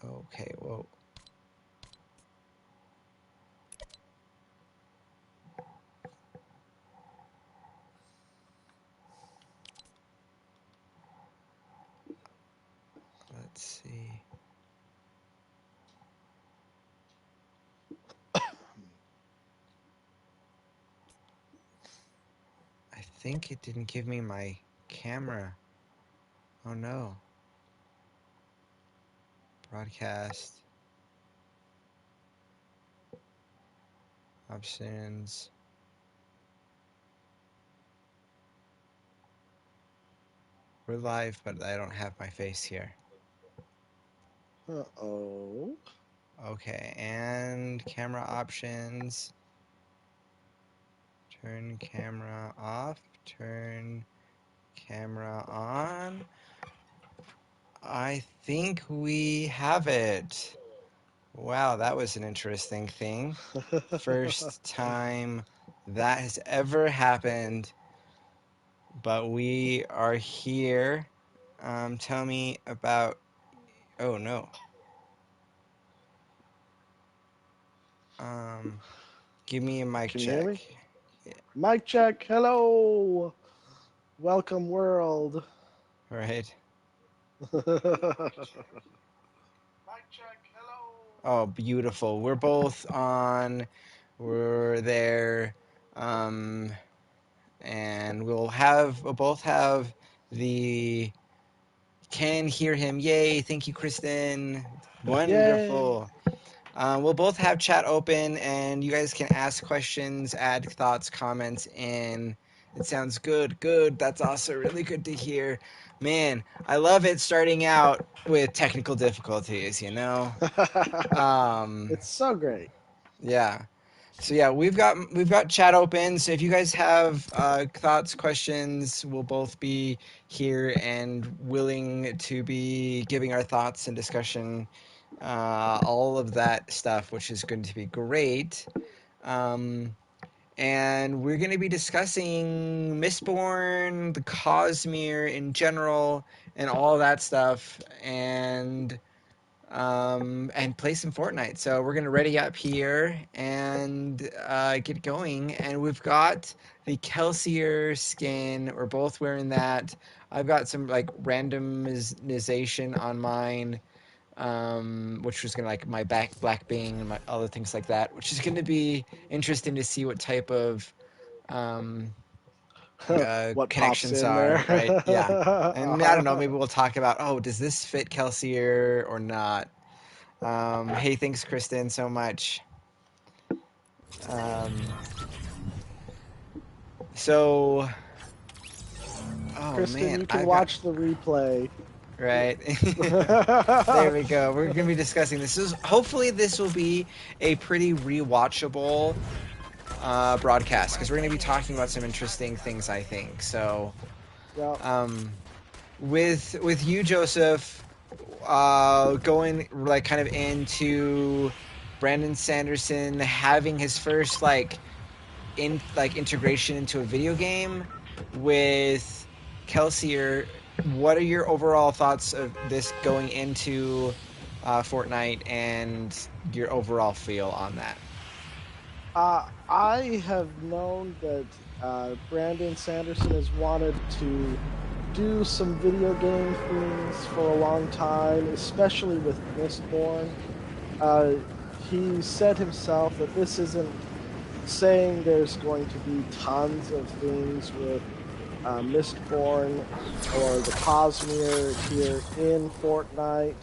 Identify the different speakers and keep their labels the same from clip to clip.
Speaker 1: Okay, whoa. Let's see. I think it didn't give me my camera. Oh no. Broadcast. Options. We're live, but I don't have my face here.
Speaker 2: Uh-oh.
Speaker 1: Okay, and camera options. Turn camera off. Turn camera on. I think we have it. Wow, that was an interesting thing. First time that has ever happened. But we are here. Tell me about... Oh, no. Give me a mic
Speaker 2: Can you hear
Speaker 1: check.
Speaker 2: me? Mic check. Hello. Welcome, world.
Speaker 1: Right.
Speaker 2: Mic check. Hello.
Speaker 1: Oh, beautiful. We're both on. We're there. And we'll both have the can hear him. Yay. Thank you, Kristen.
Speaker 2: Yay.
Speaker 1: Wonderful. We'll both have chat open, and you guys can ask questions, add thoughts, comments in. It sounds good. Good. That's also really good to hear. Man, I love it starting out with technical difficulties, you know?
Speaker 2: It's so great.
Speaker 1: Yeah. So yeah, we've got chat open. So if you guys have thoughts, questions, we'll both be here and willing to be giving our thoughts and discussion, all of that stuff, which is going to be great. And we're going to be discussing Mistborn, the Cosmere in general, and all that stuff, and play some Fortnite. So we're gonna ready up here and get going. And we've got the Kelsier skin. We're both wearing that. I've got some like randomization on mine, which was gonna like my black being and my other things like that, which is gonna be interesting to see what type of
Speaker 2: What pops
Speaker 1: connections
Speaker 2: in
Speaker 1: are,
Speaker 2: there?
Speaker 1: right? Yeah. And I don't know, maybe
Speaker 2: Uh-huh.
Speaker 1: we'll talk about, oh, does this fit Kelsier or not? Hey, thanks, Kristen, so much. Um, so, oh
Speaker 2: Kristen,
Speaker 1: man,
Speaker 2: you can
Speaker 1: I've got
Speaker 2: watch the replay.
Speaker 1: right. There we go. We're gonna be discussing this. Hopefully this will be a pretty rewatchable broadcast because we're gonna be talking about some interesting things. I think so.
Speaker 2: Yep.
Speaker 1: Um, with you, Joseph, going like kind of into Brandon Sanderson having his first integration into a video game with Kelsier. What are your overall thoughts of this going into Fortnite and your overall feel on that?
Speaker 2: I have known that Brandon Sanderson has wanted to do some video game things for a long time, especially with Mistborn. Uh, he said himself that this isn't saying there's going to be tons of things with Mistborn or the Cosmere here in Fortnite.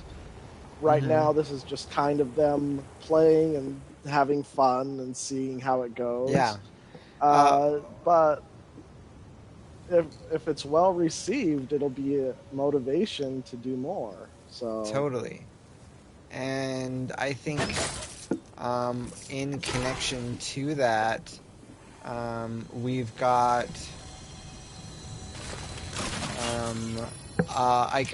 Speaker 2: Right now, this is just kind of them playing and having fun and seeing how it
Speaker 1: Yeah.
Speaker 2: goes.
Speaker 1: Uh,
Speaker 2: But if it's well received, it'll be a motivation to do more. So
Speaker 1: Totally. And I think in connection to that, we've got um, I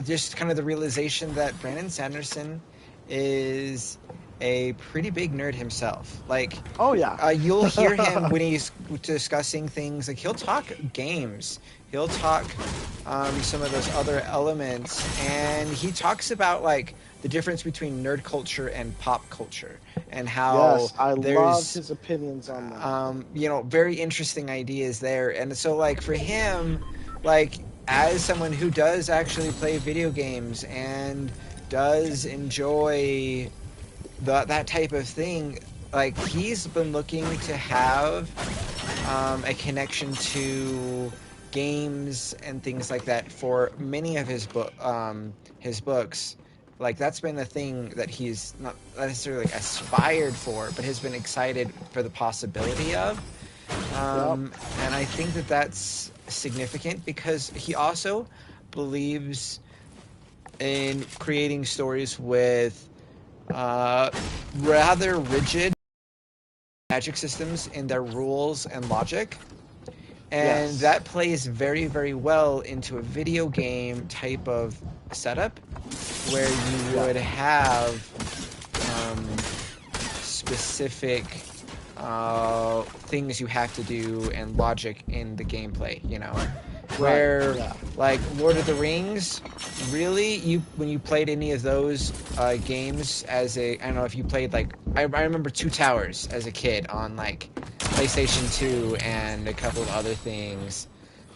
Speaker 1: just kind of the realization that Brandon Sanderson is a pretty big nerd himself. Like,
Speaker 2: oh yeah.
Speaker 1: you'll hear him when he's discussing things. Like, he'll talk games. He'll talk some of those other elements, and he talks about like the difference between nerd culture and pop culture, and how
Speaker 2: Yes, I love
Speaker 1: there's
Speaker 2: his opinions on that.
Speaker 1: very interesting ideas there. And so, like, for him, like, as someone who does actually play video games and does enjoy that type of thing, like, he's been looking to have a connection to games and things like that for many of his books. Like, that's been a thing that he's not necessarily aspired for, but has been excited for the possibility of.
Speaker 2: Yep.
Speaker 1: And I think that that's significant because he also believes in creating stories with uh, rather rigid magic systems in their rules and logic. And
Speaker 2: Yes.
Speaker 1: that plays very, very well into a video game type of setup where you
Speaker 2: Yeah.
Speaker 1: would have specific things you have to do and logic in the gameplay, you know?
Speaker 2: Right.
Speaker 1: Where,
Speaker 2: Yeah.
Speaker 1: like, Lord of the Rings, really, when you played any of those games as I don't know if you played, like, I remember Two Towers as a kid on, like, PlayStation 2 and a couple of other things.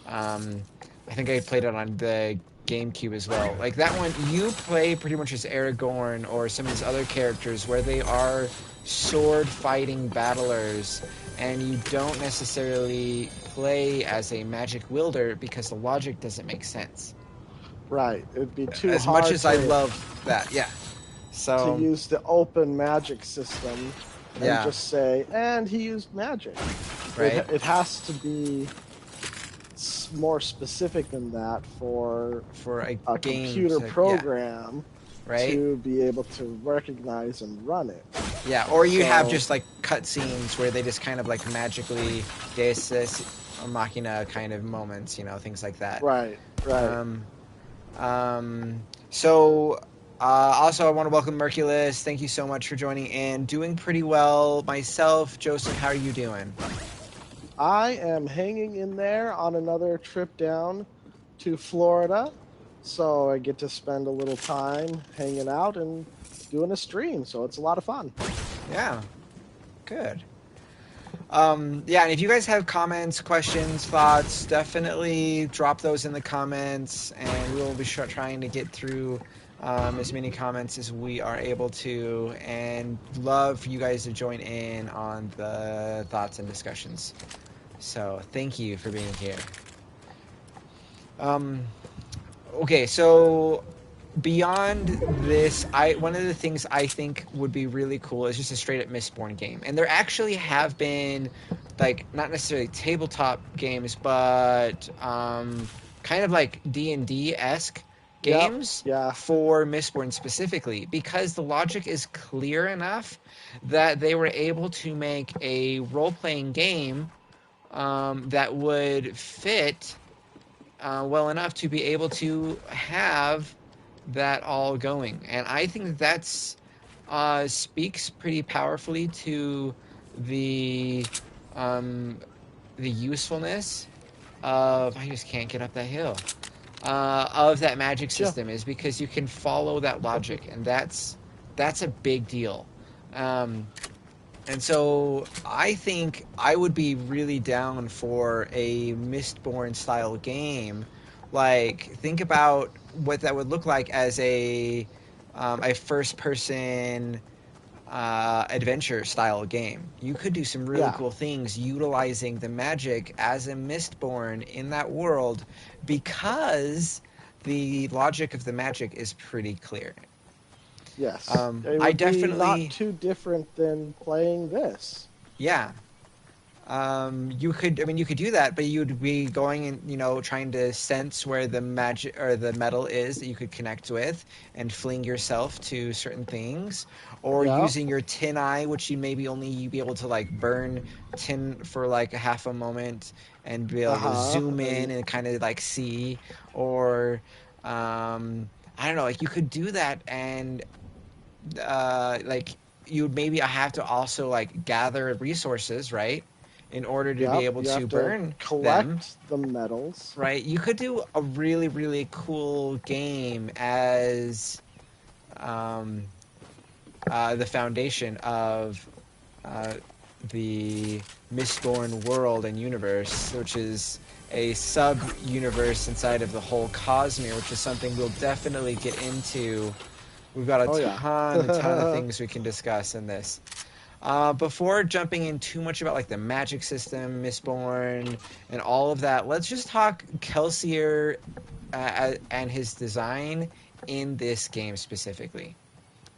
Speaker 1: Um, I think I played it on the GameCube as well. Like that one, you play pretty much as Aragorn or some of these other characters where they are sword fighting battlers, and you don't necessarily play as a magic wielder because the logic doesn't make sense.
Speaker 2: Right. It'd be too
Speaker 1: As much
Speaker 2: hard
Speaker 1: as I love that, yeah.
Speaker 2: to
Speaker 1: So,
Speaker 2: use the open magic system and
Speaker 1: yeah,
Speaker 2: just say, and he used magic.
Speaker 1: right?
Speaker 2: It has to be more specific than that for
Speaker 1: For a
Speaker 2: a
Speaker 1: game
Speaker 2: computer
Speaker 1: to, yeah,
Speaker 2: program
Speaker 1: right?
Speaker 2: to be able to recognize and run it.
Speaker 1: Yeah, or you have
Speaker 2: So,
Speaker 1: just like cutscenes where they just kind of like magically Deus Machina kind of moments, things like that.
Speaker 2: right, right.
Speaker 1: Um, so also I want to welcome Merculus. Thank you so much for joining in. Doing pretty well myself. Joseph, how are you doing?
Speaker 2: I am hanging in there on another trip down to Florida. So I get to spend a little time hanging out and doing a stream. So it's a lot of fun.
Speaker 1: Yeah, good. Yeah, and if you guys have comments, questions, thoughts, definitely drop those in the comments, and we will be trying to get through as many comments as we are able to, and love for you guys to join in on the thoughts and discussions. So thank you for being here. Um, okay, so beyond this, I one of the things I think would be really cool is just a straight up Mistborn game. And there actually have been, like, not necessarily tabletop games, but kind of like D&D esque
Speaker 2: Yep.
Speaker 1: games
Speaker 2: Yeah.
Speaker 1: for Mistborn specifically, because the logic is clear enough that they were able to make a role playing game that would fit well enough to be able to have that all going. And I think that's speaks pretty powerfully to the um, the usefulness of I just can't get up that hill of that magic
Speaker 2: Yeah.
Speaker 1: system is because you can follow that logic, and that's a big deal. Um, and so I think I would be really down for a Mistborn style game. Like, think about what that would look like as a first person adventure style game. You could do some really
Speaker 2: Yeah.
Speaker 1: cool things utilizing the magic as a Mistborn in that world because the logic of the magic is pretty clear.
Speaker 2: Yes. It
Speaker 1: I
Speaker 2: would be not
Speaker 1: definitely,
Speaker 2: too different than playing this.
Speaker 1: yeah, you could do that, but you'd be going and trying to sense where the magic or the metal is that you could connect with, and fling yourself to certain things, or
Speaker 2: Yep.
Speaker 1: using your tin eye, which you maybe only be able to like burn tin for like a half a moment and be
Speaker 2: Uh
Speaker 1: able to
Speaker 2: huh.
Speaker 1: zoom in
Speaker 2: And
Speaker 1: and kind of like see, or I don't know, like you could do that, and like you would maybe have to also like gather resources, right? in order to be
Speaker 2: Yep,
Speaker 1: able
Speaker 2: you
Speaker 1: to
Speaker 2: have to
Speaker 1: burn them,
Speaker 2: collect the metals.
Speaker 1: right? You could do a really, really cool game as um, the foundation of uh, the Mistborn world and universe, which is a sub universe inside of the whole Cosmere, which is something we'll definitely get into. We've got
Speaker 2: Oh yeah.
Speaker 1: a ton of things we can discuss in this. Before jumping in too much about like the magic system, Mistborn, and all of that, let's just talk Kelsier and his design in this game specifically.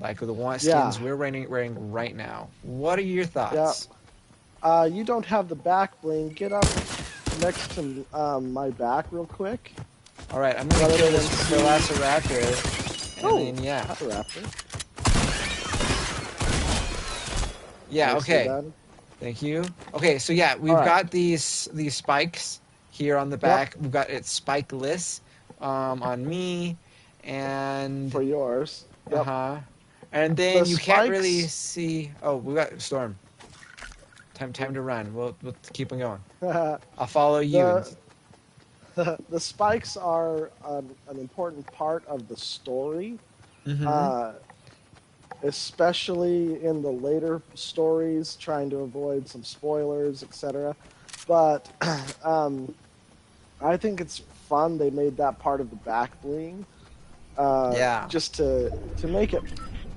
Speaker 1: Like the one
Speaker 2: Yeah,
Speaker 1: skins we're wearing right now. What are your
Speaker 2: yeah.
Speaker 1: thoughts?
Speaker 2: You don't have the back bling. Get up next to my back real quick.
Speaker 1: All right, I'm gonna
Speaker 2: Let
Speaker 1: kill
Speaker 2: everyone
Speaker 1: this
Speaker 2: see.
Speaker 1: Velociraptor, and
Speaker 2: Oh,
Speaker 1: then yeah,
Speaker 2: that's a raptor.
Speaker 1: yeah,
Speaker 2: Nicely
Speaker 1: okay.
Speaker 2: done.
Speaker 1: Thank you. Okay, so yeah,
Speaker 2: All
Speaker 1: we've
Speaker 2: right.
Speaker 1: got these spikes here on the
Speaker 2: Yep,
Speaker 1: back. We've got it spikeless on me, and
Speaker 2: for yours. Yep.
Speaker 1: uh-huh. And
Speaker 2: The
Speaker 1: then you can't really
Speaker 2: spikes.
Speaker 1: see. Oh, we got storm. Time to run. We'll keep on going. I'll follow you. And
Speaker 2: the the spikes are an important part of the story,
Speaker 1: mm-hmm.
Speaker 2: uh, especially in the later stories, trying to avoid some spoilers, etc. But um, I think it's fun they made that part of the back bling,
Speaker 1: Yeah.
Speaker 2: just to make it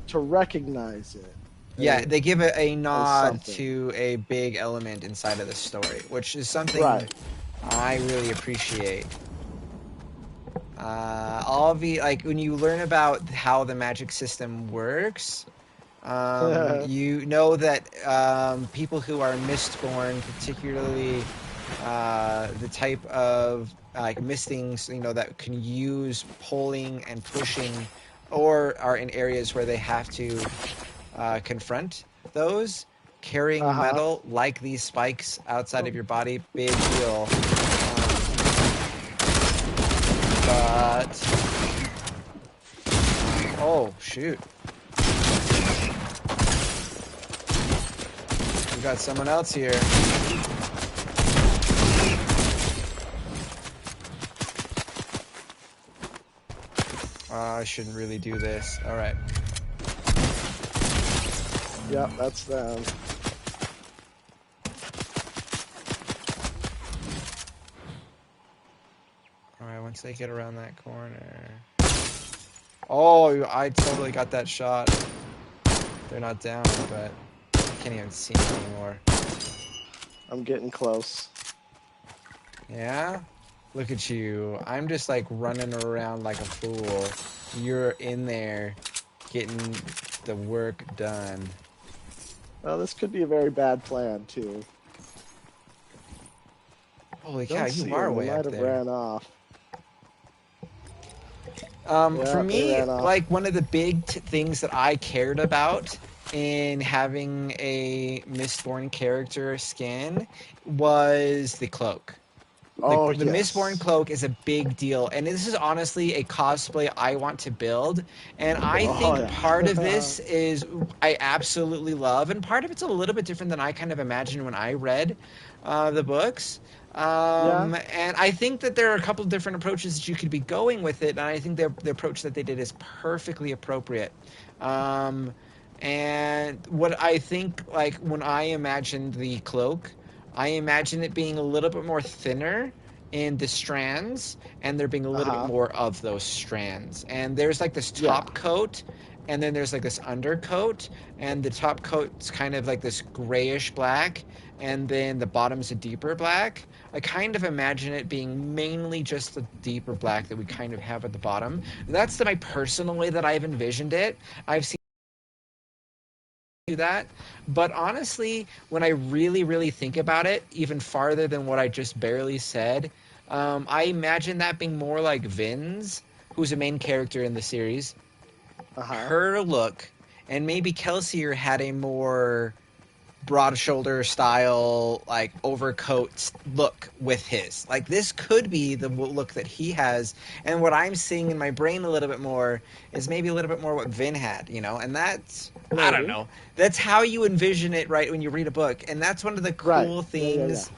Speaker 2: to recognize it
Speaker 1: Yeah, they give it a
Speaker 2: as
Speaker 1: nod
Speaker 2: something.
Speaker 1: to a big element inside of the story, which is something
Speaker 2: Right.
Speaker 1: I really appreciate. All the like when you learn about how the magic system works, you know that people who are mistborn, particularly the type of like mistings, you know, that can use pulling and pushing, or are in areas where they have to confront those. Carrying
Speaker 2: Uh-huh.
Speaker 1: metal like these spikes outside of your body, big deal. But oh shoot, we got someone else here. I shouldn't really do this. All right.
Speaker 2: Yep, that's them.
Speaker 1: All right. Once they get around that corner. Oh, I totally got that shot. They're not down, but I can't even see them anymore.
Speaker 2: I'm getting close.
Speaker 1: Yeah? Look at you. I'm just like running around like a fool. You're in there getting the work done.
Speaker 2: Well, this could be a very bad plan too.
Speaker 1: Holy cow,
Speaker 2: Don't
Speaker 1: you
Speaker 2: see
Speaker 1: are
Speaker 2: them. They
Speaker 1: way up
Speaker 2: might have
Speaker 1: there.
Speaker 2: ran off.
Speaker 1: For
Speaker 2: Yeah, they
Speaker 1: me,
Speaker 2: ran off.
Speaker 1: like one of the big things that I cared about in having a Mistborn character skin was the cloak.
Speaker 2: Oh
Speaker 1: The Mistborn
Speaker 2: yes.
Speaker 1: cloak is a big deal, and this is honestly a cosplay I want to build. And I
Speaker 2: Oh
Speaker 1: think part of
Speaker 2: yeah.
Speaker 1: this is I absolutely love, and part of it's a little bit different than I kind of imagined when I read the books.
Speaker 2: Yeah.
Speaker 1: And I think that there are a couple of different approaches that you could be going with it, and I think the approach that they did is perfectly appropriate. Um, and what I think, like when I imagined the cloak, I imagine it being a little bit more thinner in the strands, and there being a
Speaker 2: Uh
Speaker 1: little bit
Speaker 2: huh.
Speaker 1: more of those strands. And there's like this
Speaker 2: Yeah.
Speaker 1: top coat, and then there's like this undercoat, and the top coat's kind of like this grayish black, and then the bottom's a deeper black. I kind of imagine it being mainly just the deeper black that we kind of have at the bottom. That's my personal way that I've envisioned it. I've seen do that. But honestly, when I really, really think about it, even farther than what I just barely said, I imagine that being more like Vin's, who's a main character in the series,
Speaker 2: Uh huh.
Speaker 1: her look, and maybe Kelsier had a more broad shoulder style, like overcoat look with his. Like this could be the look that he has, and what I'm seeing in my brain a little bit more is maybe a little bit more what Vin had, and that's, I don't
Speaker 2: Maybe.
Speaker 1: know. That's how you envision it, right, when you read a book, and that's one of the
Speaker 2: Right.
Speaker 1: cool
Speaker 2: Yeah, yeah, yeah.
Speaker 1: things,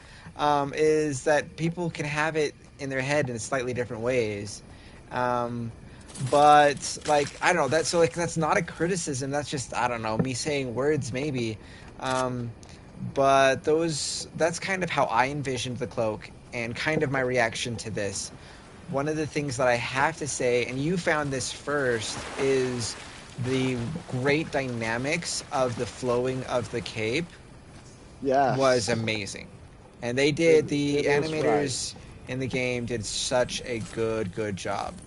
Speaker 1: is that people can have it in their head in slightly different ways. Um, but like I don't know, that's so like that's not a criticism. That's just, I don't know, me saying words maybe. Um, but that's kind of how I envisioned the cloak and kind of my reaction to this. One of the things that I have to say, and you found this first, is the great dynamics of the flowing of the cape was
Speaker 2: Yes.
Speaker 1: amazing. And they
Speaker 2: It
Speaker 1: did, the
Speaker 2: it is right.
Speaker 1: animators in the game did such a good job.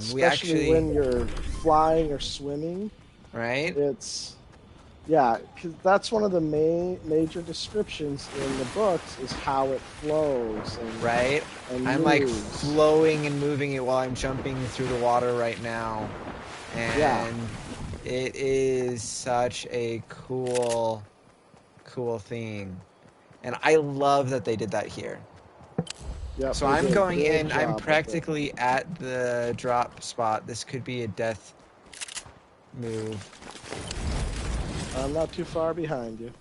Speaker 1: We
Speaker 2: Especially
Speaker 1: actually,
Speaker 2: when you're flying or swimming.
Speaker 1: right?
Speaker 2: It's yeah, 'cause that's one of the major descriptions in the books is how it flows
Speaker 1: Right?
Speaker 2: and
Speaker 1: I'm like
Speaker 2: moves.
Speaker 1: flowing and moving it while I'm jumping through the water right now.
Speaker 2: Yeah.
Speaker 1: And it is such a cool thing. And I love that they did that here.
Speaker 2: Yep,
Speaker 1: So
Speaker 2: they
Speaker 1: I'm
Speaker 2: did a
Speaker 1: going
Speaker 2: good
Speaker 1: in, I'm
Speaker 2: job with it.
Speaker 1: practically at the drop spot. This could be a death move.
Speaker 2: I'm not too far behind you.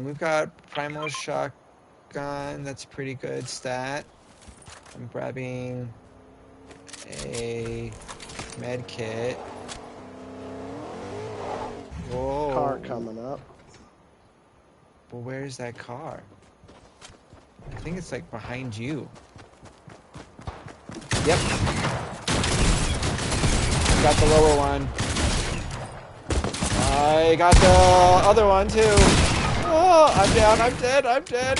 Speaker 1: We've got Primal Shotgun. That's a pretty good stat. I'm grabbing a med kit.
Speaker 2: Car
Speaker 1: Whoa.
Speaker 2: coming up.
Speaker 1: Well, where's that car? I think it's like behind you. Yep. Got the lower one. I got the other one too. Oh, I'm down. I'm dead. I'm dead.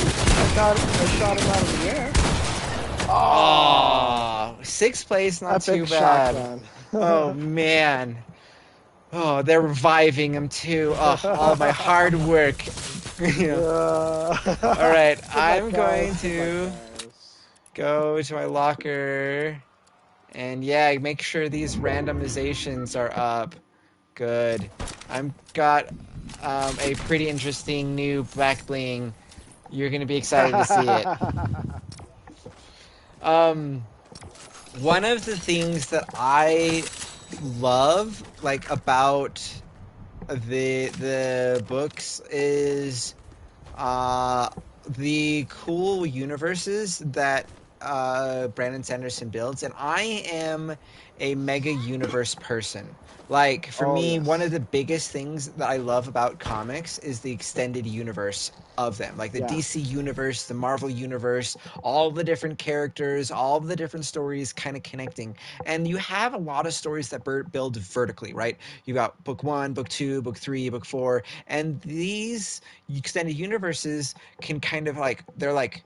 Speaker 2: I shot him out of the air.
Speaker 1: Oh, sixth place, not too
Speaker 2: Epic
Speaker 1: bad.
Speaker 2: shotgun.
Speaker 1: Oh man. Oh, they're reviving him too. Oh, all my hard work. Yeah. All right,
Speaker 2: Good luck,
Speaker 1: I'm going
Speaker 2: guys. Good luck,
Speaker 1: to
Speaker 2: guys.
Speaker 1: go to my locker and yeah, make sure these randomizations are up. Good. I'm got a pretty interesting new black bling. You're gonna be excited to see it. Um, One of the things that I love, like, about the books is uh, the cool universes that Brandon Sanderson builds, and I am a mega universe person. Like, for
Speaker 2: Oh
Speaker 1: me, one of
Speaker 2: yes.
Speaker 1: the biggest things that I love about comics is the extended universe of them. Like the
Speaker 2: Yeah.
Speaker 1: DC universe, the Marvel universe, all the different characters, all the different stories kind of connecting. And you have a lot of stories that build vertically, right? You got book one, book two, book three, book four, and these extended universes can kind of like, they're like,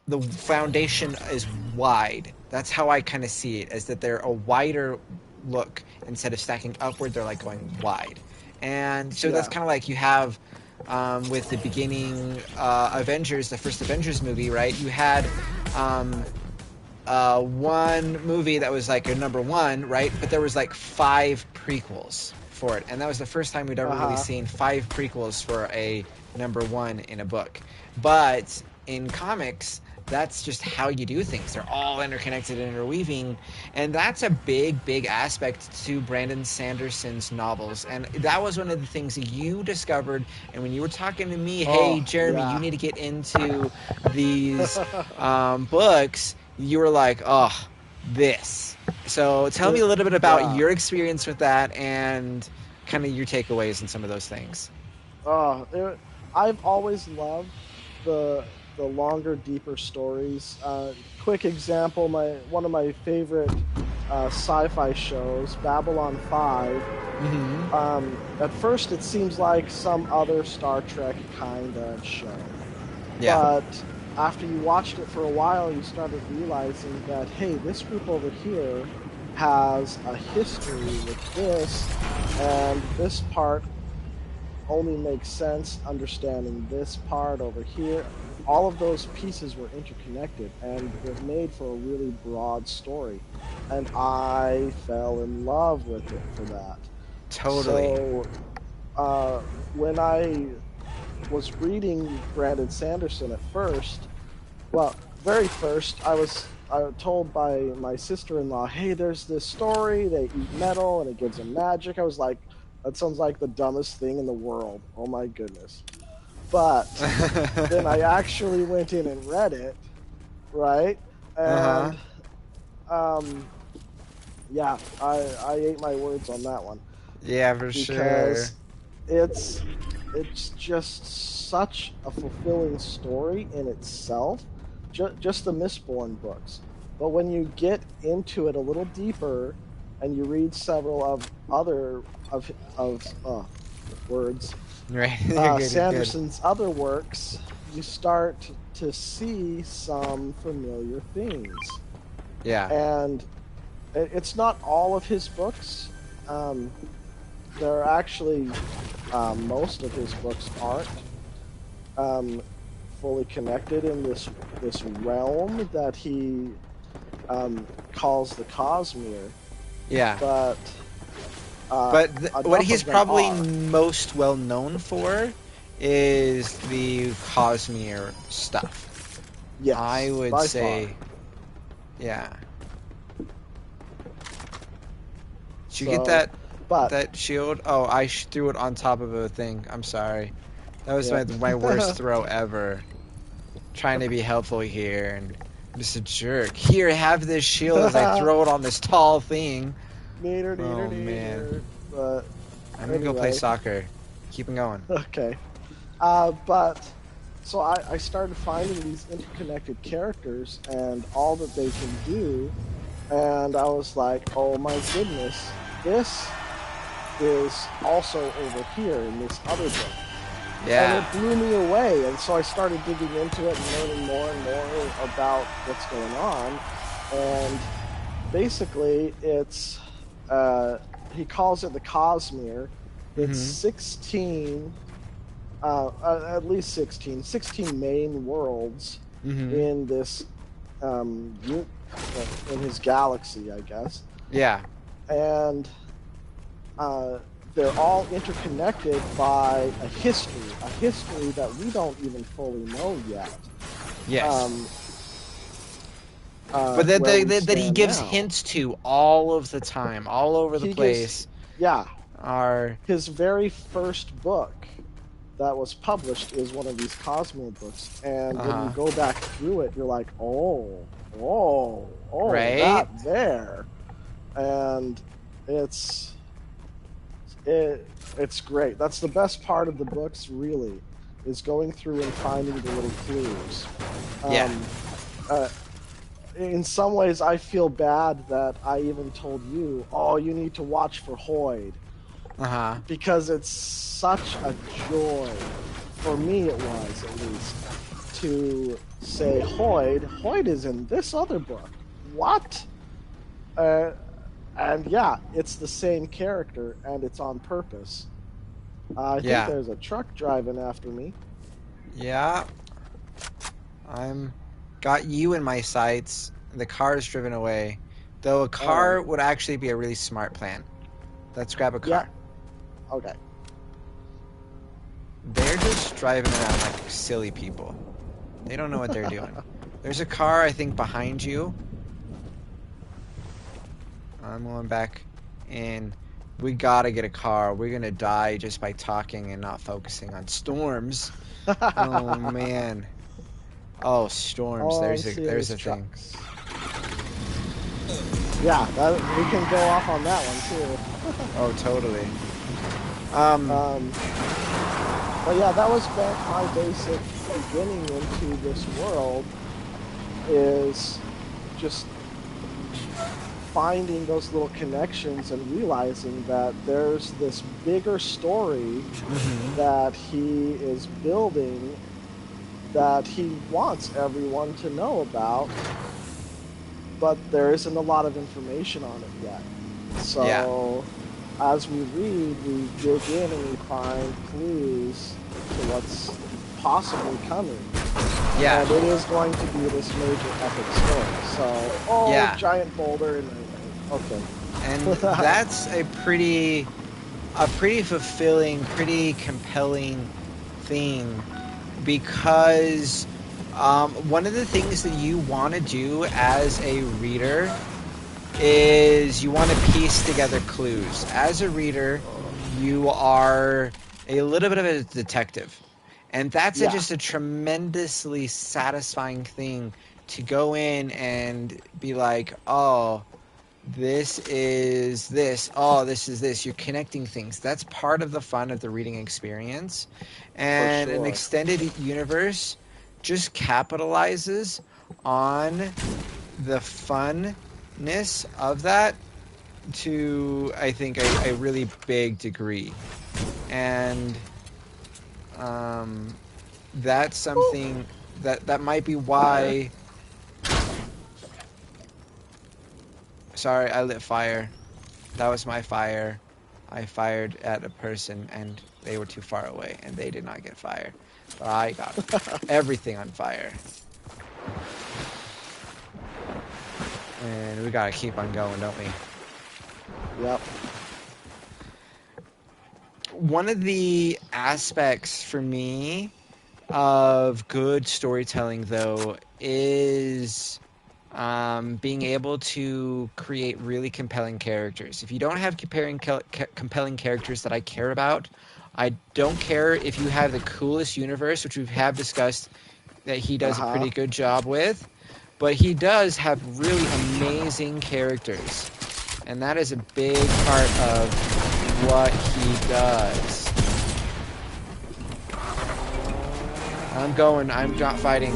Speaker 1: the foundation is wide. That's how I kind of see it, is that they're a wider look. Instead of stacking upward, they're like going wide. And so that's
Speaker 2: Yeah.
Speaker 1: kind of like you have with the beginning Avengers, the first Avengers movie, right? You had um, one movie that was like a number one, right? But there was like five prequels for it, and that was the first time we'd ever really
Speaker 2: Uh-huh.
Speaker 1: seen five prequels for a number one in a book. But in comics, that's just how you do things. They're all interconnected and interweaving, and that's a big aspect to Brandon Sanderson's novels. And that was one of the things that you discovered. And when you were talking to me, hey
Speaker 2: Oh,
Speaker 1: Jeremy, you
Speaker 2: yeah.
Speaker 1: need to get into these books, you were like, oh, this. So tell me
Speaker 2: It,
Speaker 1: a little bit about
Speaker 2: yeah.
Speaker 1: your experience with that and kind of your takeaways and some of those things.
Speaker 2: Oh, I've always loved the longer, deeper stories. Quick example: my one of my favorite sci-fi shows, Babylon 5.
Speaker 1: Mm-hmm.
Speaker 2: At first, it seems like some other Star Trek kind of show,
Speaker 1: Yeah.
Speaker 2: but after you watched it for a while, you started realizing that hey, this group over here has a history with this, and this part only makes sense understanding this part over here. All of those pieces were interconnected and it made for a really broad story. And I fell in love with it for that.
Speaker 1: Totally.
Speaker 2: So uh, when I was reading Brandon Sanderson at first, well, very first, I was told by my sister-in-law, "Hey, there's this story. They eat metal and it gives them magic." I was like, "That sounds like the dumbest thing in the world. Oh my goodness!" But then I actually went in and read it, right?
Speaker 1: Uh-huh.
Speaker 2: And um, yeah, I ate my words on that one
Speaker 1: Yeah, for sure.
Speaker 2: because it's it's just such a fulfilling story in itself, just the Mistborn books. But when you get into it a little deeper and you read several of other of words,
Speaker 1: Right. You're good, you're good.
Speaker 2: Sanderson's other works, you start to see some familiar themes.
Speaker 1: Yeah.
Speaker 2: And it's not all of his books. Um, there are actually most of his books aren't um, fully connected in this realm that he calls the Cosmere,
Speaker 1: Yeah.
Speaker 2: but
Speaker 1: But what
Speaker 2: enough
Speaker 1: he's
Speaker 2: of them
Speaker 1: probably
Speaker 2: are.
Speaker 1: most well known for is the Cosmere stuff. I
Speaker 2: Yes,
Speaker 1: would
Speaker 2: by far.
Speaker 1: say, yeah. Did you get
Speaker 2: So, but
Speaker 1: that shield? Oh, I threw it on top of a thing. I'm sorry. That was
Speaker 2: yeah.
Speaker 1: my worst throw ever. Trying to be helpful here, and I'm just a jerk. Here, have this shield as I throw it on this tall thing.
Speaker 2: Neater, neater,
Speaker 1: Oh man.
Speaker 2: neater. But
Speaker 1: I'm gonna go play
Speaker 2: anyway,
Speaker 1: soccer. Keep it going.
Speaker 2: okay. But so I started finding these interconnected characters and all that they can do, and I was like, oh my goodness, this is also over here in this other book. And
Speaker 1: Yeah.
Speaker 2: it blew me away, and so I started digging into it and learning more and more about what's going on. And basically, it's he calls it the Cosmere. It's
Speaker 1: Mm-hmm.
Speaker 2: 16 at least 16 main worlds
Speaker 1: Mm-hmm.
Speaker 2: in this in his galaxy, I guess,
Speaker 1: Yeah.
Speaker 2: and uh, they're all interconnected by a history that we don't even fully know yet.
Speaker 1: Yes.
Speaker 2: Um,
Speaker 1: But that
Speaker 2: where we
Speaker 1: that he
Speaker 2: stand
Speaker 1: gives
Speaker 2: now,
Speaker 1: hints to all of the time, all over the
Speaker 2: he gives,
Speaker 1: place,
Speaker 2: yeah,
Speaker 1: are
Speaker 2: his very first book that was published is one of these Cosmo books, and when you
Speaker 1: uh-huh.
Speaker 2: go back through it, you're like, oh,
Speaker 1: Right?
Speaker 2: that there, and it's it's great. That's the best part of the books, really, is going through and finding the little clues.
Speaker 1: Yeah.
Speaker 2: Um, uh, in some ways, I feel bad that I even told you, oh, you need to watch for Hoyd,
Speaker 1: Uh-huh.
Speaker 2: because it's such a joy, for me it was at least, to say Hoyd is in this other book. What? Uh, and yeah, it's the same character and it's on purpose. I think
Speaker 1: Yeah.
Speaker 2: there's a truck driving after me.
Speaker 1: Yeah. I'm got you in my sights. The car is driven away. Though a
Speaker 2: All right.
Speaker 1: car would actually be a really smart plan. Let's grab a
Speaker 2: Yeah.
Speaker 1: car.
Speaker 2: Okay.
Speaker 1: They're just driving around like silly people. They don't know what they're doing. There's a car, I think, behind you. I'm going back in. We gotta get a car. We're gonna die just by talking and not focusing on storms. Oh man. Oh, storms.
Speaker 2: All I'm seeing
Speaker 1: There's
Speaker 2: is
Speaker 1: a thing.
Speaker 2: trucks. Yeah, we can go off on that one
Speaker 1: Oh, totally.
Speaker 2: too. But yeah, that was my basic beginning into this world, is just finding those little connections and realizing that there's this bigger story
Speaker 1: Mm-hmm.
Speaker 2: that he is building that he wants everyone to know about, but there isn't a lot of information on it yet.
Speaker 1: Yeah.
Speaker 2: So as we read, we dig in and we find clues to what's possibly coming.
Speaker 1: Yeah.
Speaker 2: And it is going to be this major epic story. So, oh,
Speaker 1: Yeah.
Speaker 2: giant boulder, and okay.
Speaker 1: And that's a pretty a pretty fulfilling, pretty compelling thing because one of the things that you want to do as a reader is you want to piece together clues. As a reader, you are a little bit of a detective. And that's
Speaker 2: Yeah,
Speaker 1: just a tremendously satisfying thing to go in and be like, oh, this is this. Oh, this is this. You're connecting things. That's part of the fun of the reading experience.
Speaker 2: for
Speaker 1: And an
Speaker 2: sure.
Speaker 1: extended universe just capitalizes on the funness of that to, I think, a really big degree. And um, that's
Speaker 2: Ooh,
Speaker 1: something that might be
Speaker 2: fire.
Speaker 1: why. Sorry, I lit fire. That was my fire. I fired at a person and they were too far away and they did not get fire. But I got everything on fire. And we gotta keep on going, don't we?
Speaker 2: Yep.
Speaker 1: One of the aspects for me of good storytelling, though, is being able to create really compelling characters. If you don't have compelling characters that I care about, I don't care if you have the coolest universe, which we have discussed that he does a
Speaker 2: Uh-huh.
Speaker 1: pretty good job with, but he does have really amazing characters. And that is a big part of what he does. I'm not fighting.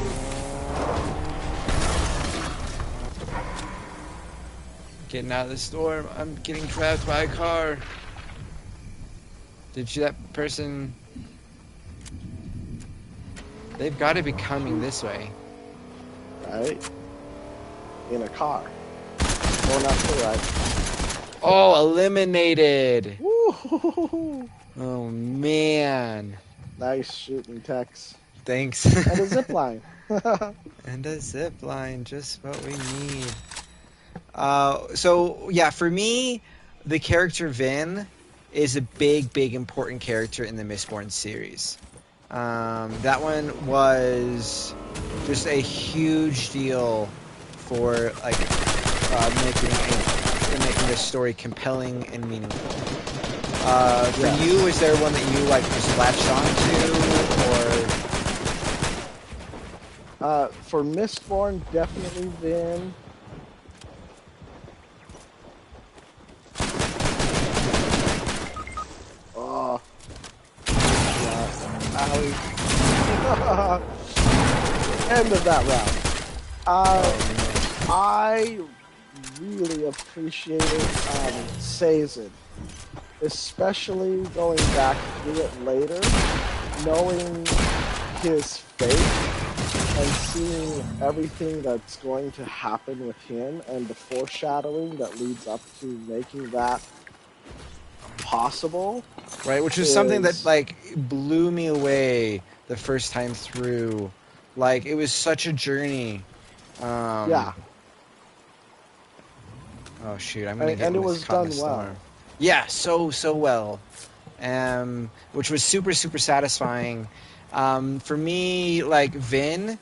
Speaker 1: Getting out of the storm. I'm getting trapped by a car. Did you that person? They've got to be coming this way.
Speaker 2: Right? In a car. Going up the right.
Speaker 1: Oh, eliminated.
Speaker 2: Woo!
Speaker 1: Oh man.
Speaker 2: Nice shooting, Tex.
Speaker 1: Thanks.
Speaker 2: And a zip line.
Speaker 1: And a zip line, just what we need. So yeah, for me, the character Vin is a big, big, important character in the Mistborn series. That one was just a huge deal for like making this story compelling and meaningful. For
Speaker 2: Yes.
Speaker 1: you, is there one that you like just latched onto,
Speaker 2: For Mistborn, definitely Vin. Oh, yeah. End of that round. I really appreciated Sazed, especially going back through it later, knowing his fate and seeing everything that's going to happen with him and the foreshadowing that leads up to making that possible
Speaker 1: right? Which is something that
Speaker 2: is,
Speaker 1: like blew me away the first time through. Like it was such a journey. Um,
Speaker 2: yeah,
Speaker 1: oh shoot, I'm gonna get
Speaker 2: and
Speaker 1: in
Speaker 2: it
Speaker 1: this
Speaker 2: was
Speaker 1: caught in the
Speaker 2: done
Speaker 1: storm.
Speaker 2: well.
Speaker 1: Yeah, so well. Which was super satisfying. For me, like Vin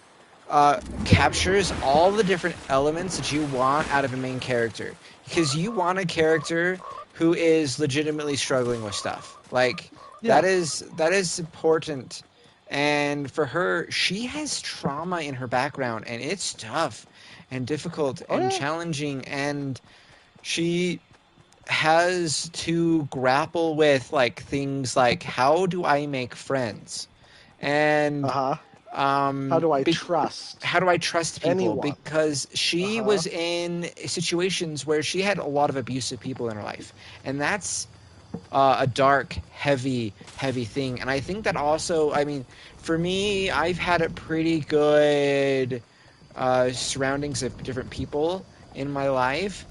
Speaker 1: captures all the different elements that you want out of a main character because you want a character who is legitimately struggling with stuff. Like
Speaker 2: Yeah.
Speaker 1: that is important. And for her, she has trauma in her background, and it's tough and difficult
Speaker 2: Oh
Speaker 1: and
Speaker 2: yeah.
Speaker 1: challenging, and she has to grapple with like things like how do I make friends
Speaker 2: Uh
Speaker 1: and
Speaker 2: huh. How do I
Speaker 1: be,
Speaker 2: trust
Speaker 1: how do I trust people
Speaker 2: anyone?
Speaker 1: because
Speaker 2: Uh
Speaker 1: she
Speaker 2: huh.
Speaker 1: was in situations where she had a lot of abusive people in her life, and that's a dark, heavy thing. And I think that also, I mean, for me, I've had a pretty good surroundings of different people in my life.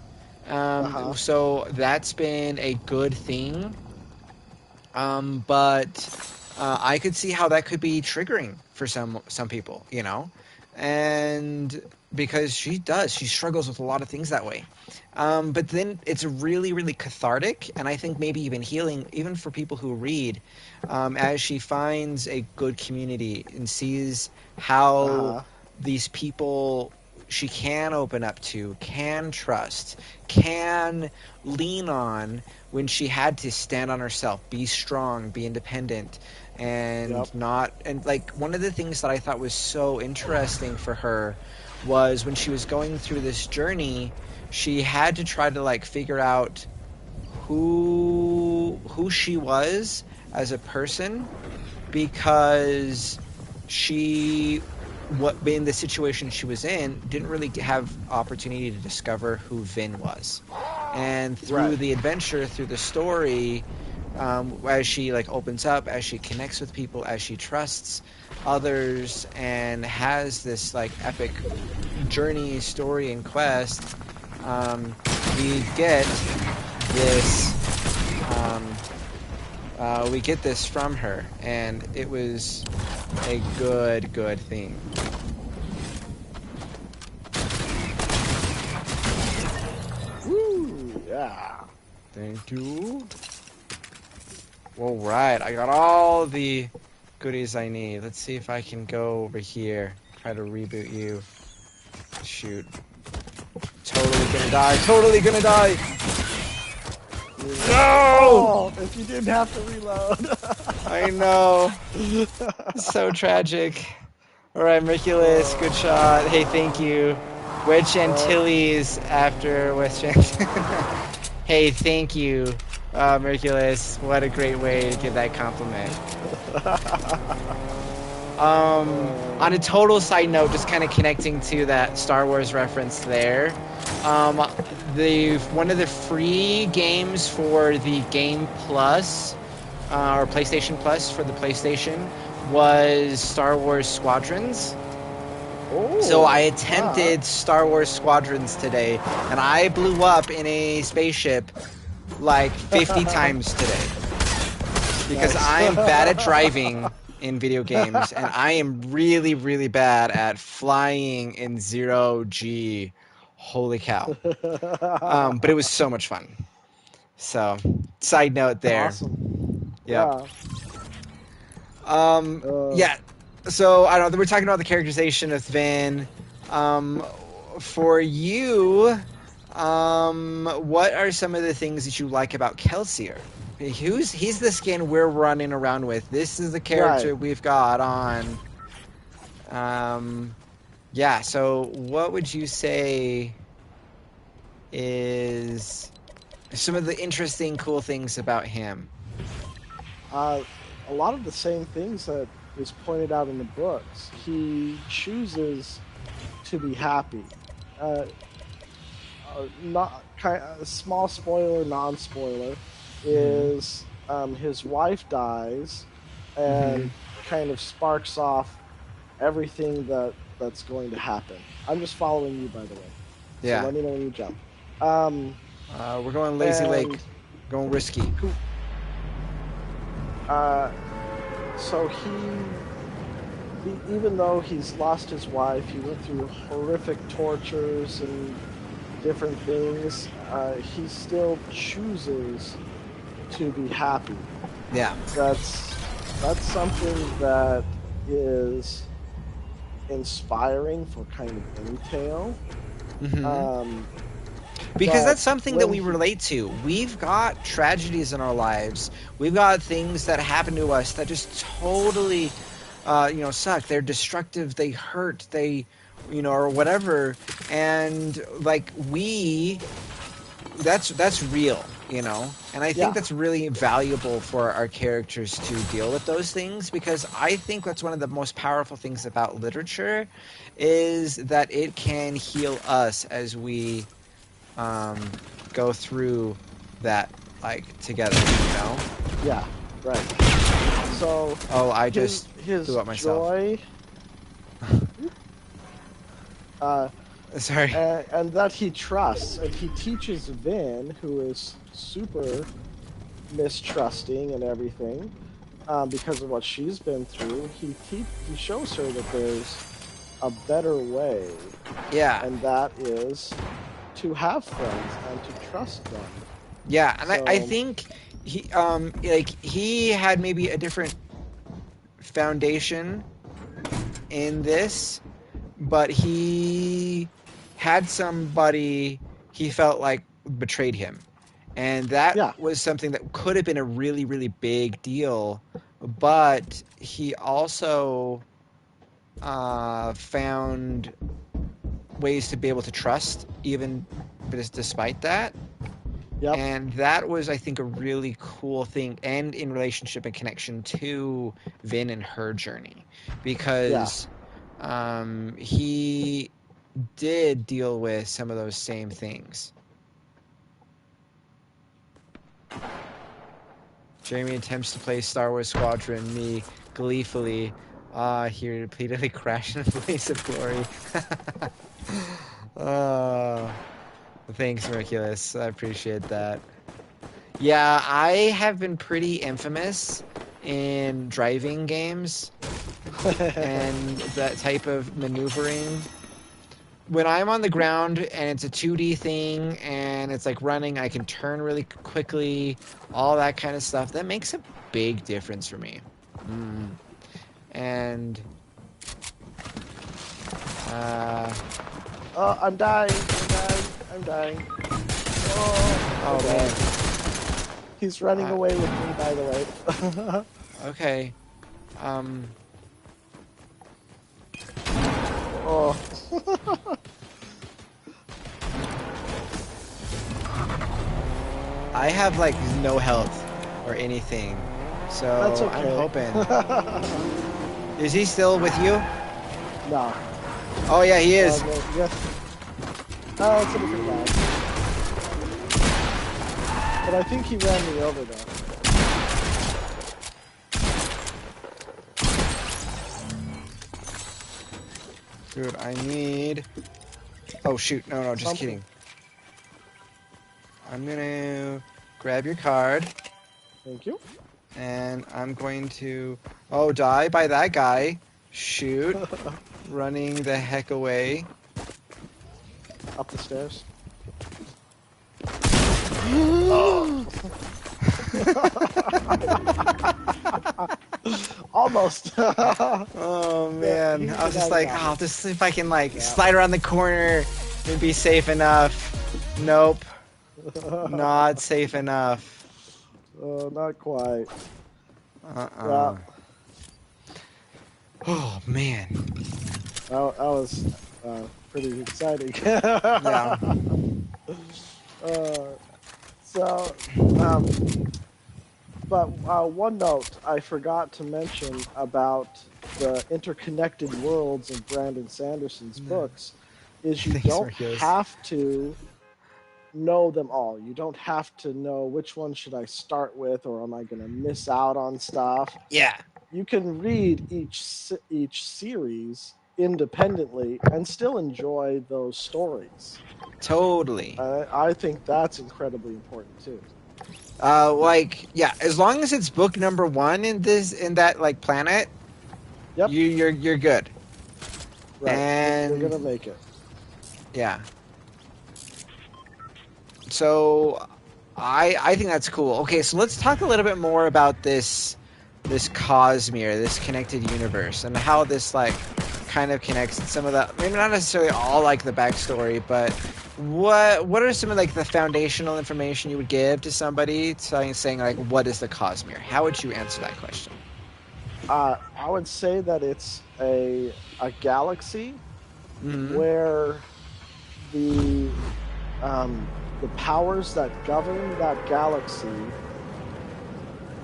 Speaker 2: Uh huh.
Speaker 1: So that's been a good thing. But I could see how that could be triggering for some people, you know, and because she struggles with a lot of things that way. But then it's really, really cathartic, and I think maybe even healing, even for people who read, as she finds a good community and sees how
Speaker 2: Uh-huh.
Speaker 1: these people she can open up to, can trust, can lean on when she had to stand on herself, be strong, be independent, and
Speaker 2: Yep.
Speaker 1: not. And like one of the things that I thought was so interesting for her was when she was going through this journey, she had to try to like figure out who she was as a person, because she, what in the situation she was in, didn't really have opportunity to discover who Vin was. And through
Speaker 2: Right.
Speaker 1: the adventure, through the story, as she like opens up, as she connects with people, as she trusts others, and has this like epic journey, story, and quest, um, we get this. Um, we get this from her, and it was a good thing.
Speaker 2: Woo! Yeah.
Speaker 1: Thank you. All right, I got all the goodies I need. Let's see if I can go over here. Try to reboot you. Shoot. Totally gonna die. Totally gonna die. No!
Speaker 2: Oh, if you didn't have to reload.
Speaker 1: I know. So tragic. All right, Merculus, good shot. Hey, thank you. Wedge Antilles after West Hey, thank you, Merculus. What a great way to give that compliment. On a total side note, just kind of connecting to that Star Wars reference there. The one of the free games for the Game Plus or PlayStation Plus for the PlayStation was Star Wars Squadrons.
Speaker 2: Oh,
Speaker 1: So I attempted Star Wars Squadrons today, and I blew up in a spaceship like 50 times today. Because
Speaker 2: Nice.
Speaker 1: I am bad at driving in video games, and I am really, really bad at flying in 0G. Holy cow. But it was so much fun. So, side note there.
Speaker 2: Awesome.
Speaker 1: Yep.
Speaker 2: Yeah.
Speaker 1: Yeah. So I don't know. We're talking about the characterization of Vin. For you, what are some of the things that you like about Kelsier? He's the skin we're running around with. This is the character
Speaker 2: Right.
Speaker 1: we've got on. Yeah. So what would you say is some of the interesting, cool things about him?
Speaker 2: A lot of the same things that is pointed out in the books. He chooses to be happy. Uh, not kind small spoiler, non-spoiler
Speaker 1: Mm-hmm.
Speaker 2: is his wife dies,
Speaker 1: Mm-hmm.
Speaker 2: and kind of sparks off everything that's going to happen. I'm just following you, by the way. So
Speaker 1: Yeah.
Speaker 2: let me know when you jump. Um,
Speaker 1: We're going Lazy Lake.
Speaker 2: and
Speaker 1: Going risky.
Speaker 2: who? Uh, so even though he's lost his wife, he went through horrific tortures and different things. He still chooses to be happy.
Speaker 1: Yeah.
Speaker 2: That's something that is inspiring for kind of any tale.
Speaker 1: Mm-hmm.
Speaker 2: Um,
Speaker 1: Because
Speaker 2: but
Speaker 1: that's something that
Speaker 2: when
Speaker 1: we
Speaker 2: he,
Speaker 1: relate to. We've got tragedies in our lives. We've got things that happen to us that just totally, suck. They're destructive. They hurt. They, or whatever. And like that's real. And I think
Speaker 2: yeah,
Speaker 1: that's really valuable for our characters to deal with those things, because I think that's one of the most powerful things about literature is that it can heal us as we go through that like together.
Speaker 2: yeah, right. So
Speaker 1: Oh, I
Speaker 2: his
Speaker 1: just blew
Speaker 2: his
Speaker 1: up myself.
Speaker 2: joy, uh,
Speaker 1: Sorry.
Speaker 2: and that he trusts, and he teaches Vin, who is super mistrusting and everything, because of what she's been through. He shows her that there's a better way,
Speaker 1: Yeah,
Speaker 2: and that is to have friends and to trust them.
Speaker 1: yeah, and I
Speaker 2: So,
Speaker 1: think he had maybe a different foundation in this, but he had somebody he felt like betrayed him. And that
Speaker 2: yeah,
Speaker 1: was something that could have been a really, really big deal. But he also found ways to be able to trust, even despite that.
Speaker 2: yep,
Speaker 1: And that was, I think, a really cool thing, and in relationship and connection to Vin and her journey,
Speaker 2: yeah.
Speaker 1: because he did deal with some of those same things. Jeremy attempts to play Star Wars Squadron, me gleefully. He repeatedly crashed in a blaze of glory. uh, thanks, Merculus. I appreciate that. Yeah, I have been pretty infamous in driving games and that type of maneuvering. When I'm on the ground and it's a 2D thing and it's like running, I can turn really quickly, all that kind of stuff. That makes a big difference for me. Mm. And uh,
Speaker 2: I'm dying. I'm dying. I'm dying. Oh,
Speaker 1: oh
Speaker 2: okay.
Speaker 1: man,
Speaker 2: He's running
Speaker 1: uh,
Speaker 2: away with me, by the way.
Speaker 1: okay. Um,
Speaker 2: Oh,
Speaker 1: I have like no health or anything,
Speaker 2: that's
Speaker 1: so I'm
Speaker 2: okay.
Speaker 1: hoping. Is he still with you?
Speaker 2: No.
Speaker 1: Oh yeah, he
Speaker 2: Oh,
Speaker 1: is.
Speaker 2: no. Yes. Oh, it's a different guy. But I think he ran me over though.
Speaker 1: Dude, I need. Oh shoot! No, no, just
Speaker 2: Something.
Speaker 1: kidding. I'm gonna grab your card,
Speaker 2: Thank you.
Speaker 1: and I'm going to. Oh, die by that guy. Shoot! Running the heck away.
Speaker 2: Up the stairs.
Speaker 1: Oh.
Speaker 2: Oh. Almost. Yeah,
Speaker 1: Oh
Speaker 2: he
Speaker 1: man,
Speaker 2: was
Speaker 1: I
Speaker 2: the
Speaker 1: was
Speaker 2: guy
Speaker 1: just
Speaker 2: that
Speaker 1: like,
Speaker 2: got
Speaker 1: oh,
Speaker 2: me.
Speaker 1: I'll just see if I can like
Speaker 2: Yeah.
Speaker 1: slide around the corner and be safe enough. Nope, not safe enough.
Speaker 2: Not quite. Yeah,
Speaker 1: Uh-uh. Oh man.
Speaker 2: that was pretty exciting.
Speaker 1: Yeah.
Speaker 2: uh, so, um, but one note I forgot to mention about the interconnected worlds of Brandon Sanderson's books is you
Speaker 1: Thanks,
Speaker 2: don't
Speaker 1: Marcus.
Speaker 2: have to know them all. You don't have to know which one should I start with, or am I going to miss out on stuff.
Speaker 1: Yeah,
Speaker 2: You can read each series independently and still enjoy those stories.
Speaker 1: totally.
Speaker 2: I think that's incredibly important too.
Speaker 1: Like, yeah, as long as it's book number one in that like planet,
Speaker 2: Yep,
Speaker 1: you're good.
Speaker 2: right. You're
Speaker 1: And
Speaker 2: gonna make it.
Speaker 1: yeah, so I think that's cool. Okay, so let's talk a little bit more about this Cosmere, this connected universe, and how this like kind of connects some of the maybe not necessarily all like the backstory, but what are some of like the foundational information you would give to somebody saying like what is the Cosmere? How would you answer that question?
Speaker 2: I would say that it's a galaxy
Speaker 1: Mm-hmm.
Speaker 2: where the the powers that govern that galaxy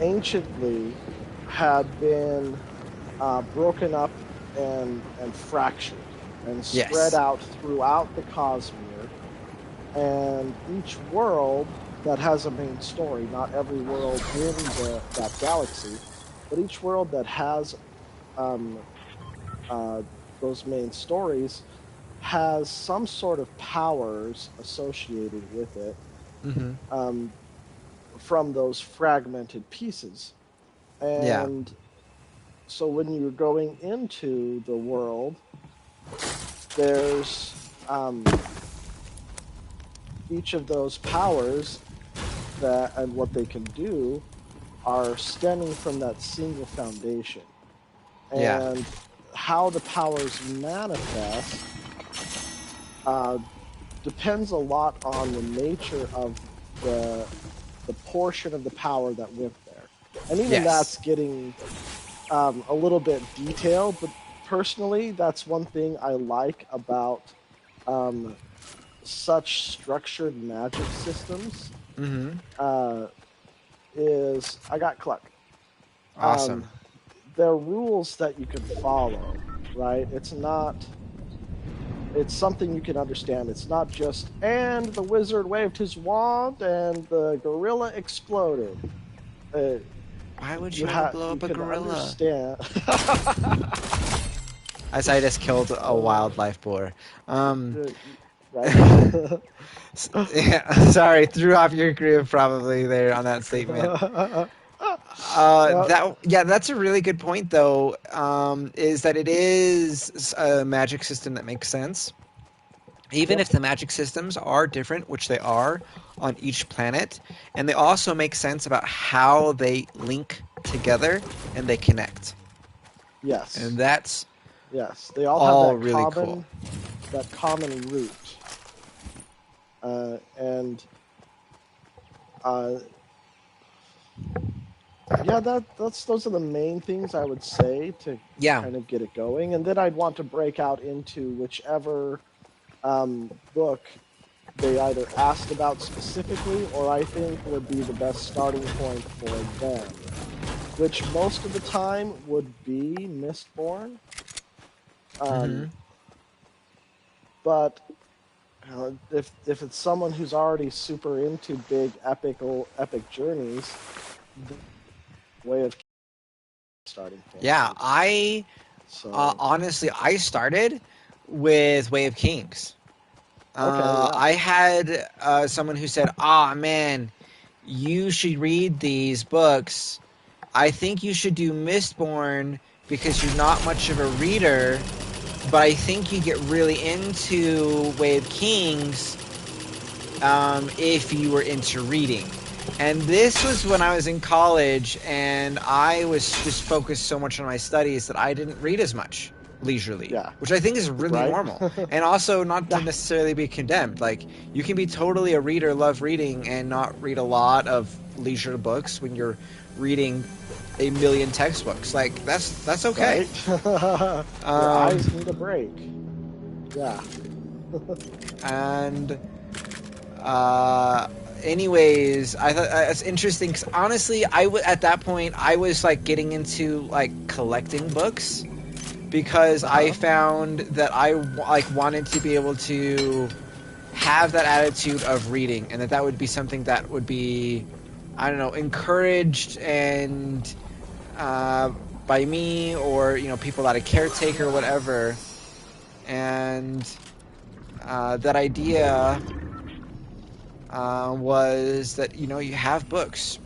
Speaker 2: anciently had been broken up and fractured and spread
Speaker 1: Yes.
Speaker 2: out throughout the Cosmere. And each world that has a main story, not every world in that galaxy, but each world that has um, uh, those main stories has some sort of powers associated with it
Speaker 1: Mm-hmm.
Speaker 2: um, from those fragmented pieces.
Speaker 1: Yeah.
Speaker 2: And so when you're going into the world, there's each of those powers that and what they can do are stemming from that single foundation.
Speaker 1: Yeah.
Speaker 2: And how the powers manifest uh, depends a lot on the nature of the the portion of the power that went there. And even
Speaker 1: Yes.
Speaker 2: that's getting a little bit detailed, but personally, that's one thing I like about um, such structured magic systems.
Speaker 1: Mm-hmm.
Speaker 2: Uh, is I got Cloak. Um,
Speaker 1: Awesome.
Speaker 2: there are rules that you can follow, right? It's not. It's something you can understand. It's not just and the wizard waved his wand and the gorilla exploded. Uh,
Speaker 1: Why would you ever blow
Speaker 2: you
Speaker 1: up a
Speaker 2: can
Speaker 1: gorilla?
Speaker 2: understand.
Speaker 1: As I just killed a wildlife boar.
Speaker 2: Right.
Speaker 1: Yeah, sorry, threw off your groove probably there on that statement.
Speaker 2: Well,
Speaker 1: That's a really good point though. Is that it is a magic system that makes sense, even
Speaker 2: yep.
Speaker 1: if the magic systems are different, which they are on each planet, and they also make sense about how they link together and they connect, and
Speaker 2: Yes.
Speaker 1: that's
Speaker 2: Yes. They all have
Speaker 1: all really cool.
Speaker 2: that common root. And uh, yeah, that's those are the main things I would say to
Speaker 1: Yeah.
Speaker 2: kind of get it going, and then I'd want to break out into whichever book they either asked about specifically or I think would be the best starting point for them, which most of the time would be Mistborn.
Speaker 1: Mm-hmm.
Speaker 2: Um, but if it's someone who's already super into big epic journeys, the way of starting point.
Speaker 1: Yeah, I
Speaker 2: So
Speaker 1: honestly I started with Way of Kings.
Speaker 2: okay, yeah,
Speaker 1: I had someone who said, "Ah, man, you should read these books. I think you should do Mistborn because you're not much of a reader, but I think you get really into Way of Kings if you were into reading." And this was when I was in college, and I was just focused so much on my studies that I didn't read as much leisurely,
Speaker 2: yeah,
Speaker 1: which I think is really
Speaker 2: right,
Speaker 1: normal. And also, not to
Speaker 2: yeah,
Speaker 1: necessarily be condemned. Like, you can be totally a reader, love reading, and not read a lot of leisure books when you're reading a million textbooks. Like, that's okay.
Speaker 2: right. Your
Speaker 1: Um,
Speaker 2: eyes need a break. Yeah,
Speaker 1: and Uh, anyways, I thought it's interesting because honestly, at that point I was like getting into like collecting books because I
Speaker 2: uh-huh.
Speaker 1: found that I like wanted to be able to have that attitude of reading, and that would be something that would be, I don't know, encouraged and uh, by me or people that I caretake or whatever, and that idea was that you have books,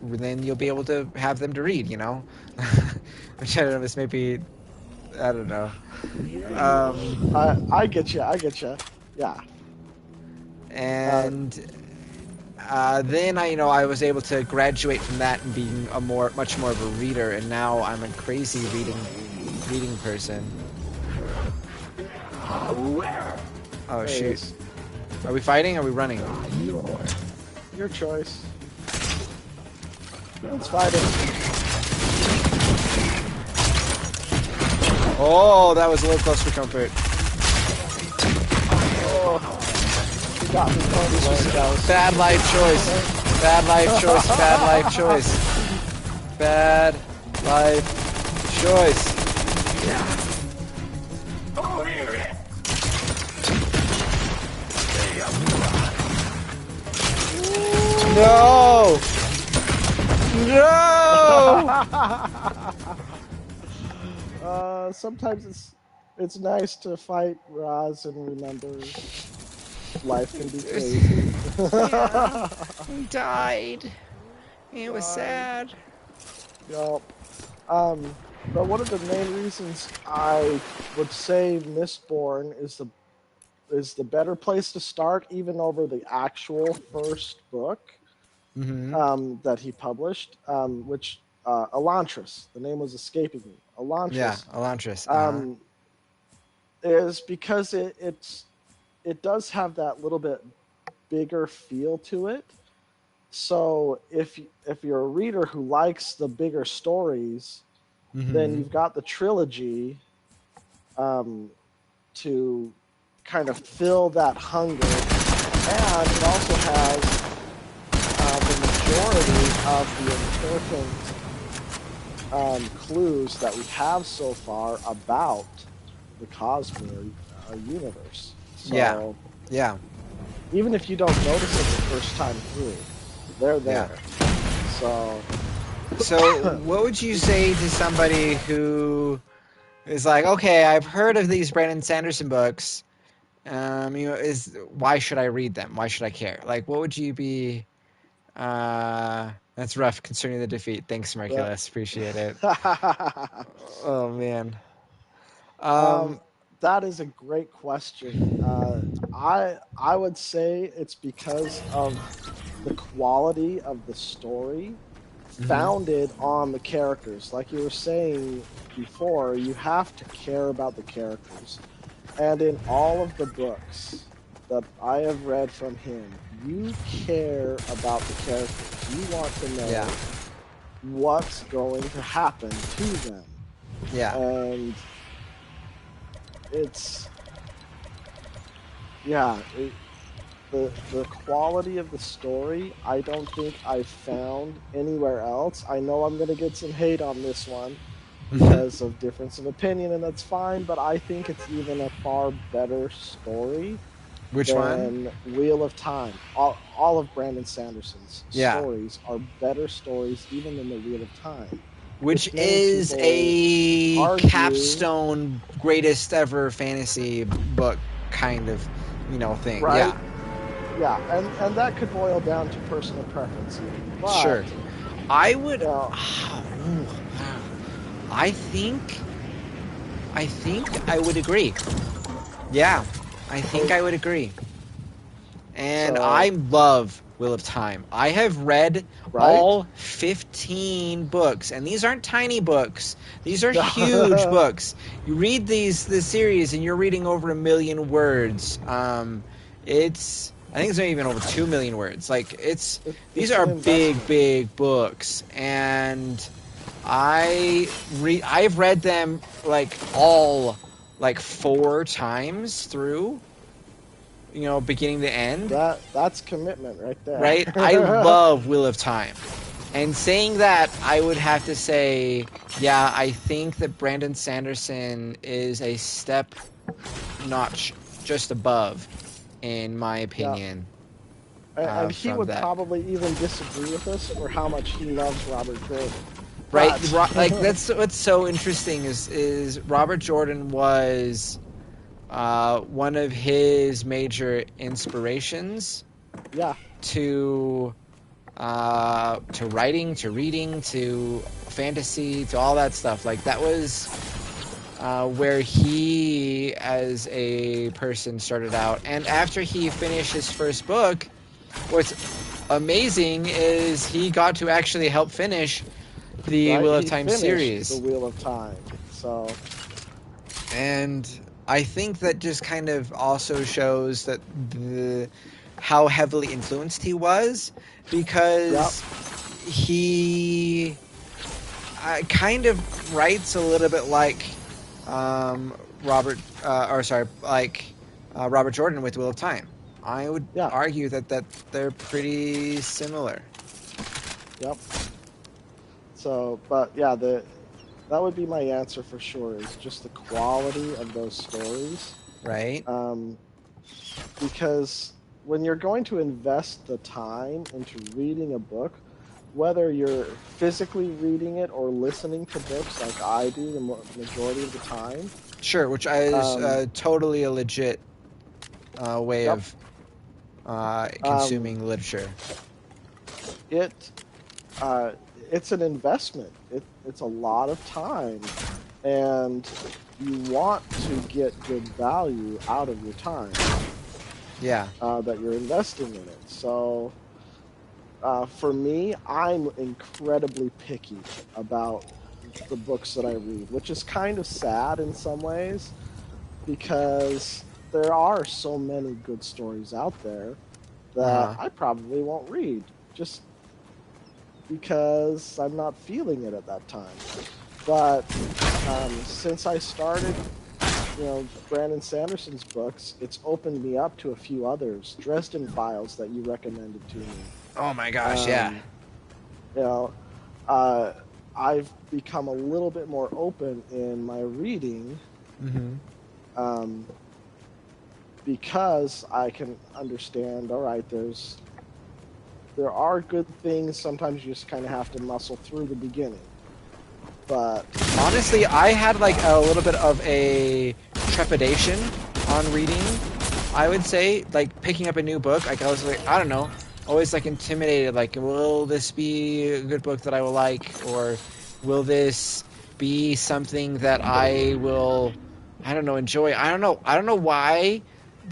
Speaker 1: then you'll be able to have them to read. Which I don't know. This may be, I don't know.
Speaker 2: I get you. I get you. Yeah. Uh,
Speaker 1: And then I was able to graduate from that and being much more of a reader, and now I'm a crazy reading person. Oh
Speaker 2: there it
Speaker 1: shoot!
Speaker 2: is.
Speaker 1: Are we fighting? Or are we running?
Speaker 2: Your choice. Let's fight it.
Speaker 1: Oh, that was a little close for comfort.
Speaker 2: Oh, you got me.
Speaker 1: Bad life choice. Bad life choice. Bad life choice. Bad life choice. No! No!
Speaker 2: Sometimes it's nice to fight Raz and remember life can be crazy.
Speaker 1: Yeah, he died. It was
Speaker 2: Right.
Speaker 1: sad.
Speaker 2: Yup. Um, but one of the main reasons I would say Mistborn is the better place to start, even over the actual first book
Speaker 1: Mm-hmm.
Speaker 2: that he published, which Elantris, the name was escaping me.
Speaker 1: Yeah,
Speaker 2: Elantris
Speaker 1: Elantris. Uh-huh.
Speaker 2: um, is because it does have that little bit bigger feel to it. So if you're a reader who likes the bigger stories, then
Speaker 1: Mm-hmm.
Speaker 2: you've got the trilogy um, to kind of fill that hunger, and it also has the majority of the important clues that we have so far about the Cosmere universe.
Speaker 1: Yeah.
Speaker 2: So
Speaker 1: Yeah.
Speaker 2: even if you don't notice it the first time through, they're
Speaker 1: Yeah.
Speaker 2: there. So
Speaker 1: So, what would you say to somebody who is like, okay, I've heard of these Brandon Sanderson books. Is why should I read them? Why should I care? Like, what would you be? That's rough concerning the defeat. Thanks,
Speaker 2: that,
Speaker 1: Marculus. Appreciate it. Oh man.
Speaker 2: um,
Speaker 1: Um.
Speaker 2: that is a great question. I would say it's because of the quality of the story
Speaker 1: Mhm.
Speaker 2: founded on the characters. Like you were saying before, you have to care about the characters. And in all of the books that I have read from him, you care about the characters. You want to
Speaker 1: Yeah.
Speaker 2: know what's going to happen to them.
Speaker 1: Yeah.
Speaker 2: And it's, yeah, the quality of the story, I don't think I've found anywhere else. I know I'm going to get some hate on this one
Speaker 1: Mhm.
Speaker 2: because of difference of opinion, and that's fine, but I think it's even a far better story
Speaker 1: Which one?
Speaker 2: than Wheel of Time. All of Brandon Sanderson's
Speaker 1: Yeah.
Speaker 2: stories are better stories even than the Wheel of Time,
Speaker 1: Which
Speaker 2: which many
Speaker 1: is
Speaker 2: people
Speaker 1: a
Speaker 2: argue,
Speaker 1: capstone greatest ever fantasy book kind of, thing.
Speaker 2: right?
Speaker 1: Yeah.
Speaker 2: Yeah, and that could boil down to personal preference even. But,
Speaker 1: Sure. I would.
Speaker 2: you know,
Speaker 1: Ooh, wow. I think. I think I would agree. Yeah. I think I would agree. And I
Speaker 2: so,
Speaker 1: love Wheel of Time. I have read
Speaker 2: right?
Speaker 1: all 15 books, and these aren't tiny books. These are huge books. You read the series, and you're reading over 1 million words. I think it's not even over 2 million words. Like these
Speaker 2: it's an
Speaker 1: are big,
Speaker 2: investment.
Speaker 1: big books, and I've read them like all like 4 times through, beginning to end,
Speaker 2: That's commitment right
Speaker 1: right? I
Speaker 2: there.
Speaker 1: love Wheel of Time. And saying that, I would have to say, yeah, I think that Brandon Sanderson is a step notch just above, in my
Speaker 2: Yeah,
Speaker 1: opinion,
Speaker 2: and he
Speaker 1: from
Speaker 2: would
Speaker 1: that.
Speaker 2: probably even disagree with us for how much he loves Robert Jordan.
Speaker 1: Right?
Speaker 2: But
Speaker 1: Like, that's what's so interesting is Robert Jordan was one of his major inspirations
Speaker 2: yeah,
Speaker 1: to writing, to reading, to fantasy, to all that stuff. Like, that was where he, as a person, started out. And after he finished his first book, what's amazing is he got to actually help finish the
Speaker 2: right.
Speaker 1: Wheel of
Speaker 2: He
Speaker 1: Time
Speaker 2: finished the
Speaker 1: series.
Speaker 2: Wheel of Time. So
Speaker 1: And I think that just kind of also shows that how heavily influenced he was,
Speaker 2: yep.
Speaker 1: because he kind of writes a little bit like Robert, or sorry, like Robert Jordan with Wheel of Time. I would
Speaker 2: Yeah.
Speaker 1: argue that they're pretty similar,
Speaker 2: Yep. So, but yeah, the that would be my answer for sure. Is just the quality of those stories.
Speaker 1: right?
Speaker 2: Um, because when you're going to invest the time into reading a book, whether you're physically reading it or listening to books like I do the majority of the time,
Speaker 1: Sure, which is
Speaker 2: um,
Speaker 1: totally a legit way
Speaker 2: yep,
Speaker 1: of
Speaker 2: um,
Speaker 1: consuming literature.
Speaker 2: it it's an investment. It's a lot of time, and you want to get good value out of your time
Speaker 1: Yeah.
Speaker 2: that you're investing in it. So for me, I'm incredibly picky about the books that I read, which is kind of sad in some ways because there are so many good stories out there that
Speaker 1: Uh-huh.
Speaker 2: I probably won't read just because I'm not feeling it at that time. But since I started, Brandon Sanderson's books, it's opened me up to a few others. Dresden Files that you recommended to me.
Speaker 1: Oh my gosh, yeah.
Speaker 2: Um, you know, uh, I've become a little bit more open in my reading
Speaker 1: Mm-hmm.
Speaker 2: um, because I can understand. All right, there are good things. Sometimes you just kind of have to muscle through the beginning. But
Speaker 1: Honestly, I had like a little bit of a trepidation on reading. I would say, like picking up a new book. Like I was like, I don't know, always like intimidated. Like, will this be a good book that I will like, or will this be something that I will, I don't know, enjoy? I don't know. I don't know why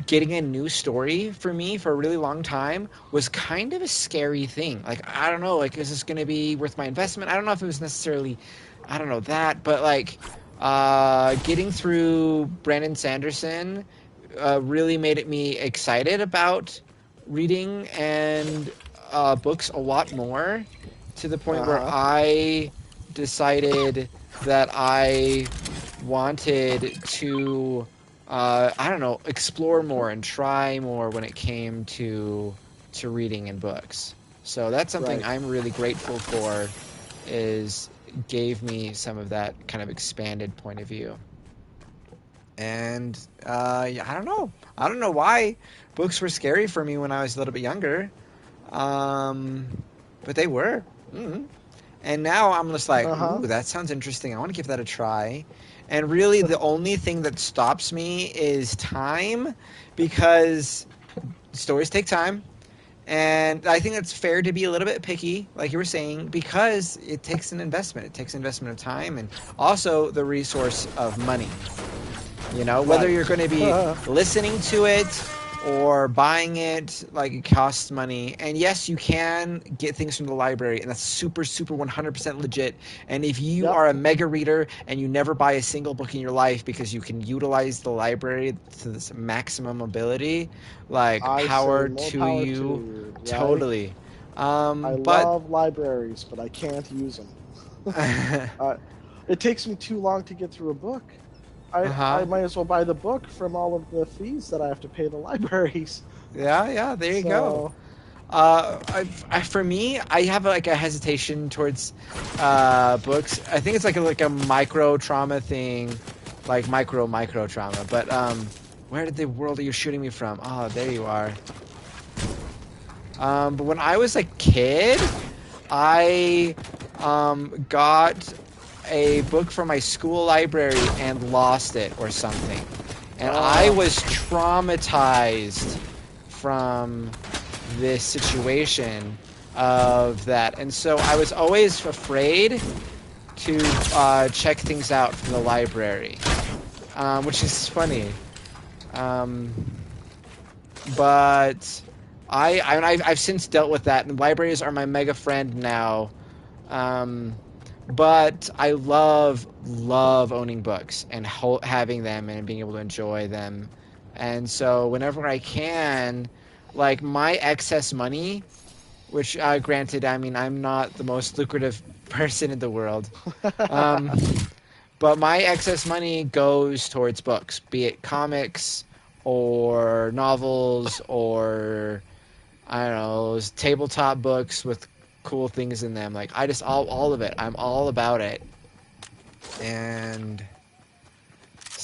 Speaker 1: getting a new story for me for a really long time was kind of a scary thing. Like, I don't know, like, is this going to be worth my investment? I don't know if it was necessarily, I don't know that, but like, getting through Brandon Sanderson really made it me excited about reading and books a lot more, to the point
Speaker 2: uh
Speaker 1: where
Speaker 2: huh,
Speaker 1: I decided that I wanted to I don't know, explore more and try more when it came to reading and books. So that's something
Speaker 2: right.
Speaker 1: I'm really grateful for, is gave me some of that kind of expanded point of view. And yeah, I don't know why books were scary for me when I was a little bit younger, um, but they were. Mm. And now I'm just like,
Speaker 2: Uh
Speaker 1: ooh,
Speaker 2: huh.
Speaker 1: that sounds interesting. I want to give that a try. And really, the only thing that stops me is time, because stories take time. And I think it's fair to be a little bit picky, like you were saying, because it takes an investment. It takes investment of time and also the resource of money. You know, whether you're
Speaker 2: Right.
Speaker 1: going to be listening to it or buying it, like it costs money. And yes, you can get things from the library, and that's super, super 100% legit. And if you
Speaker 2: Yep.
Speaker 1: are a mega reader and you never buy a single book in your life because you can utilize the library to this maximum ability, like
Speaker 2: I say
Speaker 1: power
Speaker 2: more
Speaker 1: to
Speaker 2: power to
Speaker 1: you,
Speaker 2: you, right?
Speaker 1: totally.
Speaker 2: I
Speaker 1: But
Speaker 2: love libraries, but I can't use them. uh, it takes me too long to get through a book. I
Speaker 1: uh-huh.
Speaker 2: might as well buy the book from all of the fees that I have to pay the libraries.
Speaker 1: Yeah, yeah, there you go.
Speaker 2: So,
Speaker 1: For me, I have like a hesitation towards books. I think it's like a micro trauma thing, like micro trauma. But where did the world are you shooting me from? Oh, there you are. But when I was a kid, I got a book from my school library and lost it or something, and I
Speaker 2: uh,
Speaker 1: was traumatized from this situation of that. And so I was always afraid to check things out from the library, which is funny. Um, but I've since dealt with that, and libraries are my mega friend now. Um, but I love owning books and having them and being able to enjoy them. And so whenever I can, like my excess money, which granted, I mean, I'm not the most lucrative person in the world, um, but my excess money goes towards books, be it comics or novels or I don't know, tabletop books with cool things in them. Like I just all of it. I'm all about it. And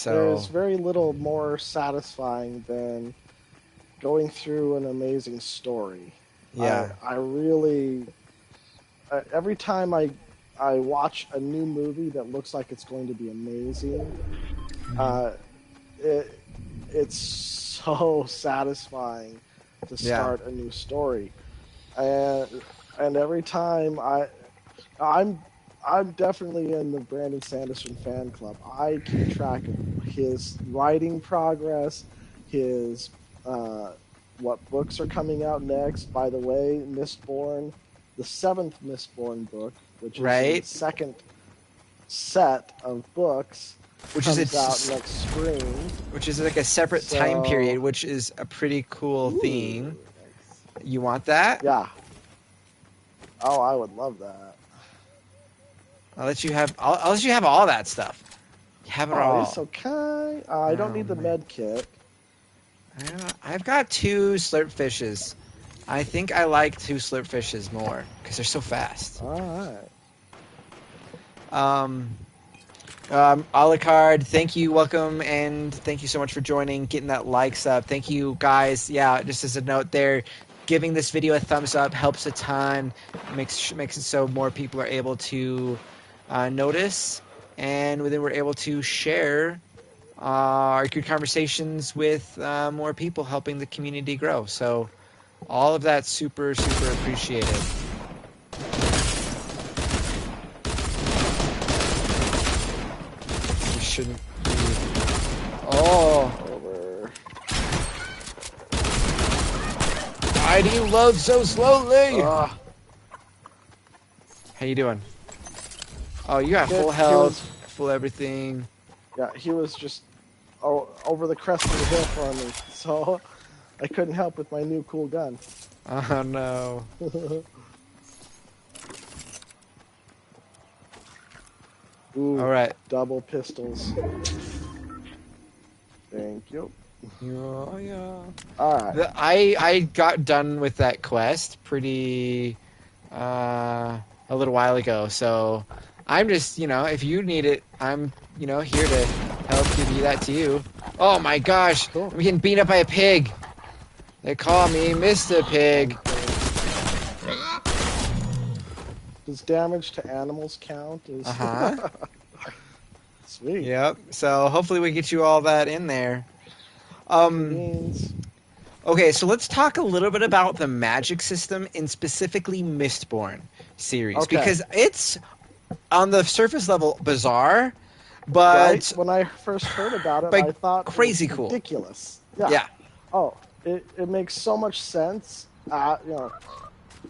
Speaker 2: there's
Speaker 1: so
Speaker 2: very little more satisfying than going through an amazing story.
Speaker 1: yeah.
Speaker 2: I really every time I watch a new movie that looks like it's going to be amazing,
Speaker 1: Hmm.
Speaker 2: uh, it it's so satisfying to
Speaker 1: Yeah.
Speaker 2: start a new story, and and every time I'm I'm definitely in the Brandon Sanderson fan club. I keep track of his writing progress, his uh, what books are coming out next. By the way, Mistborn, the seventh Mistborn book, which is in the
Speaker 1: right?
Speaker 2: second set of books,
Speaker 1: Which is
Speaker 2: comes out
Speaker 1: it's
Speaker 2: next spring.
Speaker 1: which is like a separate time period,
Speaker 2: So,
Speaker 1: which is a pretty cool thing.
Speaker 2: ooh, nice.
Speaker 1: You want that?
Speaker 2: Yeah. Oh, I would love that.
Speaker 1: I'll let you have. I'll let you have all that stuff. Have it
Speaker 2: Oh, you're
Speaker 1: all.
Speaker 2: so kind. I don't need the
Speaker 1: Man.
Speaker 2: med kit.
Speaker 1: I've got 2 slurp fishes. I think I like 2 slurp fishes more because they're so fast.
Speaker 2: All right.
Speaker 1: Um, Alucard, thank you, welcome, and thank you so much for joining, getting that likes up. Thank you, guys. Yeah, just as a note there, giving this video a thumbs up helps a ton. Makes it so more people are able to notice, and then we're able to share our good conversations with more people, helping the community grow. So all of that super appreciated. We shouldn't be. Oh,
Speaker 2: Over.
Speaker 1: why do you load so slowly?
Speaker 2: Ugh.
Speaker 1: How you doing? Oh, you got
Speaker 2: Good.
Speaker 1: full
Speaker 2: He
Speaker 1: health,
Speaker 2: was,
Speaker 1: full everything.
Speaker 2: yeah, he was just over the crest of the hill for me, so I couldn't help with my new cool gun.
Speaker 1: Oh no.
Speaker 2: Ooh,
Speaker 1: All right.
Speaker 2: double pistols. Thank you.
Speaker 1: Yeah.
Speaker 2: All right.
Speaker 1: I got done with that quest pretty a little while ago, so I'm just, if you need it, I'm, here to help give you that to you. Oh my gosh,
Speaker 2: Cool.
Speaker 1: I'm getting beat up by a pig. They call me Mr. Pig.
Speaker 2: Does damage to animals count?
Speaker 1: Uh-huh.
Speaker 2: Sweet.
Speaker 1: Yep. So hopefully we get you all that in there.
Speaker 2: Beans.
Speaker 1: Okay, so let's talk a little bit about the magic system and specifically Mistborn series
Speaker 2: Okay.
Speaker 1: because it's on the surface level bizarre,
Speaker 2: Right?
Speaker 1: but
Speaker 2: When I first heard about it,
Speaker 1: like
Speaker 2: I thought it
Speaker 1: crazy
Speaker 2: was
Speaker 1: cool.
Speaker 2: ridiculous. Yeah.
Speaker 1: Yeah.
Speaker 2: Oh, it makes so much sense.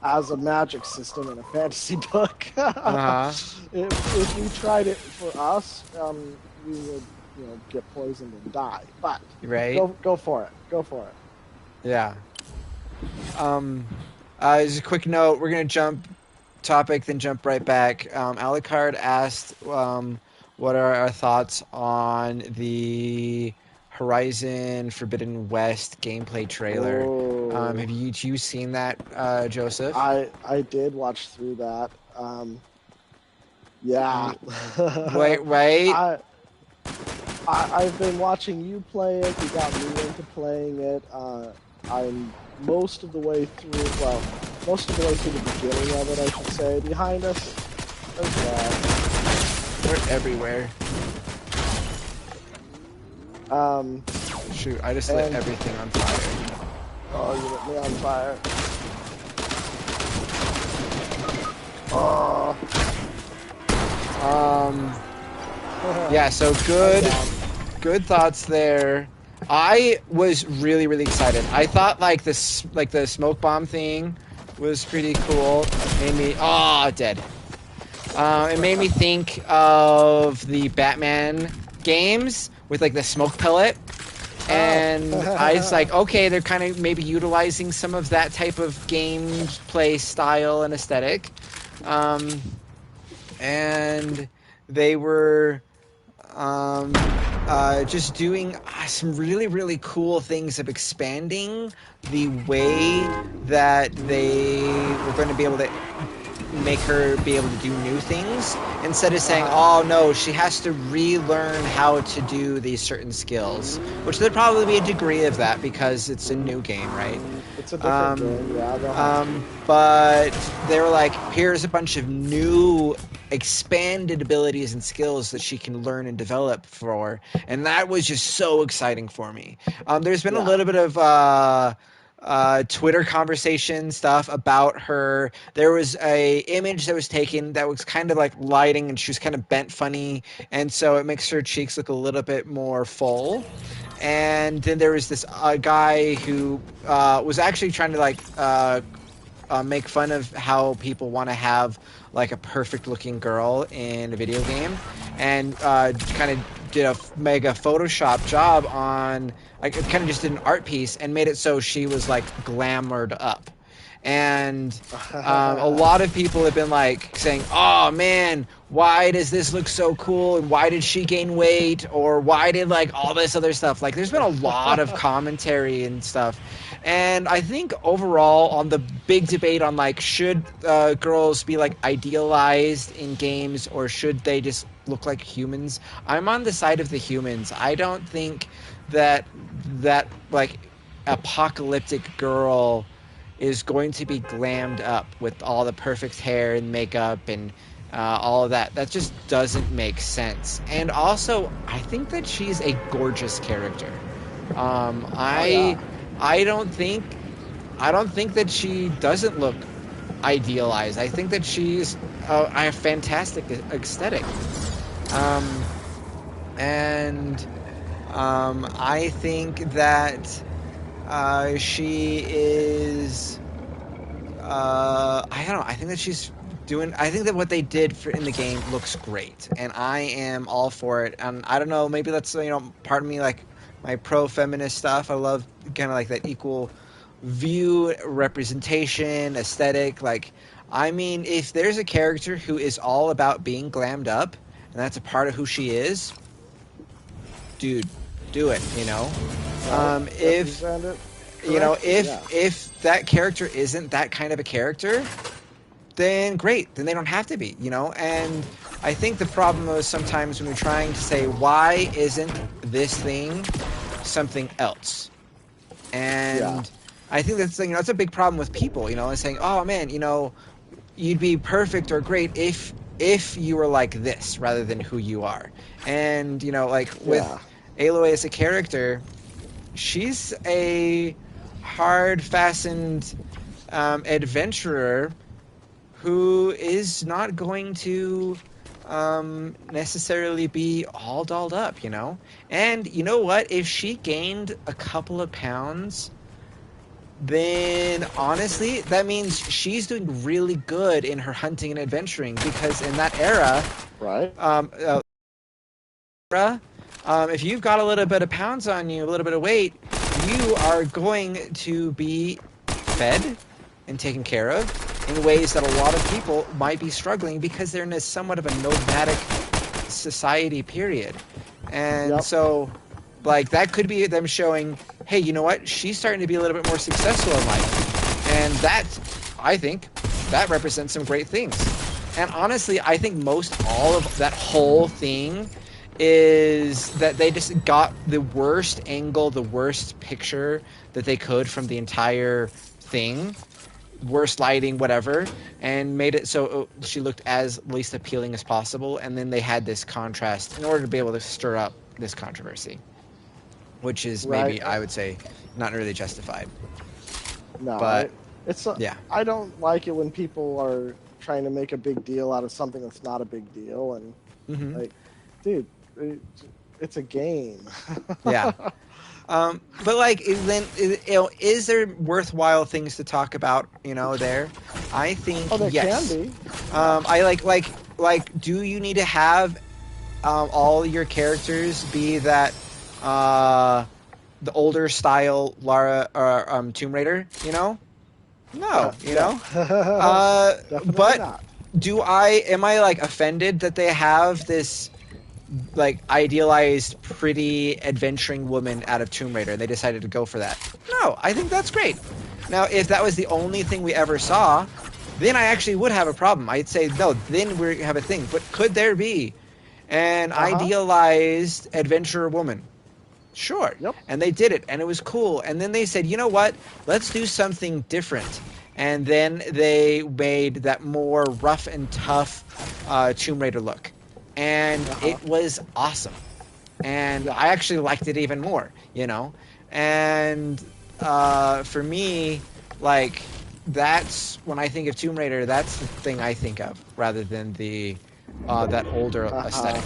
Speaker 2: As a magic system in a fantasy book.
Speaker 1: Uh-huh.
Speaker 2: If we tried it for us, we would, get poisoned and die. But
Speaker 1: Right?
Speaker 2: go for it. Go for it.
Speaker 1: Yeah. As a quick note, we're gonna jump topic, then jump right back. Alucard asked, what are our thoughts on the Horizon Forbidden West gameplay trailer?
Speaker 2: Oh,
Speaker 1: Have you seen that, Joseph?
Speaker 2: I did watch through that. Yeah.
Speaker 1: Wait, wait.
Speaker 2: I I've been watching you play it. You got me into playing it. I'm most of the way through. Well, most of the way through the beginning of it, I should say. Behind us, there's that.
Speaker 1: They're everywhere. Shoot, I just lit
Speaker 2: And
Speaker 1: everything on fire.
Speaker 2: oh, you lit me on fire. Oh.
Speaker 1: Yeah, so good thoughts there. I was really excited. I thought like the smoke bomb thing was pretty cool. Made me dead. It made me think of the Batman games with like the smoke pellet. And I was like, okay, they're kind of maybe utilizing some of that type of gameplay style and aesthetic. And they were just doing some really cool things of expanding the way that they were going to be able to make her be able to do new things instead of saying, oh no, she has to relearn how to do these certain skills, which there'd probably be a degree of that because it's a new game, right?
Speaker 2: It's a different game, yeah.
Speaker 1: But they were like, here's a bunch of new expanded abilities and skills that she can learn and develop for, and that was just so exciting for me. There's been a little bit of Twitter conversation stuff about her. There was a image that was taken that was kind of like lighting, and she was kind of bent funny, and so it makes her cheeks look a little bit more full. And then there was this guy who was actually trying to like make fun of how people want to have like a perfect looking girl in a video game, and kind of did a mega Photoshop job on like kind of just did an art piece and made it so she was like glamored up. And a lot of people have been like saying, "Oh man, why does this look so cool? And why did she gain weight? Or why did like all this other stuff?" Like, there's been a lot of commentary and stuff. And I think overall, on the big debate on like should girls be like idealized in games or should they just look like humans, I'm on the side of the humans. I don't think that like apocalyptic girl is going to be glammed up with all the perfect hair and makeup and all of that. That just doesn't make sense. And also, I think that she's a gorgeous character. Um,
Speaker 2: Oh yeah.
Speaker 1: I I don't think that she doesn't look idealized. I think that she's a fantastic aesthetic. Um, and I think that she is. I don't know. I think that she's doing. I think that what they did in the game looks great, and I am all for it. And I don't know. Maybe that's part of me like my pro feminist stuff. I love kind of like that equal view, representation, aesthetic. Like, I mean, if there's a character who is all about being glammed up, and that's a part of who she is, dude, do it.
Speaker 2: Right.
Speaker 1: If
Speaker 2: Represent it
Speaker 1: you know
Speaker 2: correctly.
Speaker 1: if
Speaker 2: Yeah.
Speaker 1: if that character isn't that kind of a character, then great, then they don't have to be. And I think the problem is sometimes when we're trying to say why isn't this thing something else,
Speaker 2: Yeah.
Speaker 1: and I think that's a big problem with people, and saying, oh man, you'd be perfect or great if you were like this rather than who you are. And like with
Speaker 2: Yeah.
Speaker 1: Aloy as a character, she's a hard fastened adventurer who is not going to necessarily be all dolled up, And you know what? If she gained a couple of pounds, then honestly, that means she's doing really good in her hunting and adventuring, because in that
Speaker 2: Right.
Speaker 1: um, uh, era, if you've got a little bit of pounds on you, a little bit of weight, you are going to be fed and taken care of in ways that a lot of people might be struggling because they're in a somewhat of a nomadic society period. And
Speaker 2: Yep.
Speaker 1: so, like, that could be them showing, hey, you know what? She's starting to be a little bit more successful in life. And that, I think, that represents some great things. And honestly, I think most all of that whole thing is that they just got the worst angle, the worst picture that they could from the entire thing, worst lighting, whatever, and made it so she looked as least appealing as possible. And then they had this contrast in order to be able to stir up this controversy, which is
Speaker 2: Right.
Speaker 1: maybe, I would say, not really justified.
Speaker 2: No.
Speaker 1: But
Speaker 2: It's.
Speaker 1: yeah.
Speaker 2: I don't like it when people are trying to make a big deal out of something that's not a big deal. And
Speaker 1: Hmm.
Speaker 2: like, dude, it's a game.
Speaker 1: Yeah. But like, then is there worthwhile things to talk about? There, I think
Speaker 2: Oh, there can
Speaker 1: yes.
Speaker 2: be. Yeah.
Speaker 1: I like. Do you need to have all your characters be that the older style Lara or Tomb Raider? No.
Speaker 2: No. Definitely
Speaker 1: But
Speaker 2: not.
Speaker 1: am I like offended that they have this like idealized pretty adventuring woman out of Tomb Raider and they decided to go for that? No, I think that's great. Now, if that was the only thing we ever saw, then I actually would have a problem. I'd say no, then we have a thing. But could there be an
Speaker 2: Uh-huh.
Speaker 1: idealized adventurer woman? Sure.
Speaker 2: Yep.
Speaker 1: And they did it, and it was cool. And then they said, you know what? Let's do something different. And then they made that more rough and tough Tomb Raider look. And
Speaker 2: Uh-huh.
Speaker 1: it was awesome. And
Speaker 2: Yeah.
Speaker 1: I actually liked it even more, And for me, like that's when I think of Tomb Raider. That's the thing I think of rather than the that older
Speaker 2: Uh-huh.
Speaker 1: aesthetic.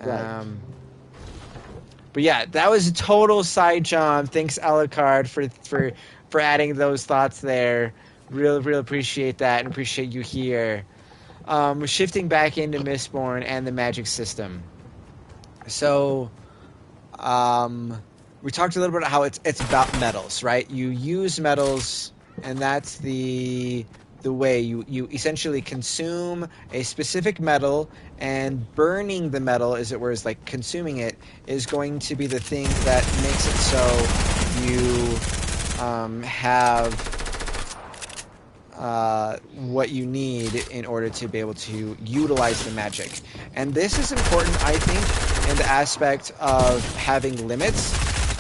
Speaker 2: Right.
Speaker 1: Um, but yeah, that was a total side jump. Thanks, Alucard, for adding those thoughts there. Real appreciate that and appreciate you here. Shifting back into Mistborn and the magic system. So, um, we talked a little bit about how it's about metals, right? You use metals, and that's the way you essentially consume a specific metal, and burning the metal, as it were, is like consuming it, is going to be the thing that makes it so you have what you need in order to be able to utilize the magic. And this is important, I think, in the aspect of having limits,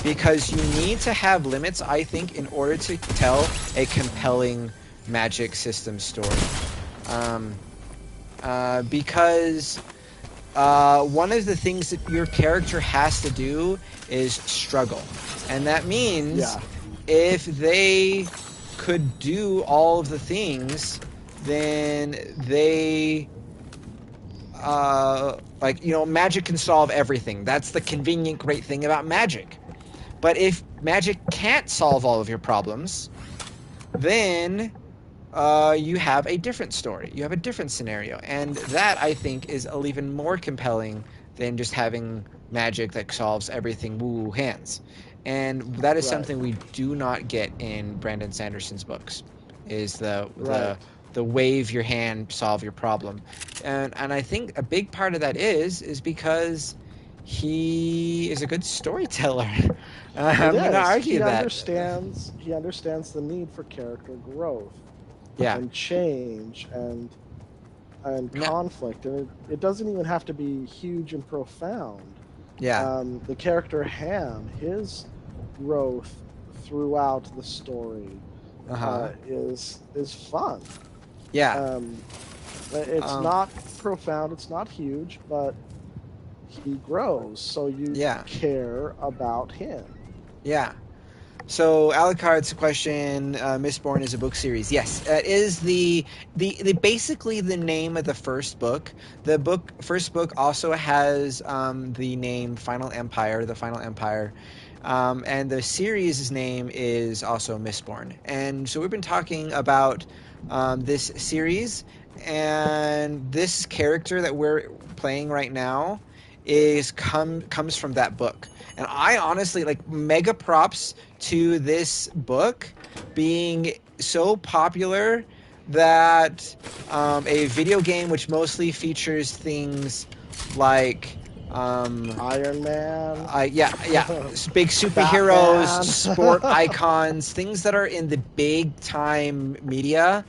Speaker 1: because you need to have limits, I think, in order to tell a compelling magic system story. Um, because one of the things that your character has to do is struggle. And that means
Speaker 2: Yeah.
Speaker 1: if they could do all of the things, then they like, magic can solve everything. That's the convenient great thing about magic. But if magic can't solve all of your problems, then you have a different story. You have a different scenario. And that, I think, is even more compelling than just having magic that solves everything woo hands. And that is
Speaker 2: Right.
Speaker 1: something we do not get in Brandon Sanderson's books, is
Speaker 2: Right.
Speaker 1: the wave your hand, solve your problem. And I think a big part of that is because he is a good storyteller.
Speaker 2: It
Speaker 1: I'm going to
Speaker 2: is.
Speaker 1: argue
Speaker 2: He
Speaker 1: that.
Speaker 2: understands he understands the need for character growth
Speaker 1: Yeah.
Speaker 2: and change and
Speaker 1: No,
Speaker 2: conflict. And it doesn't even have to be huge and profound.
Speaker 1: yeah.
Speaker 2: The character Ham, his growth throughout the story
Speaker 1: Uh-huh.
Speaker 2: is fun.
Speaker 1: Yeah.
Speaker 2: Um, it's
Speaker 1: Um,
Speaker 2: not profound, it's not huge, but he grows, so you
Speaker 1: yeah.
Speaker 2: care about him.
Speaker 1: Yeah. So Alucard's question, Mistborn is a book series. Yes, it is the basically the name of the first book. The first book also has the name Final Empire, the Final Empire, and the series' name is also Mistborn. And so we've been talking about this series, and this character that we're playing right now comes from that book. And I honestly, like, mega props to this book being so popular that a video game which mostly features things like
Speaker 2: Iron Man,
Speaker 1: yeah, big superheroes,
Speaker 2: Batman.
Speaker 1: sport icons, things that are in the big time media.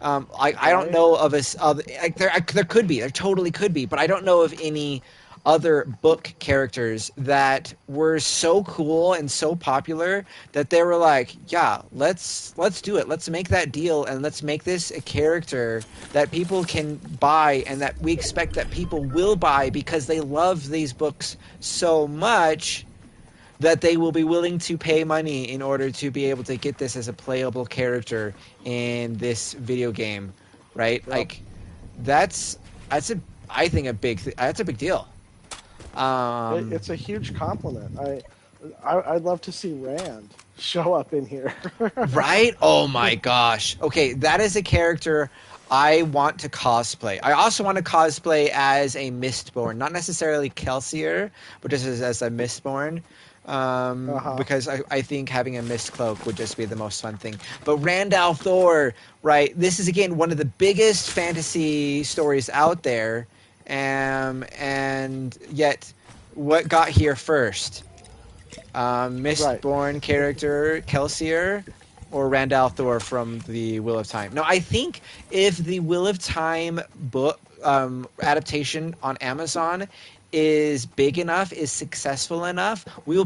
Speaker 1: I don't
Speaker 2: Right?
Speaker 1: know of like there could be, there totally could be, but I don't know of any other book characters that were so cool and so popular that they were like, yeah, let's do it. Let's make that deal, and let's make this a character that people can buy, and that we expect that people will buy because they love these books so much that they will be willing to pay money in order to be able to get this as a playable character in this video game, right?
Speaker 2: Yep.
Speaker 1: Like that's that's a I think that's a big deal. Um,
Speaker 2: It's a huge compliment. I'd love to see Rand show up in here.
Speaker 1: right? Oh my gosh. Okay, that is a character I want to cosplay. I also want to cosplay as a Mistborn, not necessarily Kelsier, but just as a Mistborn.
Speaker 2: Uh-huh.
Speaker 1: Because I think having a mist cloak would just be the most fun thing. But Randall Thor, right? This is again one of the biggest fantasy stories out there, and yet, what got here first?
Speaker 2: Right.
Speaker 1: Mistborn character Kelsier or Randall Thor from the Wheel of Time? No, I think if the Wheel of Time book adaptation on Amazon is big enough, is successful enough, we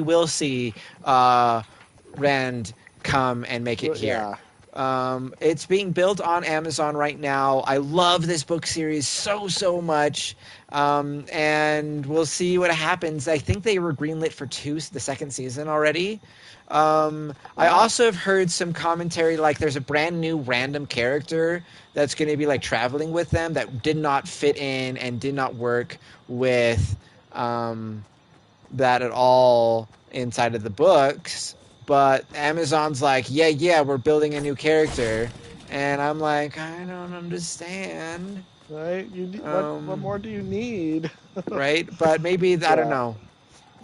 Speaker 1: will see Rand come and make it
Speaker 2: Well,
Speaker 1: here.
Speaker 2: yeah.
Speaker 1: It's being built on Amazon right now. I love this book series so much, and we'll see what happens. I think they were greenlit for the second season already. I
Speaker 2: Wow.
Speaker 1: also have heard some commentary like there's a brand new random character that's going to be like traveling with them that did not fit in and did not work with um, that at all inside of the books. But Amazon's like, yeah, we're building a new character, and I'm like, I don't understand,
Speaker 2: Right? You need, what
Speaker 1: um,
Speaker 2: more do you need?
Speaker 1: right? But maybe I don't
Speaker 2: Yeah.
Speaker 1: know.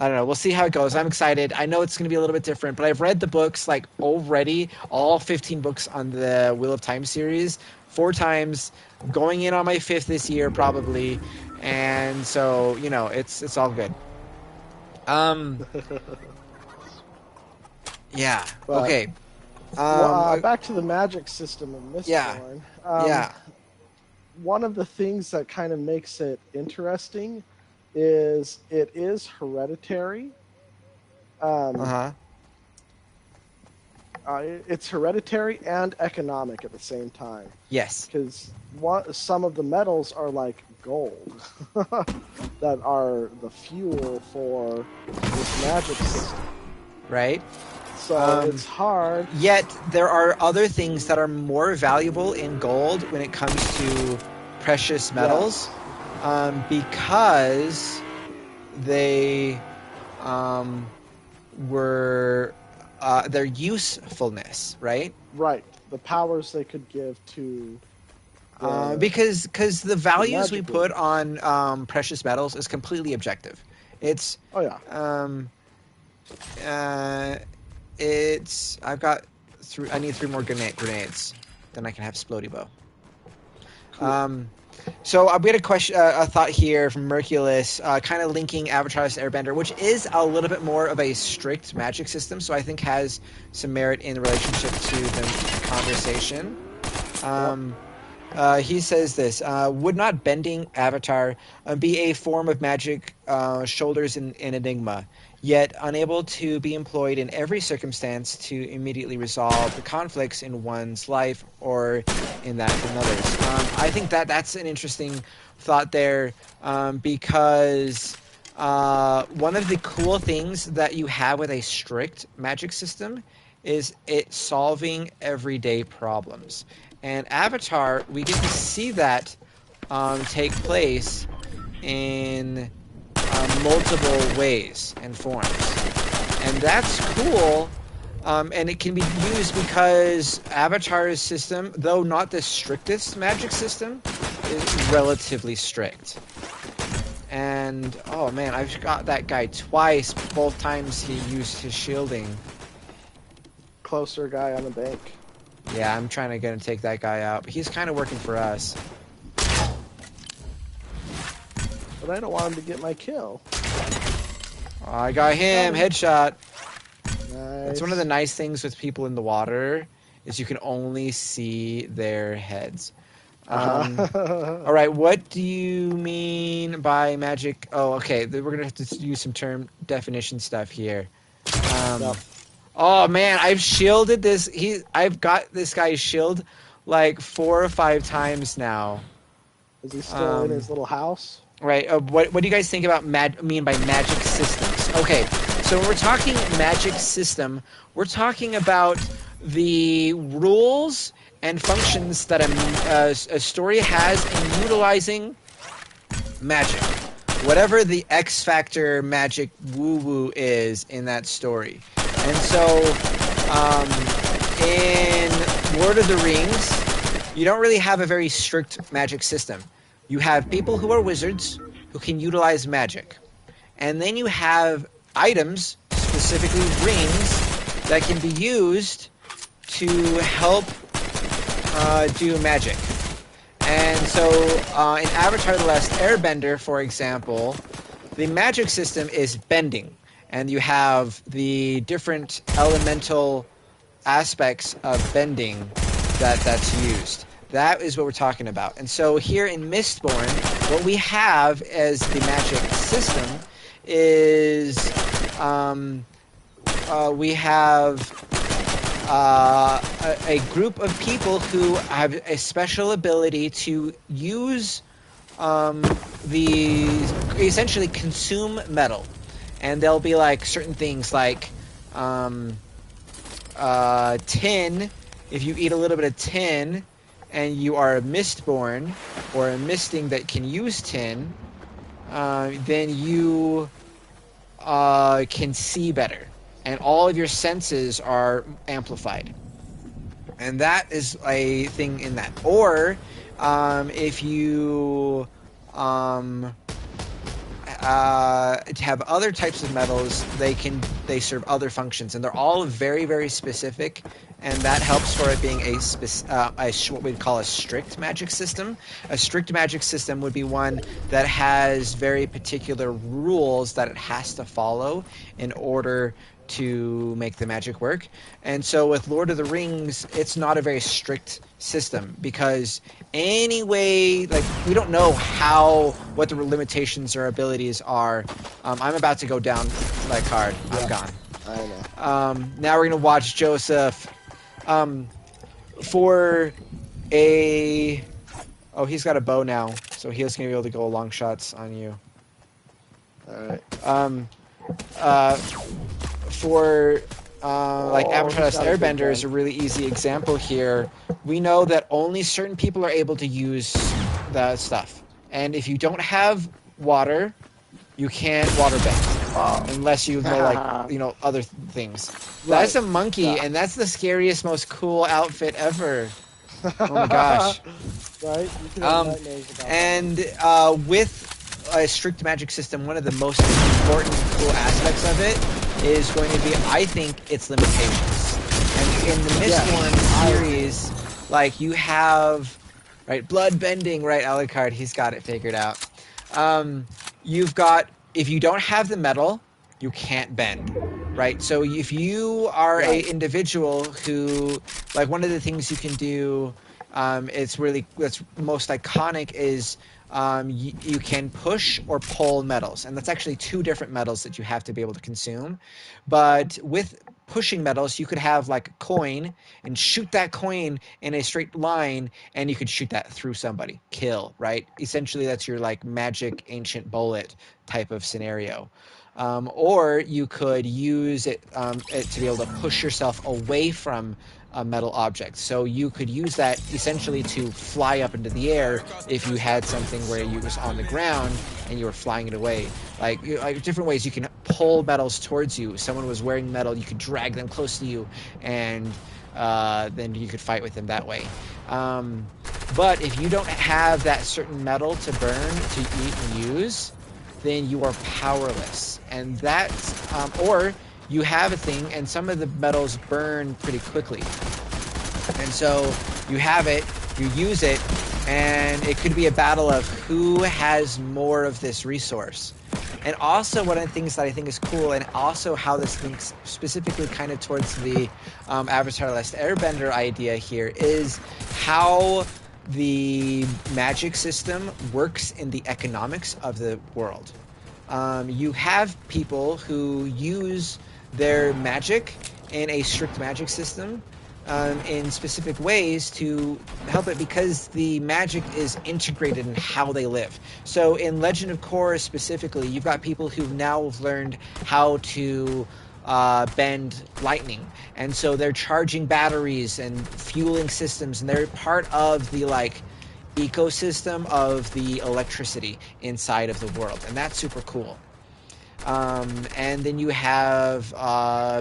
Speaker 1: I don't know. We'll see how it goes. I'm excited. I know it's going to be a little bit different, but I've read the books like already, all 15 books on the Wheel of Time series, 4 times, going in on my fifth this year probably, and so it's all good. Um, yeah.
Speaker 2: But
Speaker 1: Okay. Uh,
Speaker 2: back to the magic system of
Speaker 1: yeah.
Speaker 2: Mistborn.
Speaker 1: Yeah.
Speaker 2: One of the things that kind of makes it interesting is it is hereditary.
Speaker 1: Uh
Speaker 2: Um,
Speaker 1: huh.
Speaker 2: it's hereditary and economic at the same time
Speaker 1: Yes.
Speaker 2: because some of the metals are like gold that are the fuel for this magic system.
Speaker 1: Right.
Speaker 2: So it's hard.
Speaker 1: Yet there are other things that are more valuable in gold when it comes to precious metals,
Speaker 2: Yes,
Speaker 1: because they um, were their usefulness, right?
Speaker 2: right. The powers they could give to
Speaker 1: Because the
Speaker 2: the
Speaker 1: values we
Speaker 2: magic
Speaker 1: put
Speaker 2: users.
Speaker 1: on precious metals is completely objective. It's
Speaker 2: Oh yeah,
Speaker 1: um, uh, it's I've got I need 3 more grenades. Then I can have Splody Bow.
Speaker 2: cool.
Speaker 1: Um, so we had a question, a thought here from Merculus, kind of linking Avatar's Airbender, which is a little bit more of a strict magic system, so I think has some merit in relationship to the conversation.
Speaker 2: Yep.
Speaker 1: Um, he says this: would not bending Avatar be a form of magic shoulders in Enigma, yet unable to be employed in every circumstance to immediately resolve the conflicts in one's life or in that of another's? I think that's an interesting thought there, because one of the cool things that you have with a strict magic system is it solving everyday problems. And Avatar, we get to see that take place in multiple ways and forms. And that's cool. And it can be used because Avatar's system, though not the strictest magic system, is relatively strict. And oh man, I've got that guy twice. Both times he used his shielding.
Speaker 2: Closer guy on the bank.
Speaker 1: Yeah, I'm trying to get him to take that guy out, but he's kind of working for us.
Speaker 2: But I don't want him to get my kill.
Speaker 1: Oh, I got him, headshot.
Speaker 2: Nice.
Speaker 1: That's one of the nice things with people in the water is you can only see their heads. All right, what do you mean by magic? Oh, okay. We're gonna have to use some term definition stuff here.
Speaker 2: Yep.
Speaker 1: Oh man, I've shielded this. I've got this guy's shield like 4 or 5 times now.
Speaker 2: Is he still in his little house?
Speaker 1: Right. What do you guys think about mean by magic systems? Okay, so when we're talking magic system, we're talking about the rules and functions that a story has in utilizing magic, whatever the X factor magic woo woo is in that story. And so, in Lord of the Rings, you don't really have a very strict magic system. You have people who are wizards who can utilize magic. And then you have items, specifically rings, that can be used to help do magic. And so in Avatar The Last Airbender, for example, the magic system is bending. And you have the different elemental aspects of bending that's used. That is what we're talking about. And so here in Mistborn, what we have as the magic system is we have a group of people who have a special ability to use the essentially consume metal, and there'll be like certain things like um, tin. If you eat a little bit of tin, and you are a mistborn or a misting that can use tin, then you can see better, and all of your senses are amplified. And that is a thing in that. Or if you um, have other types of metals, they serve other functions, and they're all very very specific, and that helps for it being what we'd call a strict magic system. A strict magic system would be one that has very particular rules that it has to follow in order to make the magic work. And so with Lord of the Rings, it's not a very strict system, because anyway, like, we don't know what the limitations or abilities are. I'm about to go down like hard.
Speaker 2: Yeah,
Speaker 1: I'm gone.
Speaker 2: I know.
Speaker 1: Now we're gonna watch Joseph for a. Oh, he's got a bow now, so he's gonna be able to go long shots on you.
Speaker 2: All right.
Speaker 1: Uh, for like Avatar:
Speaker 2: he's
Speaker 1: The Last
Speaker 2: got a big
Speaker 1: Airbender is a
Speaker 2: gun.
Speaker 1: really easy example here. We know that only certain people are able to use the stuff, and if you don't have water, you can't waterbend unless you know, like, other things. That's
Speaker 2: Right.
Speaker 1: a monkey,
Speaker 2: Yeah.
Speaker 1: and that's the scariest, most cool outfit ever. Oh my gosh.
Speaker 2: Right? You can have nightmares about that one.
Speaker 1: And with a strict magic system, one of the most important, cool aspects of it is going to be, I think, its limitations. And in the Mistborn series, like, you have, right, blood bending, right, Alucard, he's got it figured out. You've got, if you don't have the metal, you can't bend, right? So if you are a individual who, like, one of the things you can do, that's most iconic, is you can push or pull metals, and that's actually two different metals that you have to be able to consume. But with pushing metals, you could have like a coin and shoot that coin in a straight line, and you could shoot that through somebody, kill, right? Essentially, that's your like magic ancient bullet type of scenario. Or you could use it to be able to push yourself away from a metal object. So you could use that essentially to fly up into the air if you had something where you was on the ground and you were flying it away. Like different ways you can pull metals towards you. If someone was wearing metal, you could drag them close to you, and then you could fight with them that way. But if you don't have that certain metal to burn, to eat and use, then you are powerless. And that's, or you have a thing, and some of the metals burn pretty quickly. And so you have it, you use it, and it could be a battle of who has more of this resource. And also, one of the things that I think is cool, and also how this links specifically kind of towards the Avatar: The Last Airbender idea here, is how the magic system works in the economics of the world. You have people who use their magic in a strict magic system in specific ways to help it, because the magic is integrated in how they live. So in Legend of Korra specifically, you've got people who've now learned how to bend lightning, and so they're charging batteries and fueling systems, and they're part of the like ecosystem of the electricity inside of the world, and that's super cool. And then you have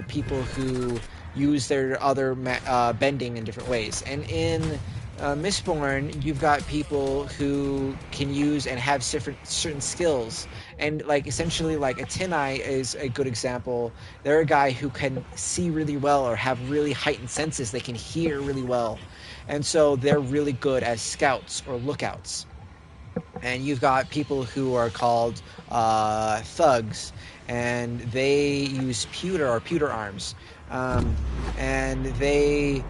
Speaker 1: people who use their other bending in different ways. And in Mistborn, you've got people who can use and have certain skills. And like essentially, like a Tin Eye is a good example. They're a guy who can see really well or have really heightened senses. They can hear really well, and so they're really good as scouts or lookouts. And you've got people who are called thugs, and they use pewter or pewter arms, and they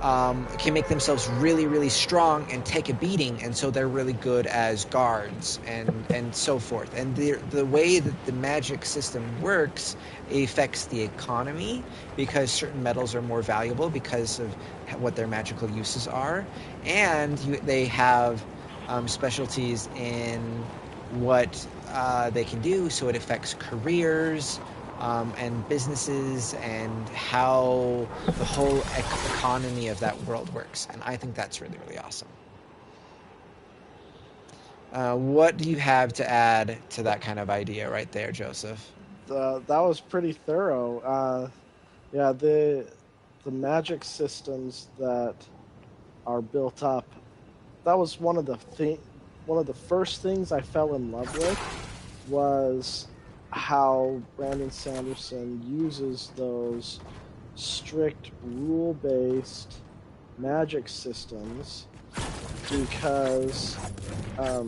Speaker 1: can make themselves really, really strong and take a beating, and so they're really good as guards and so forth. And the way that the magic system works affects the economy because certain metals are more valuable because of what their magical uses are, and they have specialties in what they can do, so it affects careers and businesses and how the whole economy of that world works. And I think that's really, really awesome. What do you have to add to that kind of idea right there, Joseph?
Speaker 2: That was pretty thorough. Yeah, the magic systems that are built up. That was one of the first things I fell in love with was how Brandon Sanderson uses those strict rule-based magic systems because um,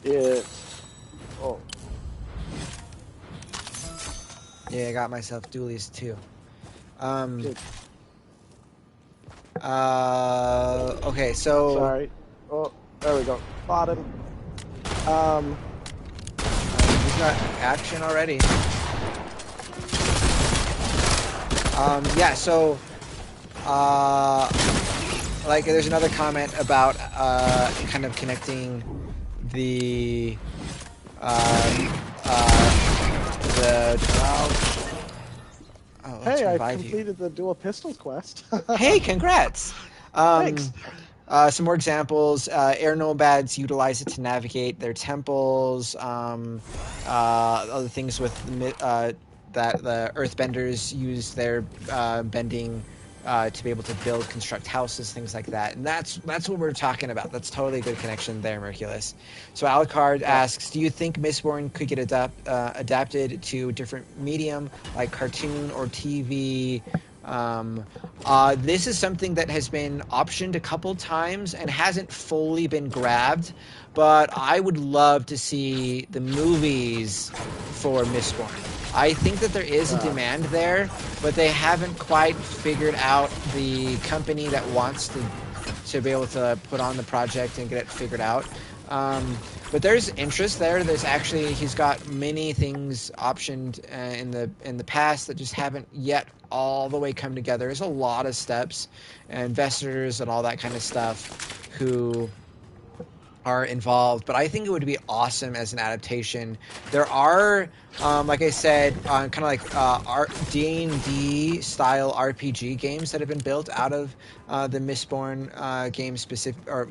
Speaker 2: it. Oh,
Speaker 1: Yeah, I got myself dualies too. Um,
Speaker 2: good.
Speaker 1: okay, so
Speaker 2: Sorry. Oh, there we go. Fought him. Um,
Speaker 1: we've got action already. Yeah, so like there's another comment about kind of connecting the the let's
Speaker 2: hey, I
Speaker 1: revive you.
Speaker 2: completed the dual pistol quest.
Speaker 1: Hey, congrats. Um,
Speaker 2: Thanks.
Speaker 1: some more examples. Air nomads utilize it to navigate their temples. Other things with that the earthbenders use their bending to be able to construct houses, things like that. And that's what we're talking about. That's totally a good connection there, Merculus. So Alucard
Speaker 2: Yeah.
Speaker 1: asks, do you think Mistborn could get adapted to a different medium like cartoon or TV? This is something that has been optioned a couple times and hasn't fully been grabbed, but I would love to see the movies for Mistborn. I think that there is a demand there, but they haven't quite figured out the company that wants to be able to put on the project and get it figured out. But there's interest there. There's actually he's got many things optioned in the past that just haven't yet all the way come together. There's a lot of steps, investors and all that kind of stuff who are involved, but I think it would be awesome as an adaptation. There are, like I said, kind of like D&D style RPG games that have been built out of the Mistborn game specific or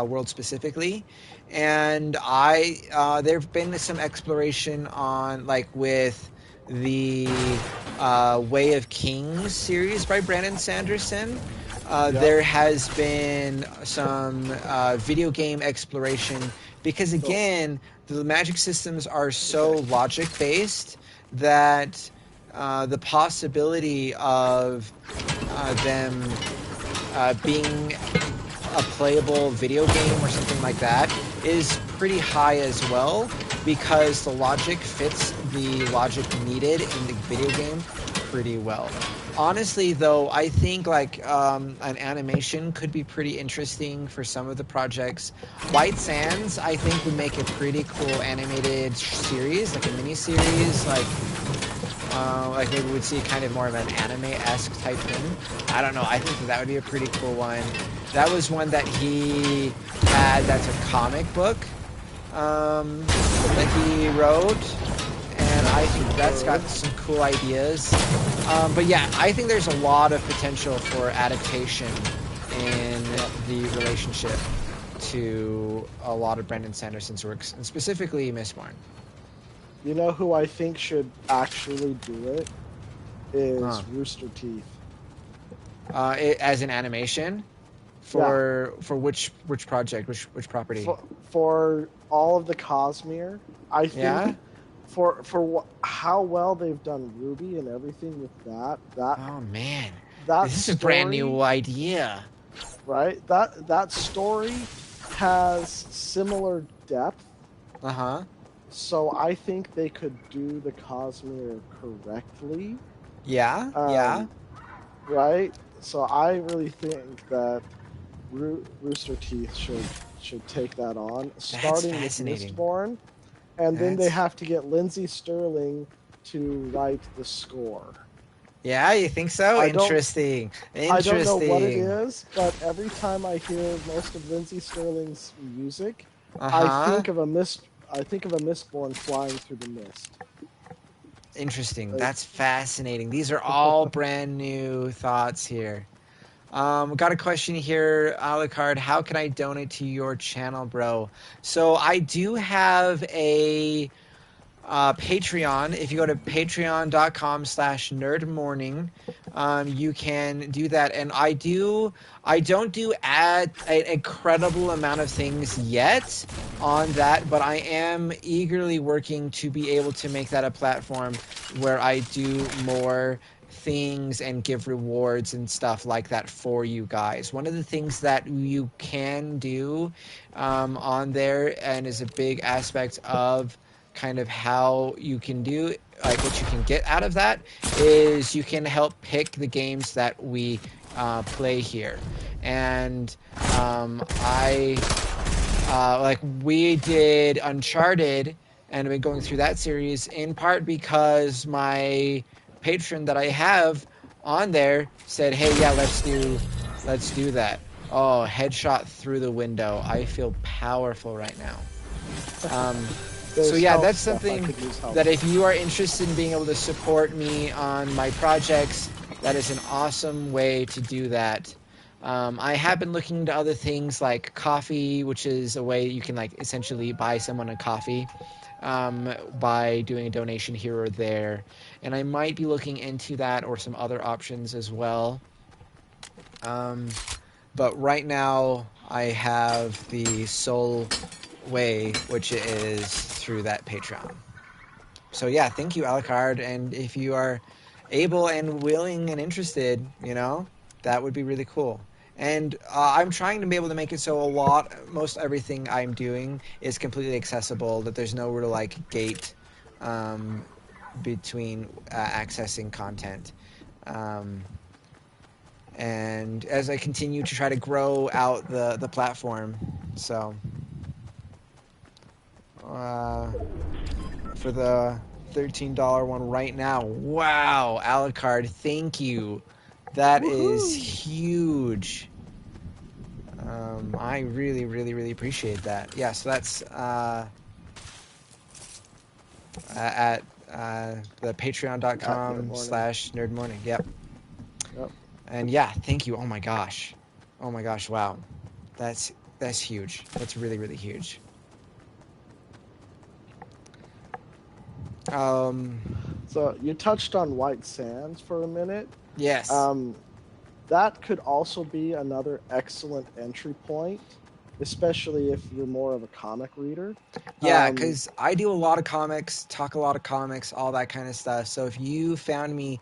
Speaker 1: world specifically, and there have been some exploration on like with the Way of Kings series by Brandon Sanderson.
Speaker 2: Yep.
Speaker 1: There has been some video game exploration because,
Speaker 2: So,
Speaker 1: again, the magic systems are so
Speaker 2: okay.
Speaker 1: logic based that the possibility of them being a playable video game or something like that is pretty high as well because the logic fits the logic needed in the video game pretty well. Honestly, though, I think like an animation could be pretty interesting for some of the projects. White Sands, I think, would make a pretty cool animated series, like a mini series, like maybe we'd see kind of more of an anime-esque type thing. I don't know. I think that would be a pretty cool one. That was one that he had. That's a comic book that he wrote, and I think that's got some cool ideas. But yeah, I think there's a lot of potential for adaptation in the relationship to a lot of Brandon Sanderson's works, and specifically Mistborn.
Speaker 2: You know who I think should actually do it
Speaker 1: Huh.
Speaker 2: is Rooster Teeth.
Speaker 1: As an animation
Speaker 2: Yeah,
Speaker 1: for which project, which property?
Speaker 2: for all of the Cosmere, I
Speaker 1: Yeah.
Speaker 2: think how well they've done Ruby and everything with
Speaker 1: Oh man,
Speaker 2: that
Speaker 1: this is a brand new
Speaker 2: story,
Speaker 1: idea.
Speaker 2: right? That story has similar depth,
Speaker 1: Uh huh.
Speaker 2: so I think they could do the Cosmere correctly.
Speaker 1: Yeah. Yeah.
Speaker 2: Um, right? So I really think that Rooster Teeth should take that on,
Speaker 1: That's
Speaker 2: starting with
Speaker 1: fascinating.
Speaker 2: Mistborn, and then they
Speaker 1: That's
Speaker 2: have to get Lindsay Sterling to write the score.
Speaker 1: yeah. You think so?
Speaker 2: I don't
Speaker 1: Interesting.
Speaker 2: I don't know what it
Speaker 1: Interesting.
Speaker 2: is, but every time I hear most of Lindsay Sterling's music,
Speaker 1: Uh
Speaker 2: I
Speaker 1: huh.
Speaker 2: think of a mist. I think of a Mistborn flying through the mist.
Speaker 1: Interesting.
Speaker 2: Uh,
Speaker 1: That's fascinating. These are all brand new thoughts here. Got a question here, Alucard. How can I donate to your channel, bro? So I do have a Patreon. If you go to patreon.com/nerdmorning, you can do that. And I don't do an incredible amount of things yet on that, but I am eagerly working to be able to make that a platform where I do more things and give rewards and stuff like that for you guys. One of the things that you can do on there and is a big aspect of kind of how you can do like what you can get out of that is you can help pick the games that we play here. And I like we did Uncharted and I've been going through that series in part because my patron that I have on there said, "Hey, yeah, let's do that." Oh, headshot through the window. I feel powerful right now. Um, so
Speaker 2: there's
Speaker 1: yeah,
Speaker 2: health
Speaker 1: that's
Speaker 2: stuff I
Speaker 1: something
Speaker 2: could use help
Speaker 1: that if
Speaker 2: with.
Speaker 1: you are interested in being able to support me on my projects, that is an awesome way to do that. I have been looking into other things like coffee, which is a way you can like essentially buy someone a coffee by doing a donation here or there, and I might be looking into that or some other options as well. Um, but right now, I have the sole way, which is through that Patreon. So yeah, thank you, Alucard. And if you are able and willing and interested, that would be really cool. And I'm trying to be able to make it so most everything I'm doing is completely accessible. That there's no real like gate um, between accessing content. Um, and as I continue to try to grow out the platform, so uh, for the $13 one right now. Wow, Alucard, thank you. That is
Speaker 2: Woohoo!
Speaker 1: huge. I really, really, really appreciate that. Yeah, so that's at the
Speaker 2: At Nerd
Speaker 1: patreon.com
Speaker 2: Morning.
Speaker 1: slash nerd morning. Yep.
Speaker 2: Yep.
Speaker 1: And yeah, thank you. Oh my gosh. Oh my gosh. Wow. That's that's huge. That's really, really huge. Um,
Speaker 2: So you touched on White Sands for a minute.
Speaker 1: yes.
Speaker 2: Um, that could also be another excellent entry point, especially if you're more of a comic reader.
Speaker 1: Yeah,
Speaker 2: Um,
Speaker 1: because I do a lot of comics, talk a lot of comics, all that kind of stuff. So if you found me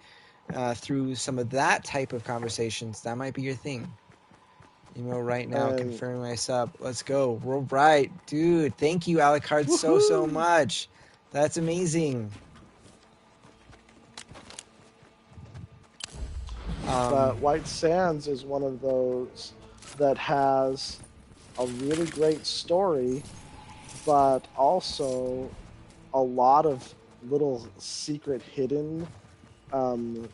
Speaker 1: through some of that type of conversations, that might be your thing. Email right now,
Speaker 2: and
Speaker 1: confirming my sub. Let's go. We're right. Dude, thank you, Alucard, so, so
Speaker 2: woohoo!
Speaker 1: much. That's amazing. Um,
Speaker 2: But White Sands is one of those that has a really great story, but also a lot of little secret hidden um,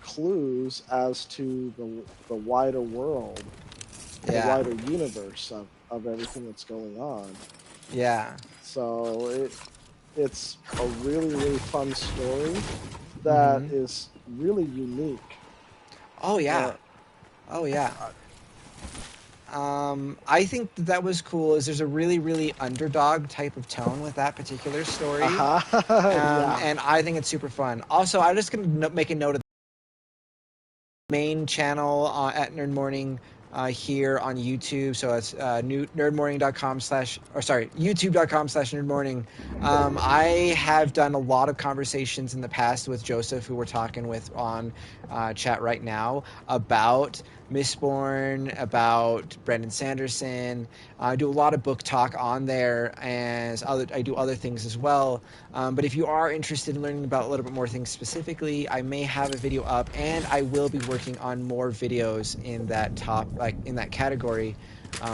Speaker 2: clues as to the wider world, the
Speaker 1: yeah,
Speaker 2: wider universe of everything that's going on.
Speaker 1: yeah.
Speaker 2: So it's a really, really fun story that
Speaker 1: Mm-hmm.
Speaker 2: is really unique.
Speaker 1: Oh, yeah.
Speaker 2: Uh,
Speaker 1: Oh, yeah.
Speaker 2: uh,
Speaker 1: I think that was cool. Is there's a really, really underdog type of tone with that particular story,
Speaker 2: yeah.
Speaker 1: and I think it's super fun. Also, I'm just gonna make a note of the main channel at Nerd Morning here on YouTube. So it's nerdmorning.com slash, or sorry, youtube.com slash nerdmorning. I have done a lot of conversations in the past with Joseph, who we're talking with on chat right now, about Mistborn, about Brandon Sanderson. I do a lot of book talk on there, and I do other things as well. But if you are interested in learning about a little bit more things specifically, I may have a video up, and I will be working on more videos in that in that category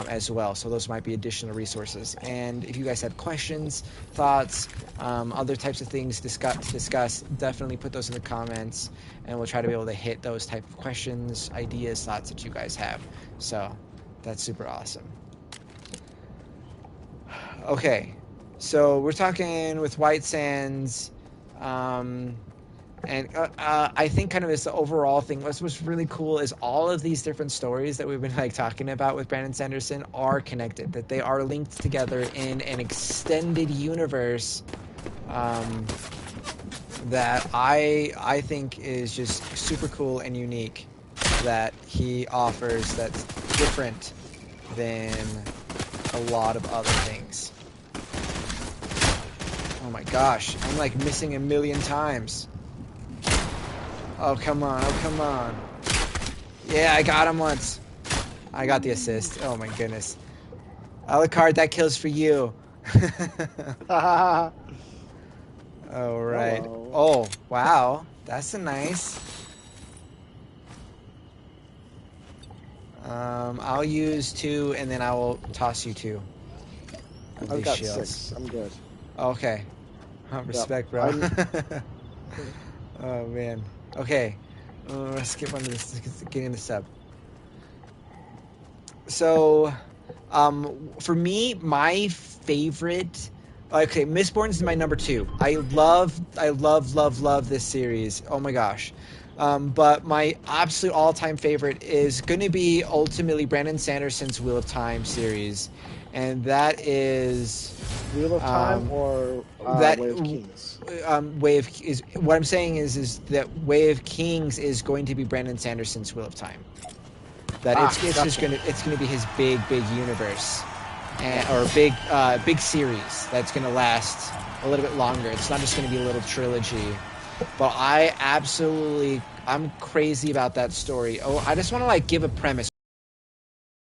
Speaker 1: as well. So those might be additional resources. And if you guys have questions, thoughts, other types of things to discuss, definitely put those in the comments, and we'll try to be able to hit those type of questions, ideas, thoughts that you guys have. So that's super awesome. Okay, so we're talking with White Sands. And I think kind of as the overall thing, what's really cool is all of these different stories that we've been like talking about with Brandon Sanderson are connected, that they are linked together in an extended universe that I think is just super cool and unique, that he offers, that's different than a lot of other things. Oh my gosh, I'm like missing a million times. Oh, come on. Oh, come on. Yeah, I got him once. I got the assist. Oh, my goodness. Alucard, that kills for you. All right.
Speaker 2: Hello.
Speaker 1: Oh, wow. That's a nice. I'll use 2, and then I will toss you 2 of
Speaker 2: I've
Speaker 1: these
Speaker 2: got
Speaker 1: shields.
Speaker 2: 6. I'm good.
Speaker 1: Okay. Respect, bro. Oh, man. Okay. Let's get one of this. Let's get in the sub. So, for me, my favorite. Okay, Mistborn is my number 2. I love this series. Oh my gosh. But my absolute all-time favorite is going to be ultimately Brandon Sanderson's Wheel of Time series, and that is
Speaker 2: Wheel of Time or Way of Kings.
Speaker 1: What I'm saying is that Way of Kings is going to be Brandon Sanderson's Wheel of Time. That it's
Speaker 2: gotcha.
Speaker 1: just gonna be his big universe, or big series that's gonna last a little bit longer. It's not just gonna be a little trilogy. But I'm crazy about that story. Oh, I just want to like give a premise.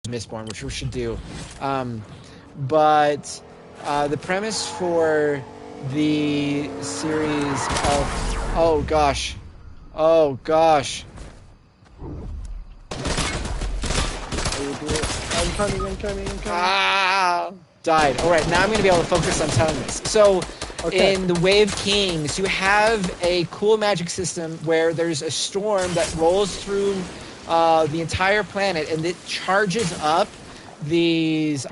Speaker 1: Mistborn, which we should do. But the premise for the series of... Oh, gosh. Oh, gosh.
Speaker 2: I'm coming.
Speaker 1: Ah! Died. All right, now I'm going to be able to focus on telling this. So... Okay. In the Way of Kings, you have a cool magic system where there's a storm that rolls through the entire planet, and it charges up these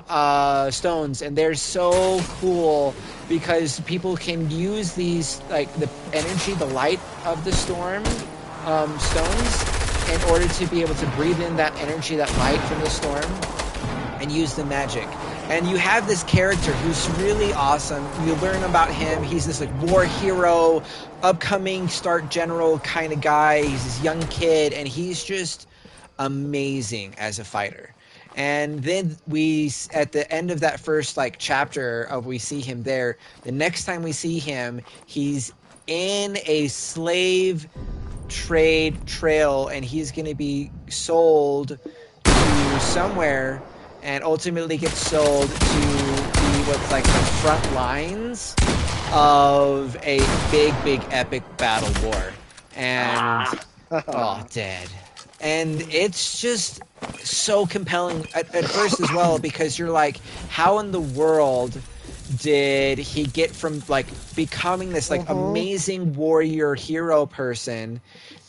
Speaker 1: stones, and they're so cool because people can use these, like the energy, the light of the storm stones, in order to be able to breathe in that energy, that light from the storm, and use the magic. And you have this character who's really awesome. You learn about him. He's this like war hero, upcoming Stark general kind of guy. He's this young kid, and he's just amazing as a fighter. And then at the end of that first like chapter of we see him there, the next time we see him, he's in a slave trade trail, and he's going to be sold to somewhere, and ultimately gets sold to be what's like the front lines of a big epic battle war. And dead. And it's just so compelling at first as well, because you're like, how in the world did he get from like becoming this like amazing warrior hero person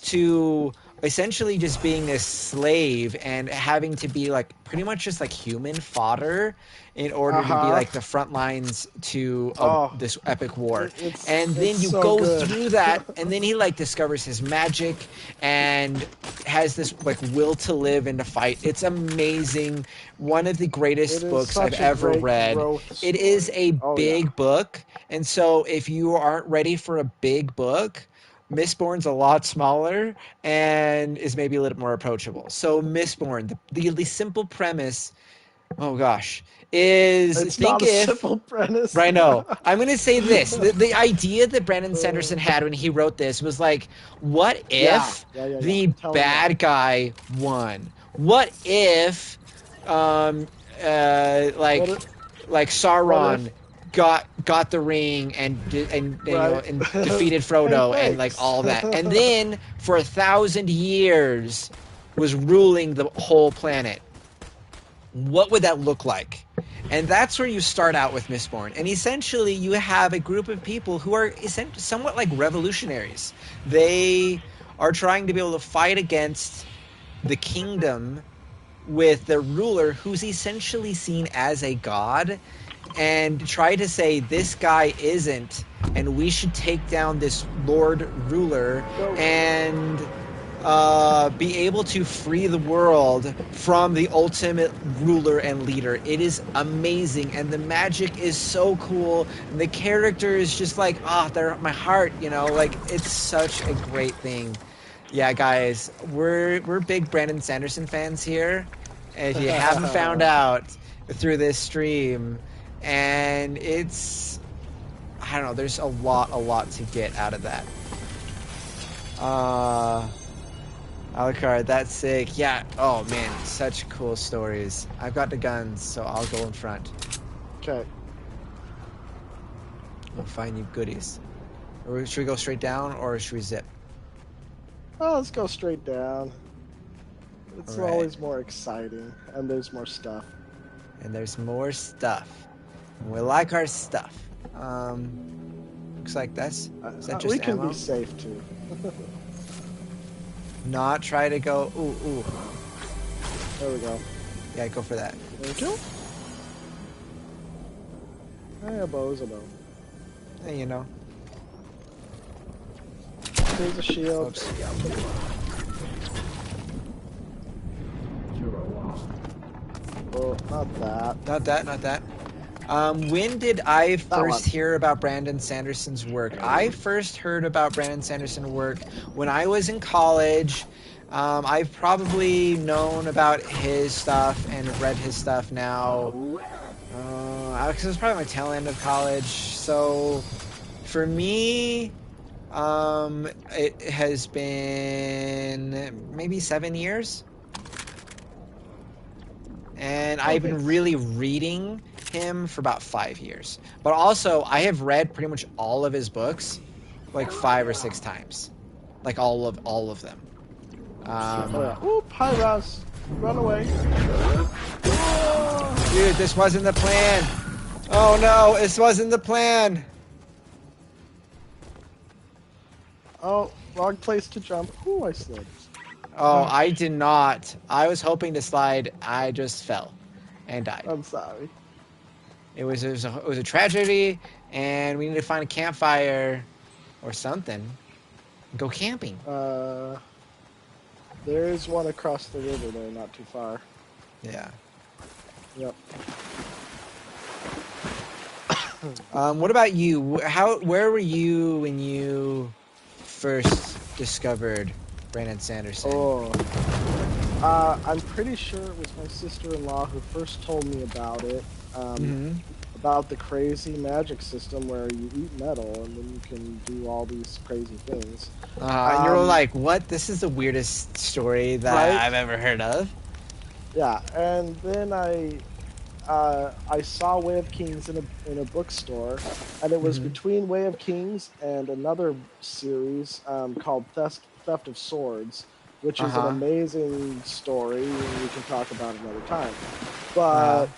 Speaker 1: to essentially just being this slave and having to be like pretty much just like human fodder in order to be like the front lines to this epic war. And then you go through that, and then he like discovers his magic and has this like will to live and to fight. It's amazing. One of the greatest books I've ever read. It is a big book, and so if you aren't ready for a big book, Mistborn's a lot smaller and is maybe a little more approachable. So Mistborn, the simple premise, oh gosh, is
Speaker 2: it's not a simple premise.
Speaker 1: Right, no. I'm going to say this. The idea that Brandon Sanderson had when he wrote this was like, what if the bad guy won? what if, um,
Speaker 2: What if,
Speaker 1: like
Speaker 2: what if,
Speaker 1: Sauron got the ring and
Speaker 2: right?
Speaker 1: and defeated
Speaker 2: Hey,
Speaker 1: Frodo and like
Speaker 2: thanks.
Speaker 1: all that, and then for 1,000 years was ruling the whole planet. What would that look like? And that's where you start out with Mistborn. And essentially, you have a group of people who are somewhat like revolutionaries. They are trying to be able to fight against the kingdom with the ruler who's essentially seen as a god, and try to say this guy isn't, and we should take down this lord ruler
Speaker 2: Go.
Speaker 1: and be able to free the world from the ultimate ruler and leader. It is amazing, and the magic is so cool, and the character is just like, they're my heart, like it's such a great thing. Yeah, guys, we're big Brandon Sanderson fans here. If you haven't found out through this stream, and it's, I don't know, there's a lot to get out of that. Alucard, that's sick. Yeah. Oh man, such cool stories. I've got the guns, so I'll go in front.
Speaker 2: Okay.
Speaker 1: We'll find you goodies. Or should we go straight down, or should we zip?
Speaker 2: Oh, let's go straight down. It's
Speaker 1: All right.
Speaker 2: always more exciting, and there's more stuff.
Speaker 1: And there's more stuff. And we like our stuff. Looks like that's. Is that just
Speaker 2: we can
Speaker 1: ammo?
Speaker 2: be safe too.
Speaker 1: Not try to go. Ooh.
Speaker 2: There we go.
Speaker 1: Yeah, go for that.
Speaker 2: Thank you. Hey, a bow is a bow.
Speaker 1: Hey,
Speaker 2: Here's a shield.
Speaker 1: Oops.
Speaker 2: Oh, not that.
Speaker 1: Not that. When did I first
Speaker 2: one.
Speaker 1: hear about Brandon Sanderson's work? I first heard about Brandon Sanderson's work when I was in college. I've probably known about his stuff and read his stuff now. Because it was probably my tail end of college. So for me, it has been maybe 7 years. And I've been really reading him for about 5 years. But also, I have read pretty much all of his books like 5 or 6 times. Like all of them.
Speaker 2: Ooh, Pyros! Run away.
Speaker 1: Dude, this wasn't the plan. Oh no, this wasn't the plan.
Speaker 2: Oh, wrong place to jump. Ooh, I slid.
Speaker 1: Oh, I did not. I was hoping to slide. I just fell and died.
Speaker 2: I'm sorry.
Speaker 1: It was a tragedy, and we need to find a campfire or something. Go camping.
Speaker 2: There's one across the river there, not too far.
Speaker 1: Yeah.
Speaker 2: Yep.
Speaker 1: What about you? Where were you when you first discovered Brandon Sanderson?
Speaker 2: I'm pretty sure it was my sister-in-law who first told me about it. About the crazy magic system where you eat metal and then you can do all these crazy things.
Speaker 1: And you're like, what? This is the weirdest story that I've ever heard of.
Speaker 2: Yeah, and then I saw Way of Kings in a bookstore, and it was between Way of Kings and another series called Theft of Swords, which is an amazing story, and we can talk about it another time. But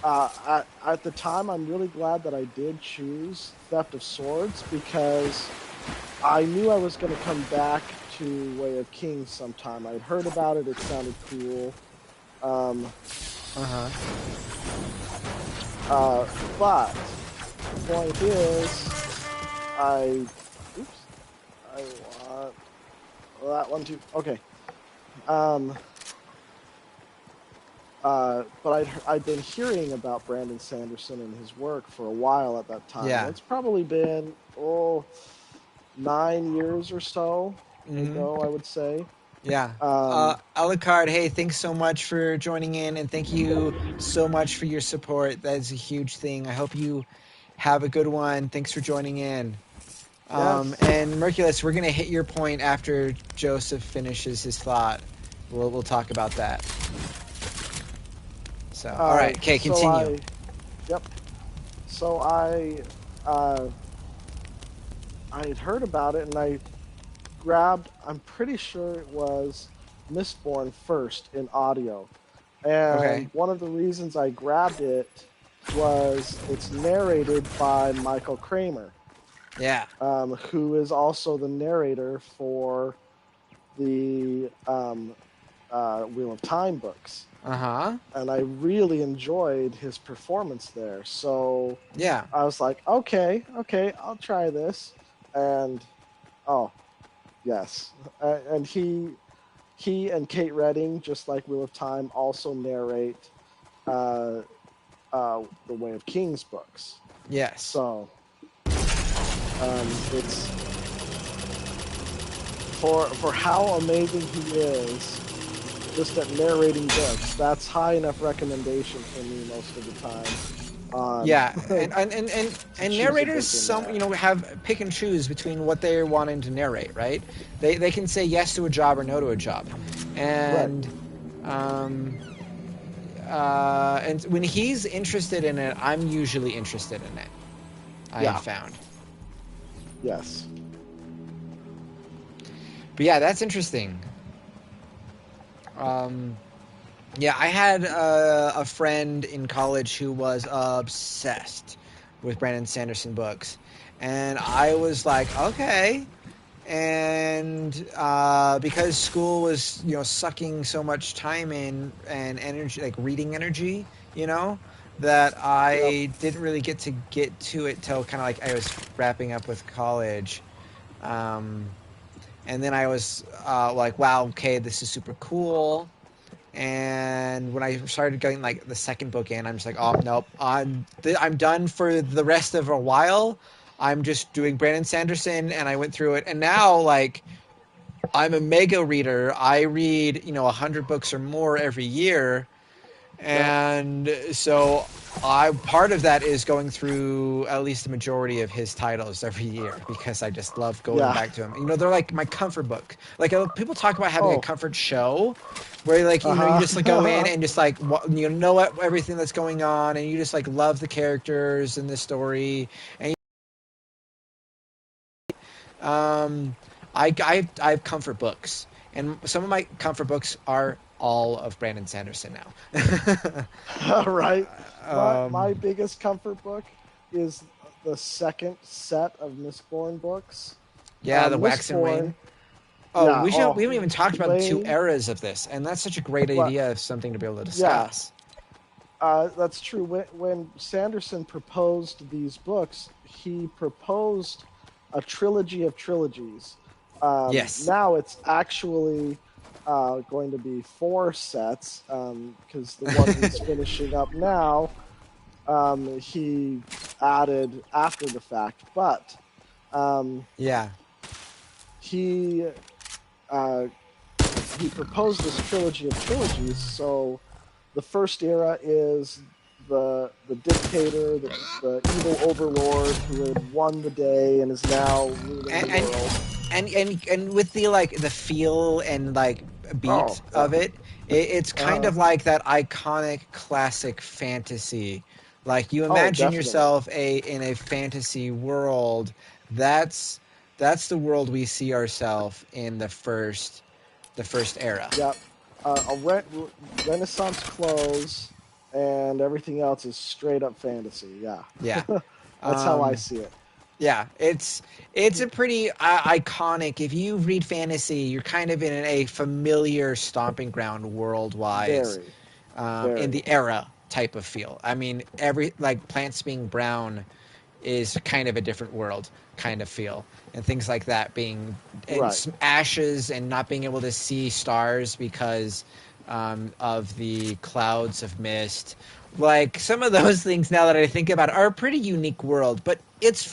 Speaker 2: at the time, I'm really glad that I did choose Theft of Swords, because I knew I was going to come back to Way of Kings sometime. I'd heard about it, it sounded cool. But the point is, I want that one too. Okay. But I'd been hearing about Brandon Sanderson and his work for a while at that time.
Speaker 1: Yeah.
Speaker 2: It's probably been 9 years or so ago, I would say.
Speaker 1: Yeah. Alucard, hey, thanks so much for joining in, and thank you so much for your support. That is a huge thing. I hope you have a good one. Thanks for joining in.
Speaker 2: Yes.
Speaker 1: And Merculus, we're going to hit your point after Joseph finishes his thought. we'll talk about that. So, all
Speaker 2: Uh,
Speaker 1: right, okay,
Speaker 2: so
Speaker 1: continue.
Speaker 2: I, yep. So uh, I had heard about it, and I grabbed. I'm pretty sure it was Mistborn first in audio, and
Speaker 1: Okay.
Speaker 2: one of the reasons I grabbed it was it's narrated by Michael Kramer,
Speaker 1: Yeah.
Speaker 2: who is also the narrator for the Wheel of Time books.
Speaker 1: Uh huh.
Speaker 2: And I really enjoyed his performance there. So
Speaker 1: Yeah.
Speaker 2: I was like, okay, I'll try this. And oh, yes. And he and Kate Redding, just like Wheel of Time, also narrate uh, the Way of Kings books.
Speaker 1: Yes.
Speaker 2: So it's for how amazing he is, just at narrating books. That's high enough recommendation for me most of the time. On
Speaker 1: Yeah, and
Speaker 2: to
Speaker 1: and
Speaker 2: choose a
Speaker 1: narrators,
Speaker 2: book in
Speaker 1: some
Speaker 2: there.
Speaker 1: have pick and choose between what they're wanting to narrate, right? They can say yes to a job or no to a job,
Speaker 2: Right.
Speaker 1: and um and when he's interested in it, I'm usually interested in it. I have
Speaker 2: Yeah.
Speaker 1: found,
Speaker 2: Yes.
Speaker 1: but yeah, that's interesting. Um, yeah, I had a friend in college who was obsessed with Brandon Sanderson books, and I was like, okay. And because school was sucking so much time in and energy, like reading energy, that
Speaker 2: Yep.
Speaker 1: I didn't really get to it till kind of like I was wrapping up with college. um, and then I was like, wow, okay, this is super cool. And when I started getting like the second book in, I'm just like, oh nope, I'm done for the rest of a while. I'm just doing Brandon Sanderson, and I went through it, and now like I'm a mega reader. I read 100 books or more every year,
Speaker 2: Yep.
Speaker 1: and so I part of that is going through at least the majority of his titles every year because I just love going
Speaker 2: Yeah.
Speaker 1: back to him. They're like my comfort book. Like people talk about having a
Speaker 2: Oh.
Speaker 1: comfort show, where like you just like go in
Speaker 2: Uh-huh.
Speaker 1: and just like what everything that's going on, and you just like love the characters and the story. And um, I have comfort books, and some of my comfort books are all of Brandon Sanderson now.
Speaker 2: Right. My
Speaker 1: um,
Speaker 2: biggest comfort book is the second set of Mistborn books.
Speaker 1: yeah, the Wax and Rain.
Speaker 2: Mistborn.
Speaker 1: Oh,
Speaker 2: Yeah.
Speaker 1: we haven't even talked about the two
Speaker 2: Way.
Speaker 1: eras of this, and that's such a great
Speaker 2: What?
Speaker 1: idea of something to be able to
Speaker 2: Yeah.
Speaker 1: discuss.
Speaker 2: That's true. When Sanderson proposed these books, he proposed a trilogy of trilogies.
Speaker 1: Yes,
Speaker 2: Now it's actually going to be four sets because the one he's finishing up now, he added after the fact. But um,
Speaker 1: yeah,
Speaker 2: he uh, he proposed this trilogy of trilogies. So the first era is the dictator, the evil overlord who had won the day and is now ruling
Speaker 1: and
Speaker 2: the
Speaker 1: and
Speaker 2: world.
Speaker 1: and with the like the feel and like
Speaker 2: Oh
Speaker 1: beat
Speaker 2: yeah,
Speaker 1: of it, it's kind
Speaker 2: uh-huh.
Speaker 1: of like that iconic classic fantasy. Like you
Speaker 2: Oh
Speaker 1: imagine
Speaker 2: definitely.
Speaker 1: yourself in a fantasy world. That's that's the world we see ourselves in the first era.
Speaker 2: Yeah, Renaissance clothes and everything else is straight up fantasy. Yeah,
Speaker 1: Yeah.
Speaker 2: that's how I
Speaker 1: Um,
Speaker 2: see it.
Speaker 1: yeah, it's a pretty iconic. If you read fantasy, you're kind of in a familiar stomping ground world-wise,
Speaker 2: Very,
Speaker 1: in
Speaker 2: very
Speaker 1: the era type of feel. I mean, every like plants being brown is kind of a different world kind of feel, and things like that being and
Speaker 2: right.
Speaker 1: some ashes and not being able to see stars because of the clouds of mist. Like some of those things, now that I think about it, are a pretty unique world, but it's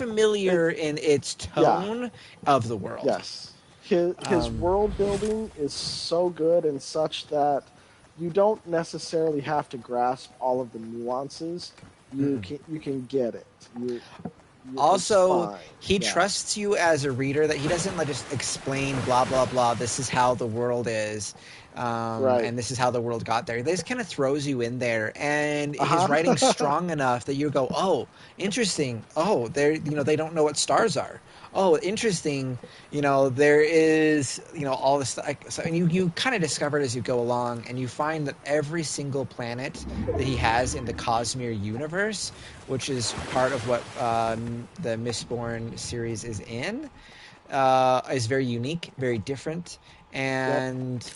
Speaker 2: It
Speaker 1: familiar in its
Speaker 2: yeah.
Speaker 1: tone of the world.
Speaker 2: Yes. His
Speaker 1: Um,
Speaker 2: world building is so good and such that you don't necessarily have to grasp all of the nuances. You can get it. It's
Speaker 1: Also,
Speaker 2: fine.
Speaker 1: he
Speaker 2: Yeah.
Speaker 1: trusts you as a reader that he doesn't like just explain blah blah blah. This is how the world is.
Speaker 2: Right.
Speaker 1: and this is how the world got there. This kind of throws you in there, and his writing's
Speaker 2: Uh-huh.
Speaker 1: strong enough that you go, oh, interesting. Oh, they don't know what stars are. Oh, interesting. There is, all this. And you kind of discover it as you go along, and you find that every single planet that he has in the Cosmere universe, which is part of what the Mistborn series is in, is very unique, very different,
Speaker 2: Yep.
Speaker 1: and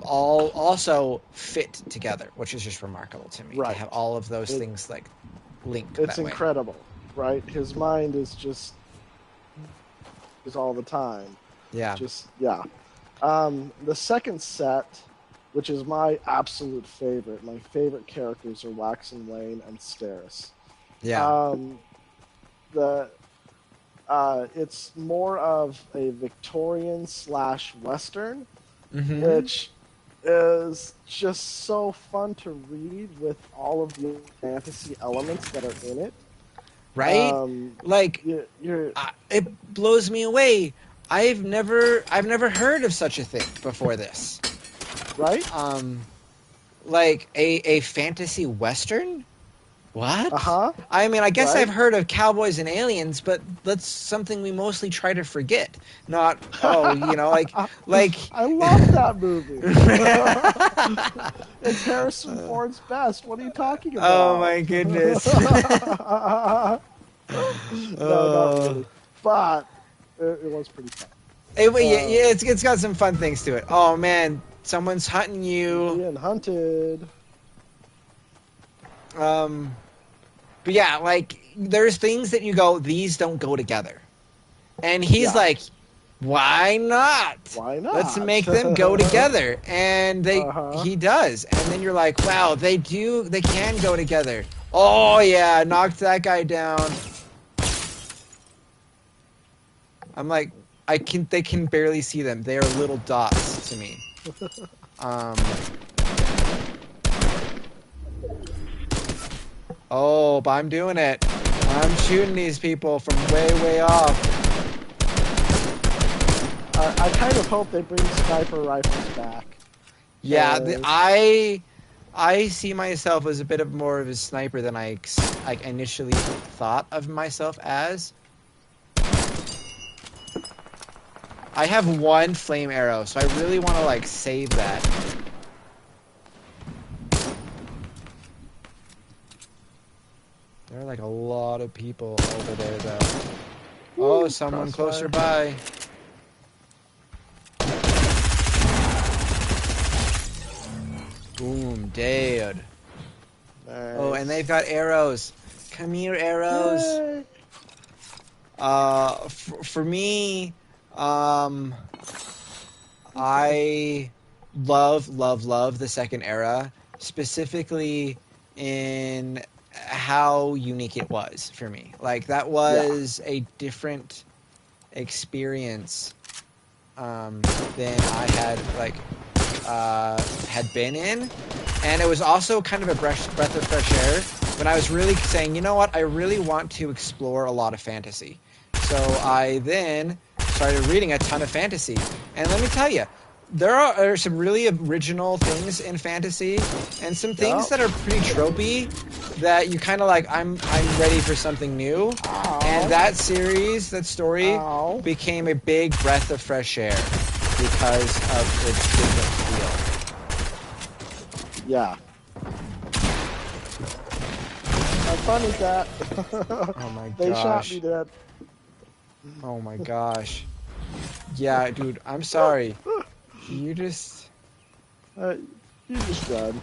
Speaker 1: all also fit together, which is just remarkable to me to
Speaker 2: Right.
Speaker 1: have all of those
Speaker 2: It
Speaker 1: things like linked
Speaker 2: it's
Speaker 1: that way.
Speaker 2: incredible, right? His mind is just is all the time.
Speaker 1: Yeah,
Speaker 2: Just yeah. The second set, which is my absolute favorite, my favorite characters are Waxen Wayne and Steris.
Speaker 1: yeah.
Speaker 2: Um, the it's more of a Victorian slash Western,
Speaker 1: Mm-hmm.
Speaker 2: which is just so fun to read with all of the fantasy elements that are in it.
Speaker 1: Right? Like,
Speaker 2: You're
Speaker 1: it blows me away. I've never heard of such a thing before this.
Speaker 2: right.
Speaker 1: Um, like a fantasy western.
Speaker 2: Uh
Speaker 1: What?
Speaker 2: huh.
Speaker 1: I mean, I guess I've
Speaker 2: Right.
Speaker 1: heard of cowboys and aliens, but that's something we mostly try to forget. Not, oh, like.
Speaker 2: I love that movie. It's Harrison Ford's best. What are you talking
Speaker 1: Oh
Speaker 2: about?
Speaker 1: my goodness.
Speaker 2: No, not
Speaker 1: Oh.
Speaker 2: really. But it was pretty fun.
Speaker 1: Yeah, it's got some fun things to it. Oh man, someone's hunting
Speaker 2: You're
Speaker 1: you.
Speaker 2: being hunted.
Speaker 1: Um, but yeah, like there's things that you go, these don't go together, and he's
Speaker 2: Yeah.
Speaker 1: like, why not?
Speaker 2: Why
Speaker 1: Let's
Speaker 2: not?
Speaker 1: make them go together, and
Speaker 2: Uh-huh.
Speaker 1: he does, and then you're like, wow, they can go together. Oh yeah, knocked that guy down. I'm like, they can barely see them. They are little dots to me. Um, oh, but I'm doing it. I'm shooting these people from way, way off.
Speaker 2: I kind of hope they bring sniper rifles back.
Speaker 1: Yeah,
Speaker 2: 'Cause-
Speaker 1: I see myself as a bit of more of a sniper than I initially thought of myself as. I have one flame arrow, so I really want to like save that. There are like a lot of people over there though. Oh,
Speaker 2: Woo,
Speaker 1: someone closer
Speaker 2: crossfire.
Speaker 1: by. Boom, dead. Oh, and they've
Speaker 2: Nice.
Speaker 1: got arrows. Come here, arrows.
Speaker 2: Yay.
Speaker 1: For me, um, I love the second era, specifically in how unique it was for me. Like that
Speaker 2: Yeah.
Speaker 1: was a different experience than I had been in, and it was also kind of a breath of fresh air when I was really saying, you know what, I really want to explore a lot of fantasy. So I then started reading a ton of fantasy, and let me tell you, there are some really original things in fantasy, and some things
Speaker 2: Yep.
Speaker 1: that are pretty tropey that you kind of like. I'm ready for something new, and
Speaker 2: Ow.
Speaker 1: that series, that story,
Speaker 2: Ow.
Speaker 1: became a big breath of fresh air because of its different feel.
Speaker 2: Yeah. Have fun with that.
Speaker 1: Oh my
Speaker 2: They shot me
Speaker 1: gosh.
Speaker 2: dead.
Speaker 1: Oh my gosh. Yeah, dude, I'm sorry. You just.
Speaker 2: Uh, you just run.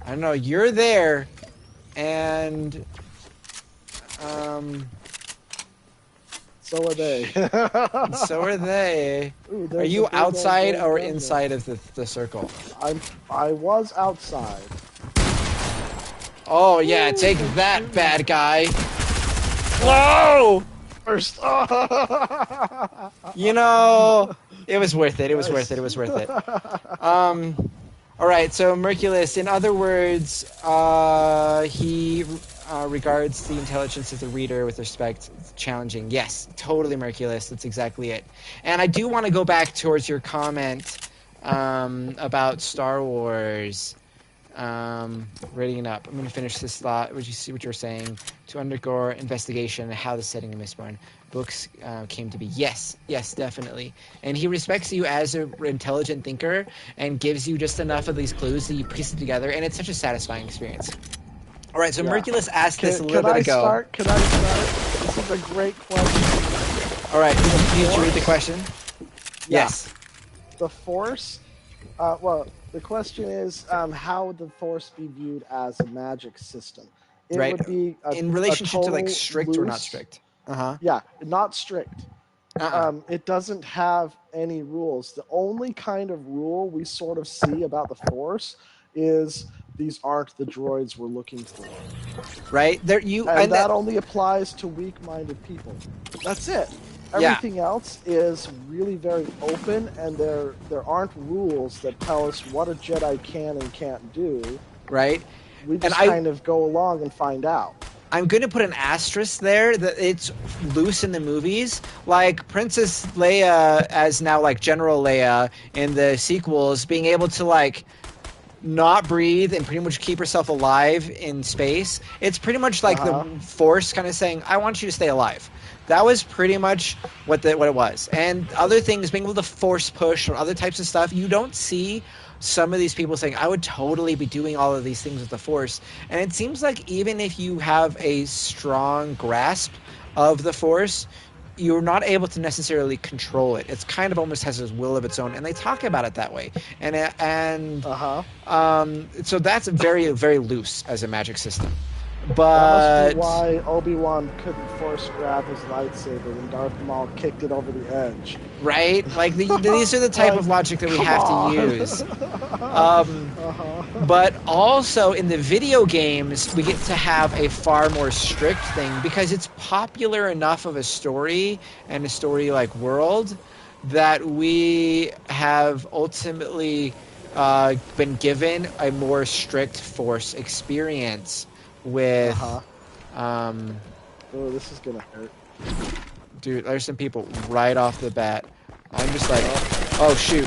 Speaker 1: I don't know, you're there, and. Um.
Speaker 2: So are they.
Speaker 1: So are they.
Speaker 2: Ooh,
Speaker 1: Are
Speaker 2: there's a
Speaker 1: you
Speaker 2: big old
Speaker 1: outside
Speaker 2: gold
Speaker 1: or
Speaker 2: gun
Speaker 1: inside of the circle?
Speaker 2: there. I was outside.
Speaker 1: Oh, yeah,
Speaker 2: Ooh,
Speaker 1: take
Speaker 2: they're
Speaker 1: that,
Speaker 2: shooting.
Speaker 1: bad guy. Whoa!
Speaker 2: First.
Speaker 1: You know, it was worth it. It was worth it.
Speaker 2: Nice.
Speaker 1: It was worth it. All right, so Merculus, in other words, he regards the intelligence of the reader with respect, it's challenging. Yes, totally, Merculus. That's exactly it. And I do want to go back towards your comment about Star Wars. Reading it up. I'm going to finish this thought. Would you see what you're saying? To undergo investigation and how the setting of Mistborn books came to be. Yes, definitely. And he respects you as an intelligent thinker and gives you just enough of these clues that you piece it together, and it's such a satisfying experience. All right, so
Speaker 2: Yeah.
Speaker 1: Merculus asked this a little
Speaker 2: Can
Speaker 1: bit
Speaker 2: I
Speaker 1: ago.
Speaker 2: start? Can I start? This is a great question.
Speaker 1: All right, did you read the question?
Speaker 2: Yeah.
Speaker 1: Yes.
Speaker 2: The Force. Well, the question is, how would the Force be viewed as a magic system? It
Speaker 1: Right.
Speaker 2: would be
Speaker 1: In
Speaker 2: a
Speaker 1: relationship to like
Speaker 2: total
Speaker 1: strict or not
Speaker 2: loose.
Speaker 1: strict? Uh-huh.
Speaker 2: Yeah, not strict.
Speaker 1: Uh-uh.
Speaker 2: It doesn't have any rules. The only kind of rule we sort of see about the Force is these aren't the droids we're looking for.
Speaker 1: Right? There you
Speaker 2: And
Speaker 1: and that
Speaker 2: that only applies to weak-minded people. That's it.
Speaker 1: yeah.
Speaker 2: Everything else is really very open, and there aren't rules that tell us what a Jedi can and can't do.
Speaker 1: Right?
Speaker 2: We
Speaker 1: And
Speaker 2: just kind of go along and find out.
Speaker 1: I'm going to put an asterisk there that it's loose in the movies. Like Princess Leia, as now like General Leia in the sequels, being able to like not breathe and pretty much keep herself alive in space. It's pretty much like the Force kind of saying, "I want you to stay alive." That was pretty much what it was. And other things, being able to force push or other types of stuff, you don't see some of these people saying, I would totally be doing all of these things with the Force. And it seems like even if you have a strong grasp of the Force, you're not able to necessarily control it. It's kind of almost has a will of its own, and they talk about it that way. So that's very, very loose as a magic system.
Speaker 2: That must
Speaker 1: But
Speaker 2: be why Obi-Wan couldn't force grab his lightsaber when Darth Maul kicked it over the edge.
Speaker 1: right, like these are the type of logic that we have to use. But also in the video games, we get to have a far more strict thing because it's popular enough of a story and a story like world that we have ultimately been given a more strict Force experience with
Speaker 2: Oh, this is gonna hurt.
Speaker 1: dude, there's some people right off the bat. I'm just like, oh shoot,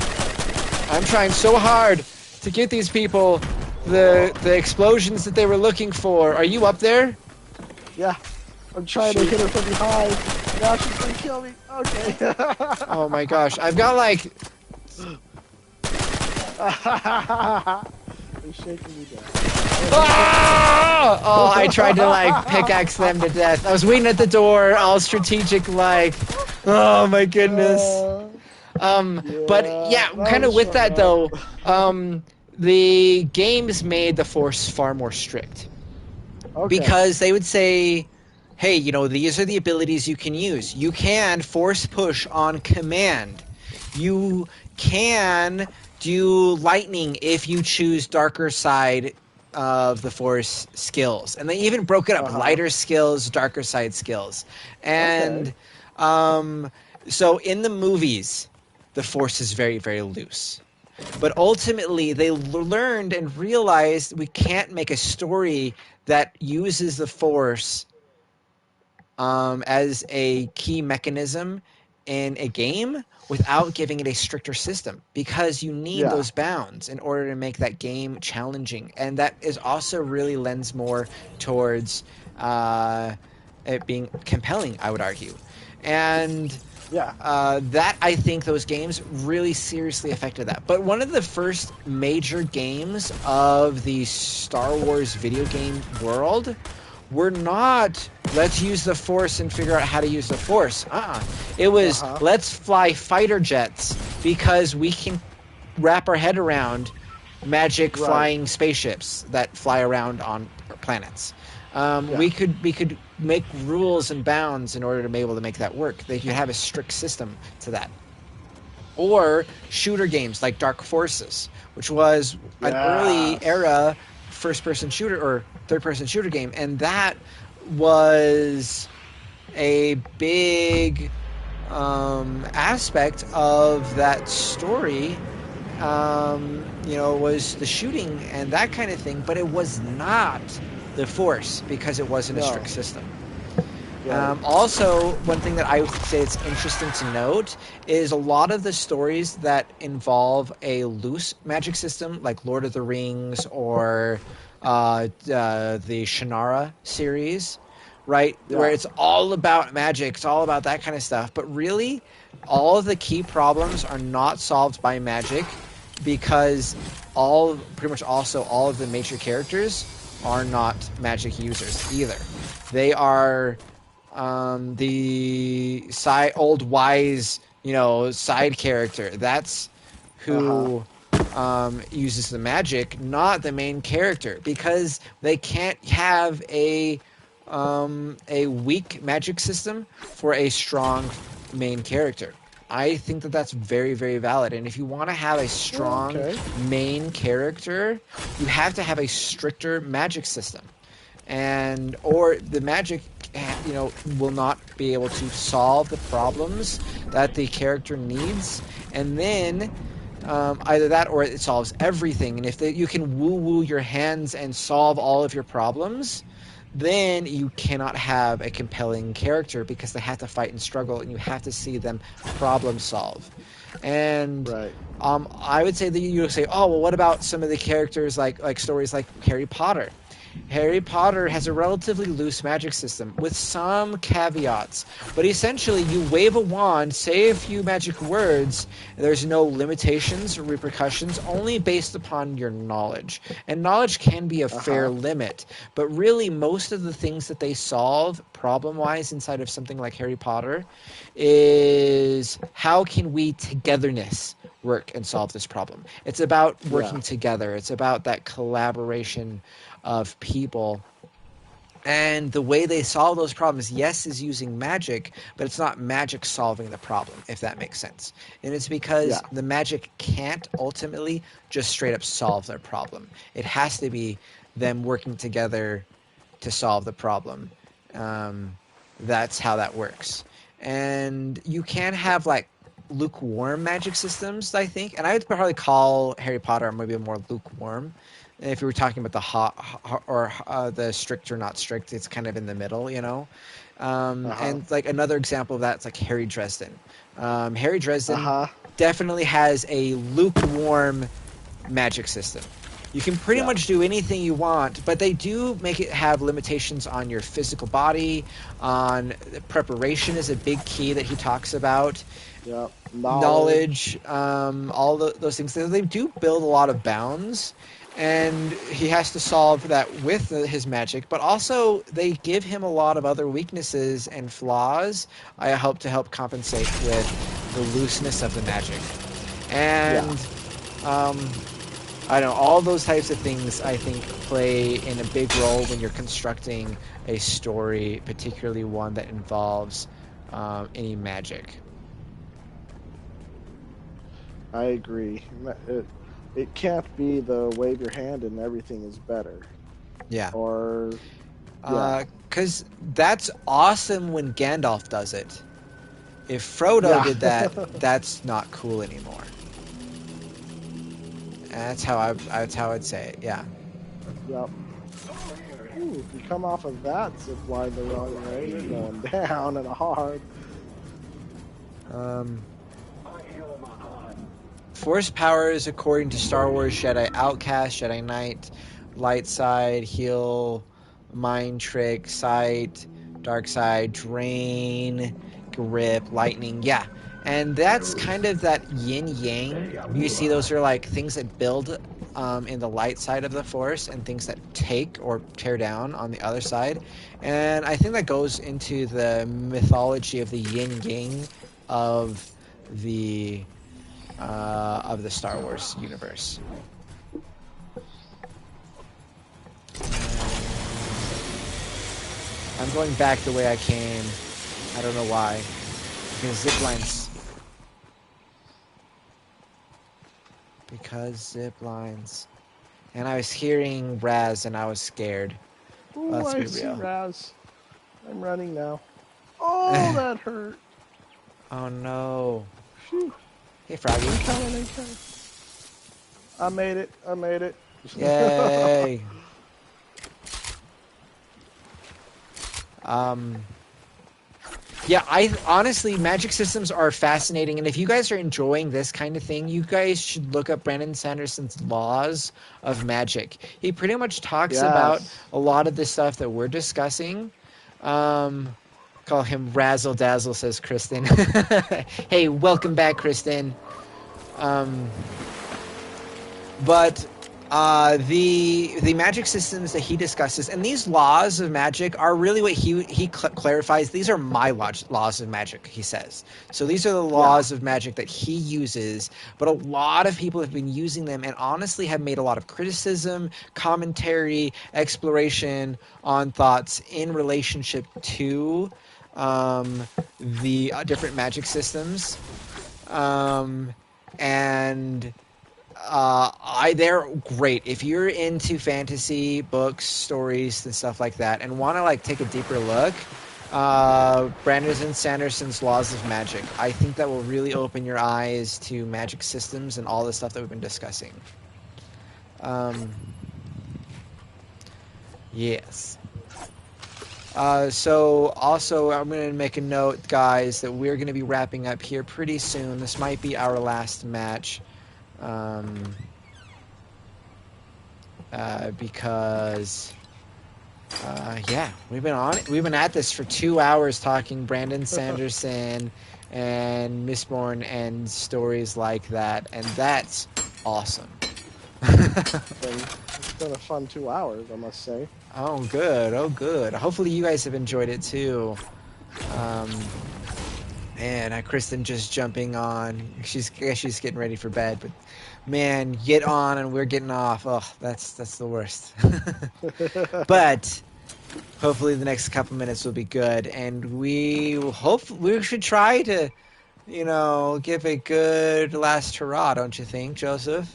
Speaker 1: I'm trying so hard to get these people the explosions that they were looking for. Are you up there?
Speaker 2: Yeah, I'm trying to hit her from behind. Now she's gonna kill me. Okay.
Speaker 1: Oh my gosh, I've got like
Speaker 2: They're shaking me down.
Speaker 1: ah! Oh, I tried to like pickaxe them to death. I was waiting at the door, all strategic like. Oh my goodness. But yeah, kind of with that though, the games made the Force far more strict.
Speaker 2: Okay.
Speaker 1: Because they would say, hey, you know, these are the abilities you can use. You can force push on command. You can do lightning if you choose darker side of the Force skills. And they even broke it up, lighter skills, darker side skills. And so in the movies, the Force is very, very loose. But ultimately, they learned and realized we can't make a story that uses the Force as a key mechanism in a game without giving it a stricter system, because you need those bounds in order to make that game challenging. And that is also really lends more towards it being compelling, I would argue. And that, I think those games really seriously affected that. But one of the first major games of the Star Wars video game world were not, let's use the Force and figure out how to use the Force. It was, let's fly fighter jets because we can wrap our head around magic flying spaceships that fly around on planets. We could make rules and bounds in order to be able to make that work. They could have a strict system to that. Or shooter games like Dark Forces, which was an early era first-person shooter or third-person shooter game, and that was a big aspect of that story. Was the shooting and that kind of thing, but it was not the Force because it wasn't a
Speaker 2: No.
Speaker 1: strict system.
Speaker 2: Right.
Speaker 1: Also, one thing that I would say it's interesting to note is a lot of the stories that involve a loose magic system, like Lord of the Rings or the Shannara series, right? Where
Speaker 2: Yeah.
Speaker 1: it's all about magic, it's all about that kind of stuff. But really, all of the key problems are not solved by magic because pretty much also all of the major characters are not magic users either. They are the old wise, side character. That's
Speaker 2: Uh-huh.
Speaker 1: who uses the magic, not the main character, because they can't have a weak magic system for a strong main character. I think that that's very, very valid. And if you want to have a strong
Speaker 2: Okay.
Speaker 1: main character, you have to have a stricter magic system, and or the magic will not be able to solve the problems that the character needs, and then either that or it solves everything. And if you can woo your hands and solve all of your problems, then you cannot have a compelling character because they have to fight and struggle and you have to see them problem solve. And
Speaker 2: Right.
Speaker 1: I would say that you say, oh well, what about some of the characters like stories like Harry Potter? Harry Potter has a relatively loose magic system with some caveats, but essentially you wave a wand, say a few magic words, and there's no limitations or repercussions, only based upon your knowledge. And knowledge can be a fair
Speaker 2: Uh-huh.
Speaker 1: limit, but really most of the things that they solve problem-wise inside of something like Harry Potter is how can we togetherness work and solve this problem. It's about
Speaker 2: Yeah.
Speaker 1: working together. It's about that collaboration of people. And the way they solve those problems, yes, is using magic, but it's not magic solving the problem, if that makes sense. And it's because
Speaker 2: Yeah.
Speaker 1: the magic can't ultimately just straight up solve their problem. It has to be them working together to solve the problem. Um, that's how that works. And you can have like lukewarm magic systems, I think. And I would probably call Harry Potter maybe more lukewarm. If we were talking about the hot or the strict or not strict, it's kind of in the middle.
Speaker 2: Uh-huh.
Speaker 1: And like another example of that, it's like Harry Dresden. Harry Dresden
Speaker 2: Uh-huh.
Speaker 1: definitely has a lukewarm magic system. You can pretty
Speaker 2: Yeah.
Speaker 1: much do anything you want, but they do make it have limitations on your physical body. On preparation is a big key that he talks about.
Speaker 2: Yeah. Knowledge.
Speaker 1: Knowledge, all those things. They do build a lot of bounds, and he has to solve that with his magic. But also, they give him a lot of other weaknesses and flaws. I hope to help compensate with the looseness of the magic,
Speaker 2: Yeah.
Speaker 1: and um, I don't know, all those types of things I think play in a big role when you're constructing a story, particularly one that involves any magic.
Speaker 2: I agree. It can't be the wave your hand and everything is better.
Speaker 1: Yeah.
Speaker 2: Or yeah.
Speaker 1: Because that's awesome when Gandalf does it. If Frodo
Speaker 2: Yeah.
Speaker 1: did that, that's not cool anymore. That's how I'd say it. Yeah.
Speaker 2: Yep. Ooh, if you come off of that zip line the wrong way, you're going down and hard.
Speaker 1: Um, Force powers according to Star Wars: Jedi Outcast, Jedi Knight, Light Side, Heal, Mind Trick, Sight, Dark Side, Drain, Grip, Lightning. Yeah. And that's kind of that yin yang. You see, those are like things that build in the light side of the Force and things that take or tear down on the other side. And I think that goes into the mythology of the yin yang of the Star Wars universe. I'm going back the way I came. I don't know why. Because zip lines. Because zip lines. And I was hearing Raz and I was scared.
Speaker 2: Ooh,
Speaker 1: Let's
Speaker 2: I
Speaker 1: be
Speaker 2: see
Speaker 1: real.
Speaker 2: Raz. I'm running now. Oh, that hurt.
Speaker 1: Oh no.
Speaker 2: Phew.
Speaker 1: Hey, Froggy.
Speaker 2: I'm coming, I'm coming. I made it. I made it.
Speaker 1: Yay. Yeah, I honestly, magic systems are fascinating, and if you guys are enjoying this kind of thing, you guys should look up Brandon Sanderson's Laws of Magic. He pretty much talks about
Speaker 2: Yes.
Speaker 1: a lot of the stuff that we're discussing. Um, Call him Razzle Dazzle, says Kristen. Hey, welcome back, Kristen. Um, but the magic systems that he discusses, and these laws of magic are really what he clarifies. These are my laws of magic, he says. So these are the
Speaker 2: Yeah.
Speaker 1: laws of magic that he uses, but a lot of people have been using them and honestly have made a lot of criticism, commentary, exploration on thoughts in relationship to the different magic systems. And they're great if you're into fantasy books, stories, and stuff like that, and want to like take a deeper look. Brandon Sanderson's Laws of Magic. I think that will really open your eyes to magic systems and all the stuff that we've been discussing. Um, yes. So also, I'm going to make a note, guys, that we're going to be wrapping up here pretty soon. This might be our last match. Because yeah, we've been on it. We've been at this for 2 hours talking Brandon Sanderson and Mistborn and stories like that, and that's awesome.
Speaker 2: It's been a fun 2 hours, I must say.
Speaker 1: Oh, good. Oh, good. Hopefully, you guys have enjoyed it too. And Kristen just jumping on. She's getting ready for bed, but man, get on and we're getting off. Oh, that's the worst. But hopefully the next couple minutes will be good, and we should try to, give a good last hurrah, don't you think, Joseph?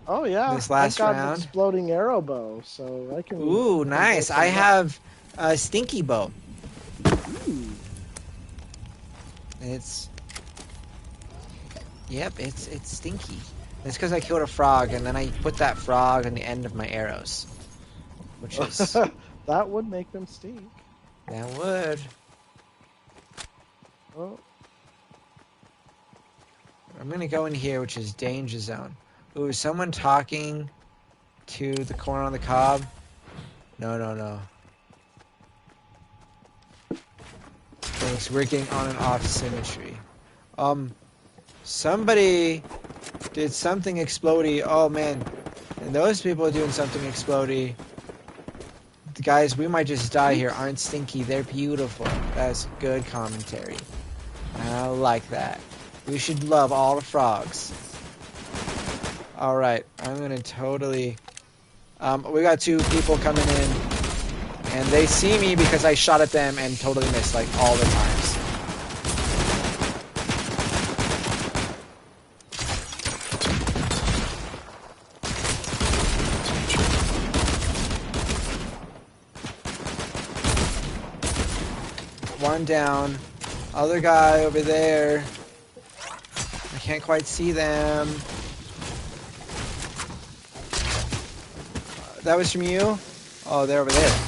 Speaker 2: Oh yeah,
Speaker 1: This
Speaker 2: I've
Speaker 1: last
Speaker 2: got an
Speaker 1: round.
Speaker 2: exploding arrow bow, so I
Speaker 1: Ooh,
Speaker 2: can throw
Speaker 1: nice. I
Speaker 2: some
Speaker 1: have a stinky bow.
Speaker 2: Ooh.
Speaker 1: It's stinky. It's because I killed a frog, and then I put that frog on the end of my arrows, which is
Speaker 2: That would make them stink.
Speaker 1: that would.
Speaker 2: Oh.
Speaker 1: I'm gonna go in here, which is danger zone. Ooh, is someone talking to the corn on the cob? No. Thanks. We're getting on and off symmetry. Somebody did something explodey. Oh man, and those people are doing something explodey. Guys, we might just die here. Aren't stinky? They're beautiful. That's good commentary. I like that. We should love all the frogs. Alright, I'm gonna totally... we got 2 people coming in, and they see me because I shot at them and totally missed, like, all the times. One down. Other guy over there. I can't quite see them. That was from you? Oh, they're over there.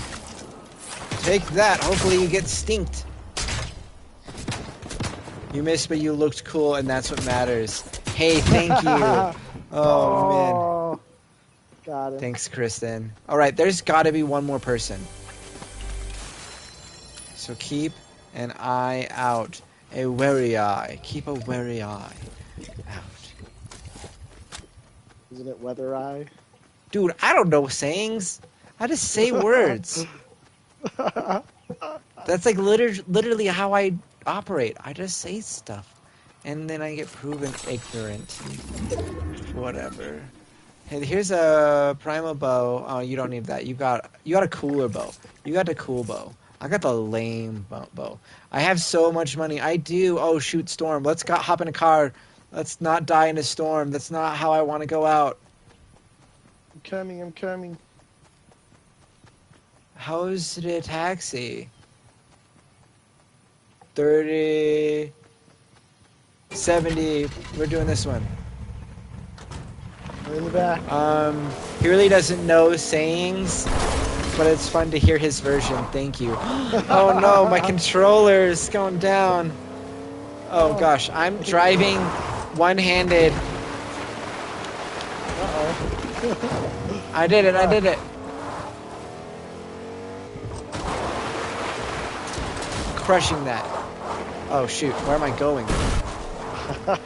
Speaker 1: Take that. Hopefully you get stinked. You missed, but you looked cool, and that's what matters. Hey, thank you. Oh, man.
Speaker 2: Got it.
Speaker 1: Thanks, Kristen. All right, there's got to be one more person. So keep an eye out. A wary eye. Keep a wary eye out.
Speaker 2: Isn't it weather eye?
Speaker 1: Dude, I don't know sayings. I just say words. That's like literally how I operate. I just say stuff. And then I get proven ignorant. Whatever. Hey, here's a primal bow. Oh, you don't need that. You got a cooler bow. You got the cool bow. I got the lame bow. I have so much money. I do. Oh, shoot, storm. Let's hop in a car. Let's not die in a storm. That's not how I want to go out.
Speaker 2: I'm coming.
Speaker 1: How's the taxi? 30, 70. We're doing this one.
Speaker 2: We're in the back.
Speaker 1: He really doesn't know sayings. but it's fun to hear his version. Thank you. Oh no, my controller's going down. Oh gosh, I'm driving one-handed.
Speaker 2: Uh-oh.
Speaker 1: I did it, I did it. Crushing that. Oh shoot, where am I going?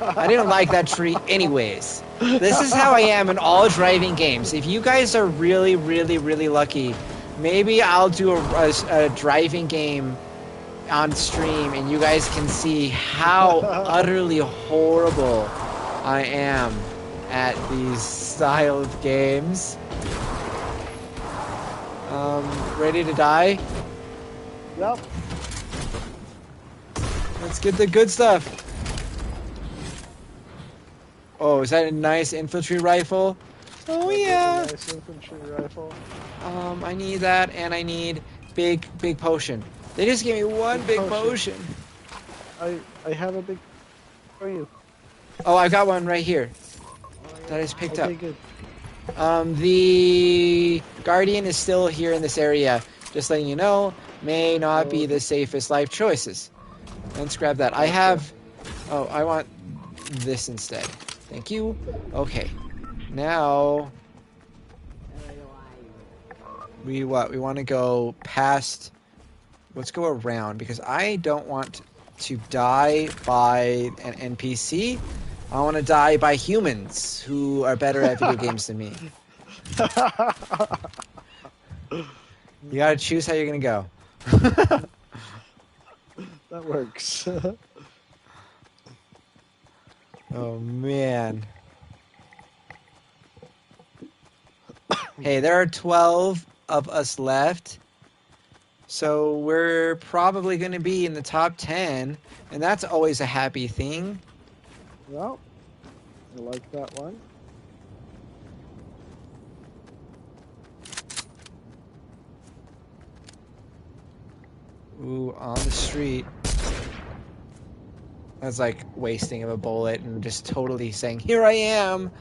Speaker 1: I didn't like that tree anyways. This is how I am in all driving games. If you guys are really, really, really lucky, maybe I'll do a driving game on stream and you guys can see how utterly horrible I am at these style of games. Ready to die?
Speaker 2: Yep.
Speaker 1: Let's get the good stuff. Oh, is that a nice infantry rifle? Oh yeah.
Speaker 2: A nice infantry rifle.
Speaker 1: I need that, and I need big potion. They just gave me one big potion.
Speaker 2: I have a big for you.
Speaker 1: Oh, I got one right here. That is picked up.
Speaker 2: Good.
Speaker 1: The Guardian is still here in this area. Just letting you know, may not be the safest life choices. Let's grab that. I have. Oh, I want this instead. Thank you. Okay. Now we what? We want to go past. Let's go around because I don't want to die by an NPC. I want to die by humans who are better at video games than me. You gotta choose how you're gonna go.
Speaker 2: That works.
Speaker 1: Oh man. Hey, there are 12 of us left. So we're probably going to be in the top 10. And that's always a happy thing.
Speaker 2: Well, I like that one.
Speaker 1: Ooh, on the street. That's like wasting of a bullet and just totally saying, here I am.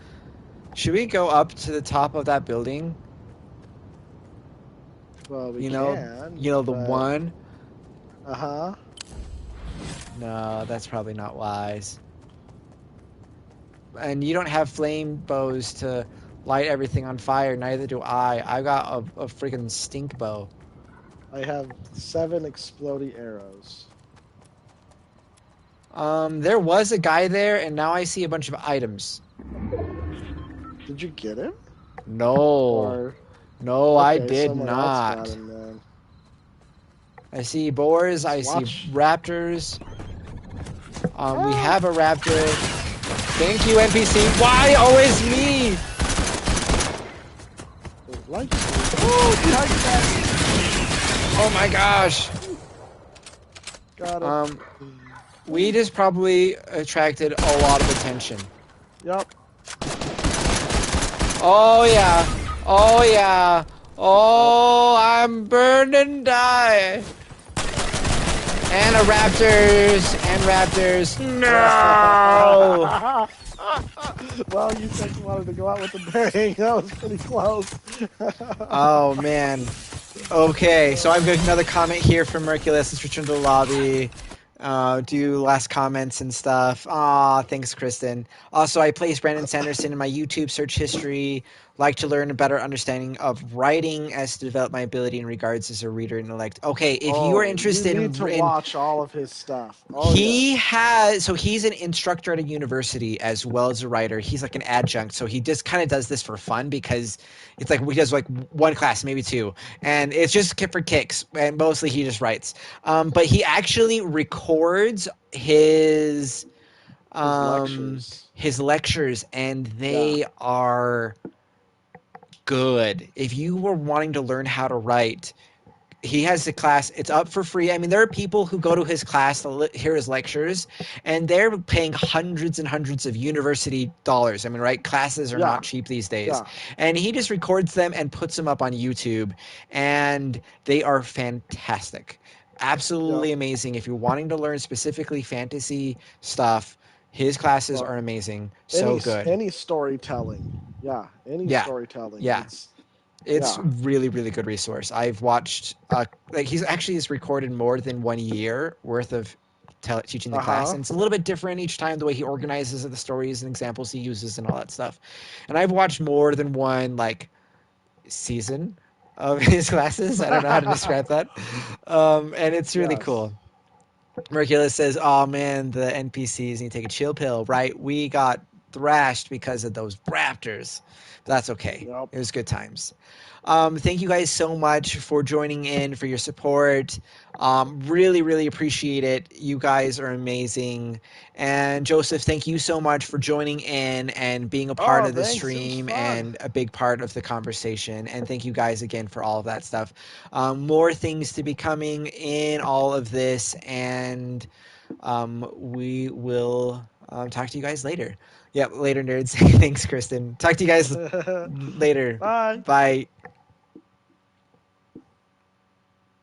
Speaker 1: Should we go up to the top of that building?
Speaker 2: Well, we
Speaker 1: can. The one?
Speaker 2: Uh-huh.
Speaker 1: No, that's probably not wise. And you don't have flame bows to light everything on fire, neither do I. I got a freaking stink bow.
Speaker 2: I have 7 exploding arrows.
Speaker 1: There was a guy there, and now I see a bunch of items.
Speaker 2: Did you get him?
Speaker 1: No. No, I did not.
Speaker 2: Got him, then.
Speaker 1: I see boars, I see raptors. We have a raptor. Thank you, NPC. Why always me? Oh my gosh.
Speaker 2: Got him.
Speaker 1: We just probably attracted a lot of attention.
Speaker 2: Yep.
Speaker 1: Oh yeah. Oh yeah. Oh, I'm burned and die. And raptors. No.
Speaker 2: Well, you said you wanted to go out with a bang. That was pretty close.
Speaker 1: Oh man. Okay, so I've got another comment here from Merculus. Let's return to the lobby. Do last comments and stuff. Aw, thanks, Kristen. Also, I place Brandon Sanderson in my YouTube search history. Like to learn a better understanding of writing as to develop my ability in regards as a reader and intellect. Okay, if you are interested
Speaker 2: you need to watch all of his stuff.
Speaker 1: He's an instructor at a university as well as a writer. He's like an adjunct, so he just kind of does this for fun because it's like he does like one class, maybe two, and it's just for kicks. And mostly he just writes. But he actually records his lectures, and they are good. If you were wanting to learn how to write, he has the class. It's up for free. I mean, there are people who go to his class to hear his lectures, and they're paying hundreds and hundreds of university dollars. I mean, right? Classes are not cheap these days. Yeah. And he just records them and puts them up on YouTube, and they are fantastic. Absolutely amazing. If you're wanting to learn specifically fantasy stuff, his classes are amazing. So good.
Speaker 2: Any storytelling. Yeah. Storytelling.
Speaker 1: Yeah. It's
Speaker 2: Yeah.
Speaker 1: really, really good resource. I've watched, like he's recorded more than 1 year worth of teaching the class,
Speaker 2: Uh-huh.
Speaker 1: and it's a little bit different each time the way he organizes the stories and examples he uses and all that stuff. And I've watched more than one like season of his classes. I don't know how to describe that, and it's really
Speaker 2: Yes.
Speaker 1: cool. Merculus says, "Oh man, the NPCs need to take a chill pill, right? We got thrashed because of those raptors. But that's okay.
Speaker 2: Yep.
Speaker 1: It was good times." Thank you guys so much for joining in, for your support. Really, really appreciate it. You guys are amazing. And Joseph, thank you so much for joining in and being a part
Speaker 2: Oh,
Speaker 1: of the
Speaker 2: thanks. It was
Speaker 1: stream
Speaker 2: fun.
Speaker 1: and a big part of the conversation. And thank you guys again for all of that stuff. More things to be coming in all of this, and we will talk to you guys later. Yep, later, nerds. Thanks, Kristen. Talk to you guys later.
Speaker 2: Bye.
Speaker 1: Bye.